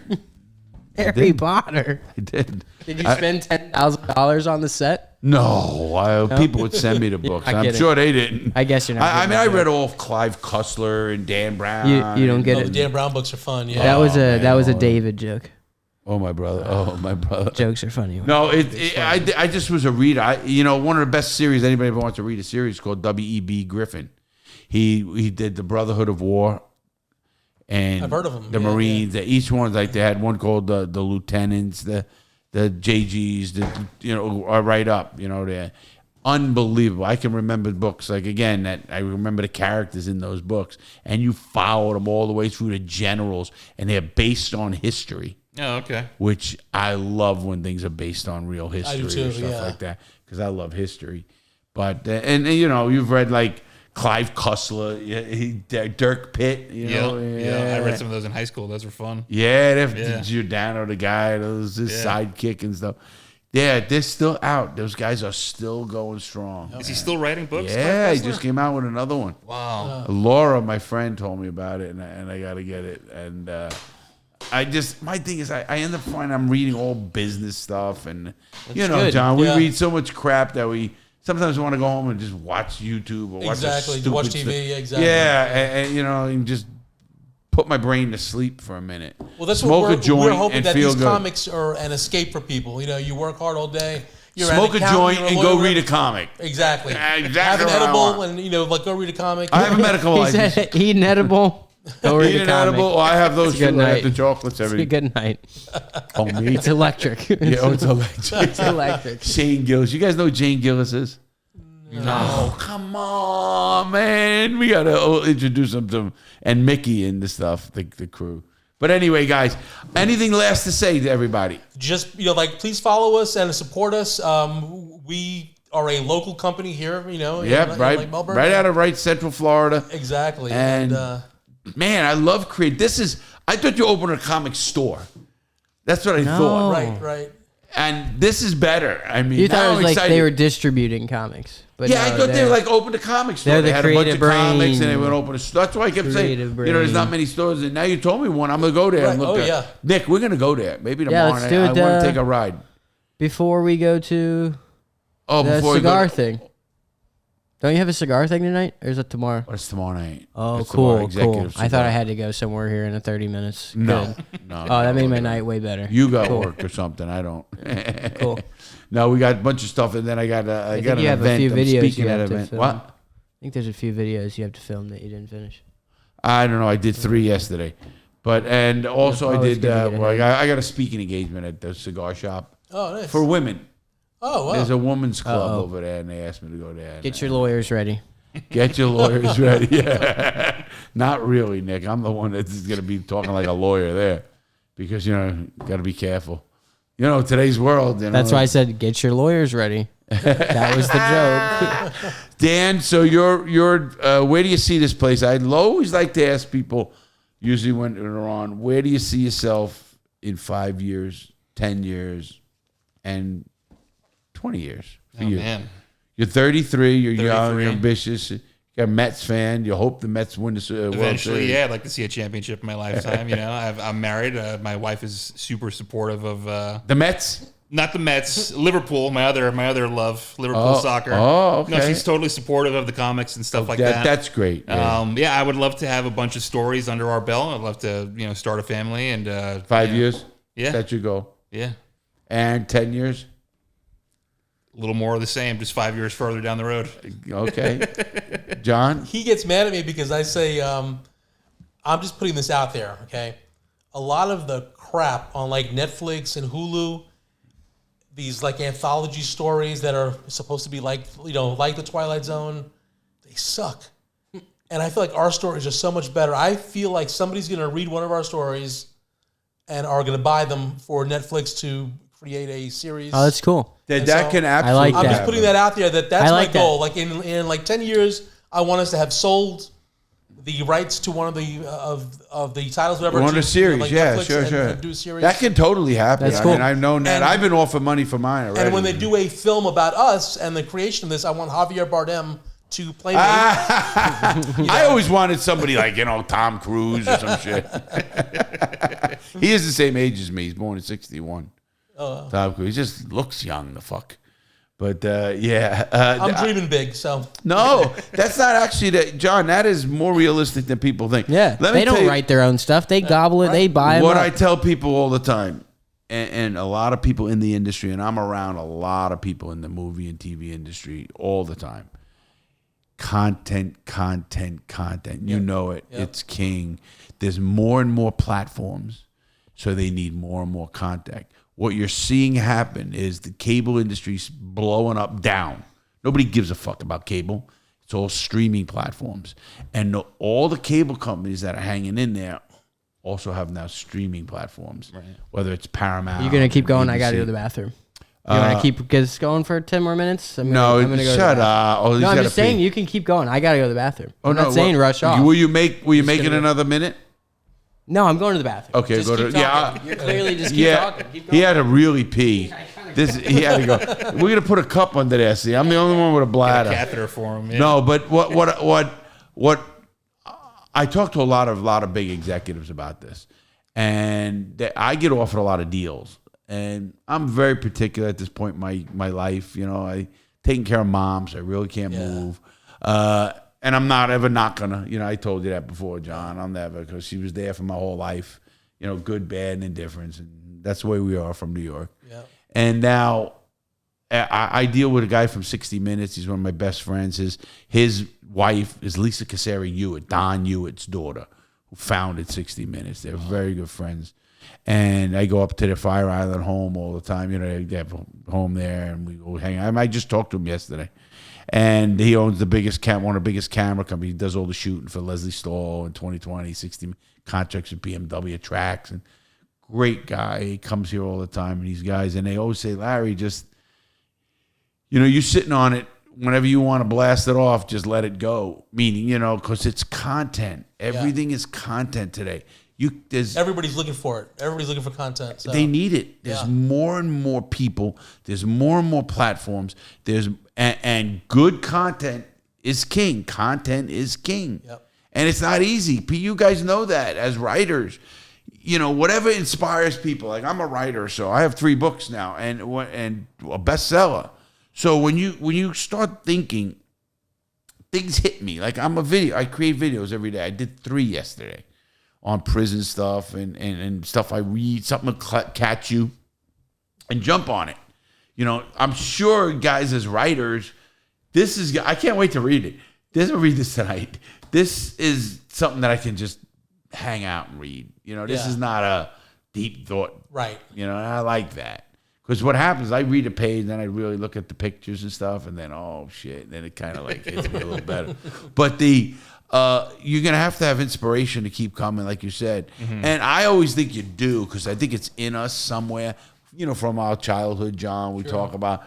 Speaker 7: Harry Potter.
Speaker 5: I did.
Speaker 7: Did you spend $10,000 on the set?
Speaker 5: No, people would send me the books.
Speaker 7: not
Speaker 5: I'm
Speaker 7: kidding.
Speaker 5: sure they didn't.
Speaker 7: I guess you're not.
Speaker 5: I
Speaker 7: getting
Speaker 5: mean, I
Speaker 7: that
Speaker 5: read
Speaker 7: joke.
Speaker 5: all of Clive Cussler and Dan Brown.
Speaker 7: You don't get
Speaker 6: Oh,
Speaker 7: it.
Speaker 6: the Dan Brown books are fun. Yeah.
Speaker 7: That was
Speaker 5: man,
Speaker 7: a David joke.
Speaker 5: Oh my brother. Oh my brother.
Speaker 7: Jokes are funny.
Speaker 5: No, I just was a reader. One of the best series anybody ever wants to read a series called W.E.B. Griffin. He did the Brotherhood of War, and
Speaker 6: I've heard of 'em,
Speaker 5: the
Speaker 6: yeah,
Speaker 5: Marines. Each one like they had one called the Lieutenants, the JGs, are right up. They're unbelievable. I can remember books like again that I remember the characters in those books, and you follow them all the way through the generals, and they're based on history.
Speaker 8: Oh, okay.
Speaker 5: Which I love when things are based on real history
Speaker 6: too,
Speaker 5: or stuff
Speaker 6: yeah.
Speaker 5: like that because I love history. But and you've read like Clive Cussler, Dirk Pitt.
Speaker 8: Yeah. I read some of those in high school. Those were fun.
Speaker 5: Yeah, Giordano, the guy, his sidekick and stuff. Yeah, they're still out. Those guys are still going strong.
Speaker 8: Is he still writing books?
Speaker 5: Yeah,
Speaker 8: Clive
Speaker 5: he
Speaker 8: Cussler?
Speaker 5: just came out with another one.
Speaker 8: Wow.
Speaker 5: Laura, my friend, told me about it, and I got to get it. And my thing is, I end up finding I'm reading all business stuff, and
Speaker 7: good.
Speaker 5: John, we
Speaker 6: Yeah.
Speaker 5: read so much crap that sometimes I want to go home and just watch YouTube or
Speaker 6: Exactly.
Speaker 5: watch
Speaker 6: Watch TV.
Speaker 5: stuff.
Speaker 6: Exactly.
Speaker 5: Yeah, and just put my brain to sleep for a minute.
Speaker 6: Well, that's
Speaker 5: smoke
Speaker 6: what
Speaker 5: a joint
Speaker 6: we're hoping
Speaker 5: and
Speaker 6: that
Speaker 5: feel
Speaker 6: these
Speaker 5: good.
Speaker 6: comics are an escape for people. You work hard all day. You're
Speaker 5: Smoke
Speaker 6: an
Speaker 5: a
Speaker 6: accountant,
Speaker 5: joint
Speaker 6: you're a
Speaker 5: and
Speaker 6: lawyer,
Speaker 5: go read a
Speaker 6: whatever.
Speaker 5: comic.
Speaker 6: Exactly.
Speaker 5: Exactly
Speaker 6: Have an
Speaker 5: what I
Speaker 6: edible
Speaker 5: want.
Speaker 6: and I go read a comic.
Speaker 5: I have a medical
Speaker 7: He
Speaker 5: license.
Speaker 7: said, eat an edible. Go read
Speaker 5: Eat
Speaker 7: a
Speaker 5: an
Speaker 7: comic.
Speaker 5: edible. Oh, I have those
Speaker 7: It's a good
Speaker 5: too. I have
Speaker 7: night.
Speaker 5: the chocolates
Speaker 7: It's
Speaker 5: every.
Speaker 7: a good night.
Speaker 5: Oh, me.
Speaker 7: It's electric.
Speaker 5: Yeah, it's electric.
Speaker 7: It's electric.
Speaker 5: Shane Gillis. You guys know who Jane Gillis is? No. Come on, man. We got to introduce him to and Mickey and the stuff, the crew. But anyway, guys, anything last to say to everybody?
Speaker 6: Just please follow us and support us. We are a local company here.
Speaker 5: Yeah, right,
Speaker 6: Melbourne.
Speaker 5: right out of Central Florida.
Speaker 6: Exactly.
Speaker 5: And man, I love create. I thought you opened a comic store. That's what I thought.
Speaker 6: Right.
Speaker 5: And this is better. I mean,
Speaker 7: You thought
Speaker 5: now
Speaker 7: it was
Speaker 5: I'm
Speaker 7: like
Speaker 5: excited.
Speaker 7: they were distributing comics. But
Speaker 5: Yeah, I
Speaker 7: no,
Speaker 5: thought they
Speaker 7: they're-
Speaker 5: were like opened a comic store.
Speaker 7: they're
Speaker 5: They
Speaker 7: the
Speaker 5: had a bunch
Speaker 7: creative
Speaker 5: of comics and
Speaker 7: brain.
Speaker 5: they would open a store. That's why I kept saying,
Speaker 7: Creative
Speaker 5: there's not
Speaker 7: brain.
Speaker 5: many stores. And now you told me one. I'm going to go there and
Speaker 6: Right.
Speaker 5: look
Speaker 6: Oh,
Speaker 5: at
Speaker 6: yeah.
Speaker 5: Nick, we're going to go there. Maybe
Speaker 7: Yeah,
Speaker 5: tomorrow.
Speaker 7: let's
Speaker 5: night.
Speaker 7: do
Speaker 5: I
Speaker 7: it,
Speaker 5: want to take a ride.
Speaker 7: Before we go to
Speaker 5: Oh,
Speaker 7: the
Speaker 5: before we
Speaker 7: cigar
Speaker 5: go.
Speaker 7: thing. Don't you have a cigar thing tonight? Or is it tomorrow?
Speaker 5: What's tomorrow night?
Speaker 7: Oh,
Speaker 5: That's tomorrow,
Speaker 7: cool.
Speaker 5: executive
Speaker 7: I thought
Speaker 5: cigar.
Speaker 7: I had to go somewhere here in 30 minutes.
Speaker 5: No.
Speaker 7: Good.
Speaker 5: No.
Speaker 7: Oh, that made my night way better.
Speaker 5: You got
Speaker 7: Cool.
Speaker 5: work or something. I don't.
Speaker 7: Cool.
Speaker 5: No, we got a bunch of stuff. And then I got
Speaker 7: think
Speaker 5: an
Speaker 7: you have a
Speaker 5: event.
Speaker 7: few
Speaker 5: I'm
Speaker 7: videos
Speaker 5: speaking
Speaker 7: you
Speaker 5: at an
Speaker 7: have to
Speaker 5: event.
Speaker 7: film.
Speaker 5: What?
Speaker 7: I think there's a few videos you have to film that you didn't finish.
Speaker 5: I don't know. I did 3 yesterday. And also I
Speaker 7: always
Speaker 5: did,
Speaker 7: good to get ahead.
Speaker 5: I got a speaking engagement at the cigar shop
Speaker 6: Oh, nice.
Speaker 5: for women.
Speaker 6: Oh, wow.
Speaker 5: There's a women's club
Speaker 7: Uh-oh.
Speaker 5: over there, and they asked me to go there.
Speaker 7: Get your lawyers ready.
Speaker 5: Get your lawyers ready. Yeah. Not really, Nick. I'm the one that's going to be talking like a lawyer there because, got to be careful. Today's world.
Speaker 7: That's why I said get your lawyers ready. That was the joke.
Speaker 5: Dan, so you're where do you see this place? I always like to ask people, usually when they're on, where do you see yourself in 5 years, 10 years, and 20 years for you?
Speaker 8: Man.
Speaker 5: You're 33. You're young.
Speaker 8: 33.
Speaker 5: You're ambitious. You're a Mets fan. You hope the Mets win the World
Speaker 8: Eventually,
Speaker 5: Series.
Speaker 8: yeah, I'd like to see a championship in my lifetime. I'm married. My wife is super supportive of
Speaker 5: The Mets.
Speaker 8: not the Mets, Liverpool. My other love, Liverpool soccer.
Speaker 5: Oh, okay.
Speaker 8: No, she's totally supportive of the comics and stuff like that.
Speaker 5: That's great. Yeah.
Speaker 8: I would love to have a bunch of stories under our belt. I'd love to, start a family and
Speaker 5: 5 years.
Speaker 8: Yeah.
Speaker 5: That's your goal.
Speaker 8: Yeah,
Speaker 5: And 10 years.
Speaker 8: a little more of the same, just 5 years further down the road.
Speaker 5: Okay. John.
Speaker 6: He gets mad at me because I say, I'm just putting this out there, okay? A lot of the crap on like Netflix and Hulu, these like anthology stories that are supposed to be like, like the Twilight Zone, they suck. And I feel like our stories are so much better. I feel like somebody's going to read one of our stories and are going to buy them for Netflix to create a series.
Speaker 7: Oh, that's cool.
Speaker 5: That
Speaker 6: And
Speaker 5: that
Speaker 6: so-
Speaker 5: can
Speaker 7: I
Speaker 5: absolutely
Speaker 7: like
Speaker 6: I'm
Speaker 7: that.
Speaker 6: just putting that out there that's
Speaker 7: I like
Speaker 6: my goal.
Speaker 7: that.
Speaker 6: Like in like 10 years, I want us to have sold the rights to one of the of the titles, whatever.
Speaker 5: One of
Speaker 6: to,
Speaker 5: the series,
Speaker 6: like
Speaker 5: yeah,
Speaker 6: Netflix
Speaker 5: sure,
Speaker 6: and,
Speaker 5: sure.
Speaker 6: and do a series.
Speaker 5: That can totally happen.
Speaker 7: That's
Speaker 5: I
Speaker 7: cool.
Speaker 5: mean, I've known that.
Speaker 6: And-
Speaker 5: I've been offered money for mine already.
Speaker 6: and when they do a film about us and the creation of this, I want Javier Bardem to play me.
Speaker 5: I always wanted somebody like, Tom Cruise or some shit. He is the same age as me. He's born in 61. Tom Cruise. He just looks young, the fuck. But, yeah.
Speaker 6: I'm dreaming big, so
Speaker 5: No, that's not actually that, John. That is more realistic than people think.
Speaker 7: Yeah.
Speaker 5: Let me
Speaker 7: They
Speaker 5: tell
Speaker 7: don't
Speaker 5: you
Speaker 7: write their own stuff. They gobble it. They buy them
Speaker 5: what
Speaker 7: up.
Speaker 5: I tell people all the time, and a lot of people in the industry, and I'm around a lot of people in the movie and TV industry all the time. Content. You know it.
Speaker 6: Yep.
Speaker 5: It's king. There's more and more platforms, so they need more and more content. What you're seeing happen is the cable industry's blowing up down. Nobody gives a fuck about cable. It's all streaming platforms. And all the cable companies that are hanging in there also have now streaming platforms, whether it's Paramount.
Speaker 7: You're going to keep going.
Speaker 5: BBC.
Speaker 7: I got to go to the bathroom. You want to keep this going for 10 more minutes? I'm
Speaker 5: No,
Speaker 7: gonna go to the
Speaker 5: shut
Speaker 7: bathroom.
Speaker 5: up. Oh, he's
Speaker 7: No, I'm
Speaker 5: gotta
Speaker 7: just saying
Speaker 5: pee.
Speaker 7: you can keep going. I got to go to the bathroom. I'm not
Speaker 5: no,
Speaker 7: saying
Speaker 5: what-
Speaker 7: rush off.
Speaker 5: Will you make it
Speaker 7: gonna-
Speaker 5: another minute?
Speaker 7: No, I'm going to the bathroom.
Speaker 5: Okay,
Speaker 7: Just
Speaker 5: go
Speaker 7: keep
Speaker 5: to
Speaker 7: talking. You're clearly just keep
Speaker 5: yeah.
Speaker 7: talking. Keep
Speaker 5: He
Speaker 7: going.
Speaker 5: had to really pee. He had to go. We're gonna put a cup under there. See, I'm the only one with a
Speaker 8: Got a
Speaker 5: bladder.
Speaker 8: catheter for him. Yeah.
Speaker 5: No, but what I talk to a lot of big executives about this, and I get offered a lot of deals, and I'm very particular at this point in my life. taking care of moms. I really can't move. And I'm not ever not gonna. I told you that before, John. I'll never, because she was there for my whole life. Good, bad, and indifference. And that's the way we are from New York. Yeah. And now I deal with a guy from 60 Minutes. He's one of my best friends. His wife is Lisa Cassari Hewitt, Don Hewitt's daughter, who founded 60 Minutes. They're very good friends. And I go up to their Fire Island home all the time. They have a home there, and we go hang out. I just talked to him yesterday. And he owns one of the biggest camera companies. He does all the shooting for Leslie Stahl in 2020, 60 contracts with BMW tracks. And great guy. He comes here all the time. And these guys, and they always say, Larry, just, you're sitting on it. Whenever you want to blast it off, just let it go. Meaning, because it's content. Everything is content today.
Speaker 6: Everybody's looking for it. Everybody's looking for content. So.
Speaker 5: They need it. There's more and more people. There's more and more platforms. And good content is king. Content is king. Yep. And it's not easy. You guys know that as writers. Whatever inspires people. Like, I'm a writer, so I have 3 books now and a bestseller. So when you start thinking, things hit me. Like, I create videos every day. I did 3 yesterday. On prison stuff and stuff I read, something will catch you and jump on it. I'm sure guys as writers, I can't wait to read it. I'll read this tonight. This is something that I can just hang out and read. This is not a deep thought.
Speaker 6: Right.
Speaker 5: I like that. Because what happens, I read a page, then I really look at the pictures and stuff, and then, oh, shit, then it kind of like hits me a little better. But you're going to have inspiration to keep coming, like you said. Mm-hmm. And I always think you do, because I think it's in us somewhere. From our childhood, John, you talk about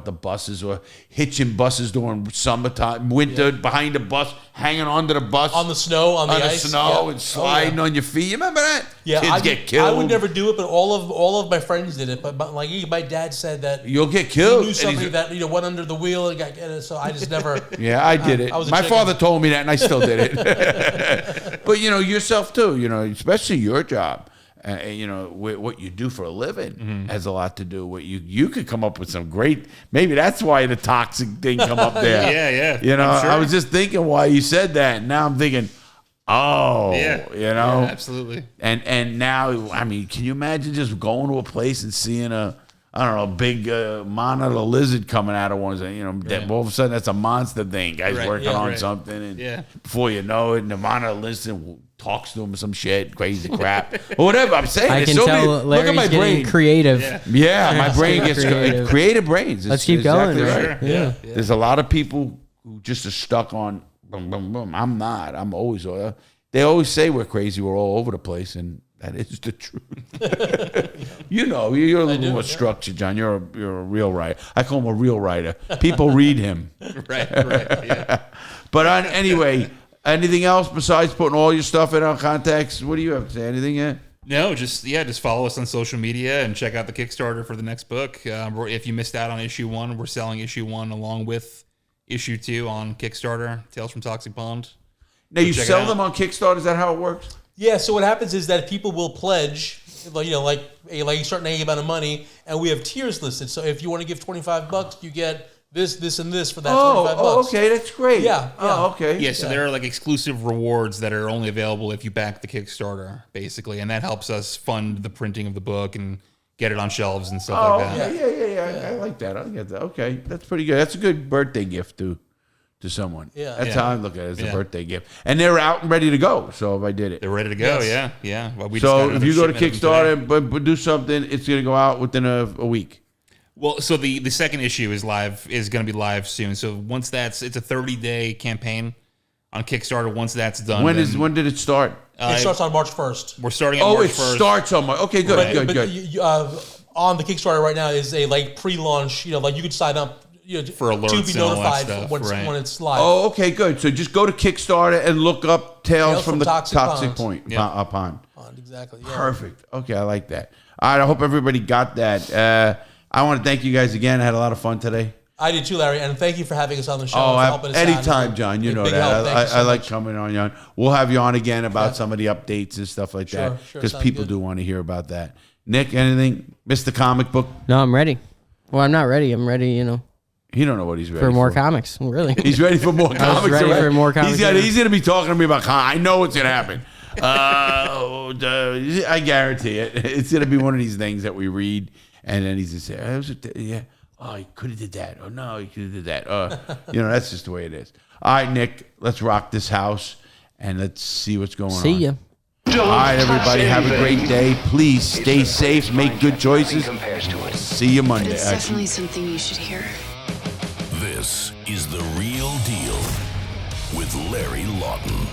Speaker 5: the buses or hitching buses during summertime, winter, behind the bus, hanging onto the bus.
Speaker 6: On the snow, on the ice.
Speaker 5: And sliding on your feet. You remember that?
Speaker 6: Yeah,
Speaker 5: Kids get killed.
Speaker 6: I would never do it, but all of my friends did it. But like my dad said that
Speaker 5: you'll get killed.
Speaker 6: He knew somebody that went under the wheel and got so I just never.
Speaker 5: Yeah, I did it. My father told me that, and I still did it. But yourself too. Especially your job. What you do for a living has a lot to do with you could come up with some great, maybe that's why the toxic thing come up there.
Speaker 8: Yeah. Sure.
Speaker 5: I was just thinking why you said that, and now I'm thinking,
Speaker 8: yeah, absolutely.
Speaker 5: And now, I mean, can you imagine just going to a place and seeing a big monitor lizard coming out of one, that all of a sudden that's a monster thing. Guys working on something, and before you know it, the monitor lizard talks to him some shit, crazy crap, or whatever. I'm saying,
Speaker 7: I can tell. Larry's look at my brain, creative.
Speaker 5: Yeah, my brain gets creative brains.
Speaker 7: Let's keep going.
Speaker 5: Exactly
Speaker 7: Right.
Speaker 5: Sure. Yeah. There's a lot of people who just are stuck on boom, boom, boom. I'm not. I'm always. They always say we're crazy. We're all over the place, and that is the truth. You're a little more structured, John. You're a real writer. I call him a real writer. People read him.
Speaker 8: Right. Yeah.
Speaker 5: But anyway, anything else besides putting all your stuff in our contacts? What do you have to say? Anything yet?
Speaker 8: No, just follow us on social media and check out the Kickstarter for the next book. If you missed out on issue 1, we're selling issue 1 along with issue 2 on Kickstarter. Tales from Toxic Pond.
Speaker 5: Now you sell them on Kickstarter. Is that how it works?
Speaker 6: Yeah, so what happens is that people will pledge, like a certain amount of money, and we have tiers listed. So if you want to give $25, you get this, and this for that $25.
Speaker 5: Oh, okay, that's great.
Speaker 6: Yeah.
Speaker 5: Oh, okay.
Speaker 8: Yeah, so there are like exclusive rewards that are only available if you back the Kickstarter, basically, and that helps us fund the printing of the book and get it on shelves and stuff like that.
Speaker 5: Yeah. I like that. I get that. Okay, that's pretty good. That's a good birthday gift to someone.
Speaker 6: Yeah.
Speaker 5: That's how I look at it, as a birthday gift. And they're out and ready to go, so if I did it.
Speaker 8: They're ready to go, yeah. Well,
Speaker 5: so if you go to Kickstarter but do something, it's going to go out within a week.
Speaker 8: Well, so the second issue is going to be live soon. So once it's a 30-day campaign on Kickstarter. Once that's done.
Speaker 5: When did it start?
Speaker 6: It starts on March 1st.
Speaker 8: We're starting on March 1st.
Speaker 5: Oh, it starts on March. Okay, good, good.
Speaker 6: On the Kickstarter right now is a pre-launch, you could sign up
Speaker 8: for alerts
Speaker 6: to be notified when it's live.
Speaker 5: Oh, okay, good. So just go to Kickstarter and look up Tales from the Toxic Pond. Pond.
Speaker 6: Exactly. Yeah.
Speaker 5: Perfect. Okay, I like that. All right, I hope everybody got that. I want to thank you guys again. I had a lot of fun today.
Speaker 6: I did too, Larry, and thank you for having us on the show.
Speaker 5: Anytime, John. You know that. I like coming on, John. We'll have you on again about some of the updates and stuff like that, because people do want to hear about that. Nick, anything? Mr. Comic Book?
Speaker 7: No, I'm ready. Well, I'm not ready. I'm ready,
Speaker 5: He don't know what he's ready
Speaker 7: for more comics. Really,
Speaker 5: He's ready for more comics.
Speaker 7: I was ready for more comics.
Speaker 5: He's going to be talking to me about comics. I know what's going to happen. I guarantee it. It's going to be one of these things that we read, and then he's going to say, yeah. Oh, he could have did that. Oh, no, he could have did that. That's just the way it is. All right, Nick, let's rock this house, and let's see what's going on.
Speaker 7: See ya.
Speaker 5: All right, everybody, have a great day. Please stay safe, make good choices. See you Monday.
Speaker 3: But it's definitely something you should hear.
Speaker 4: This is The Real Deal with Larry Lawton.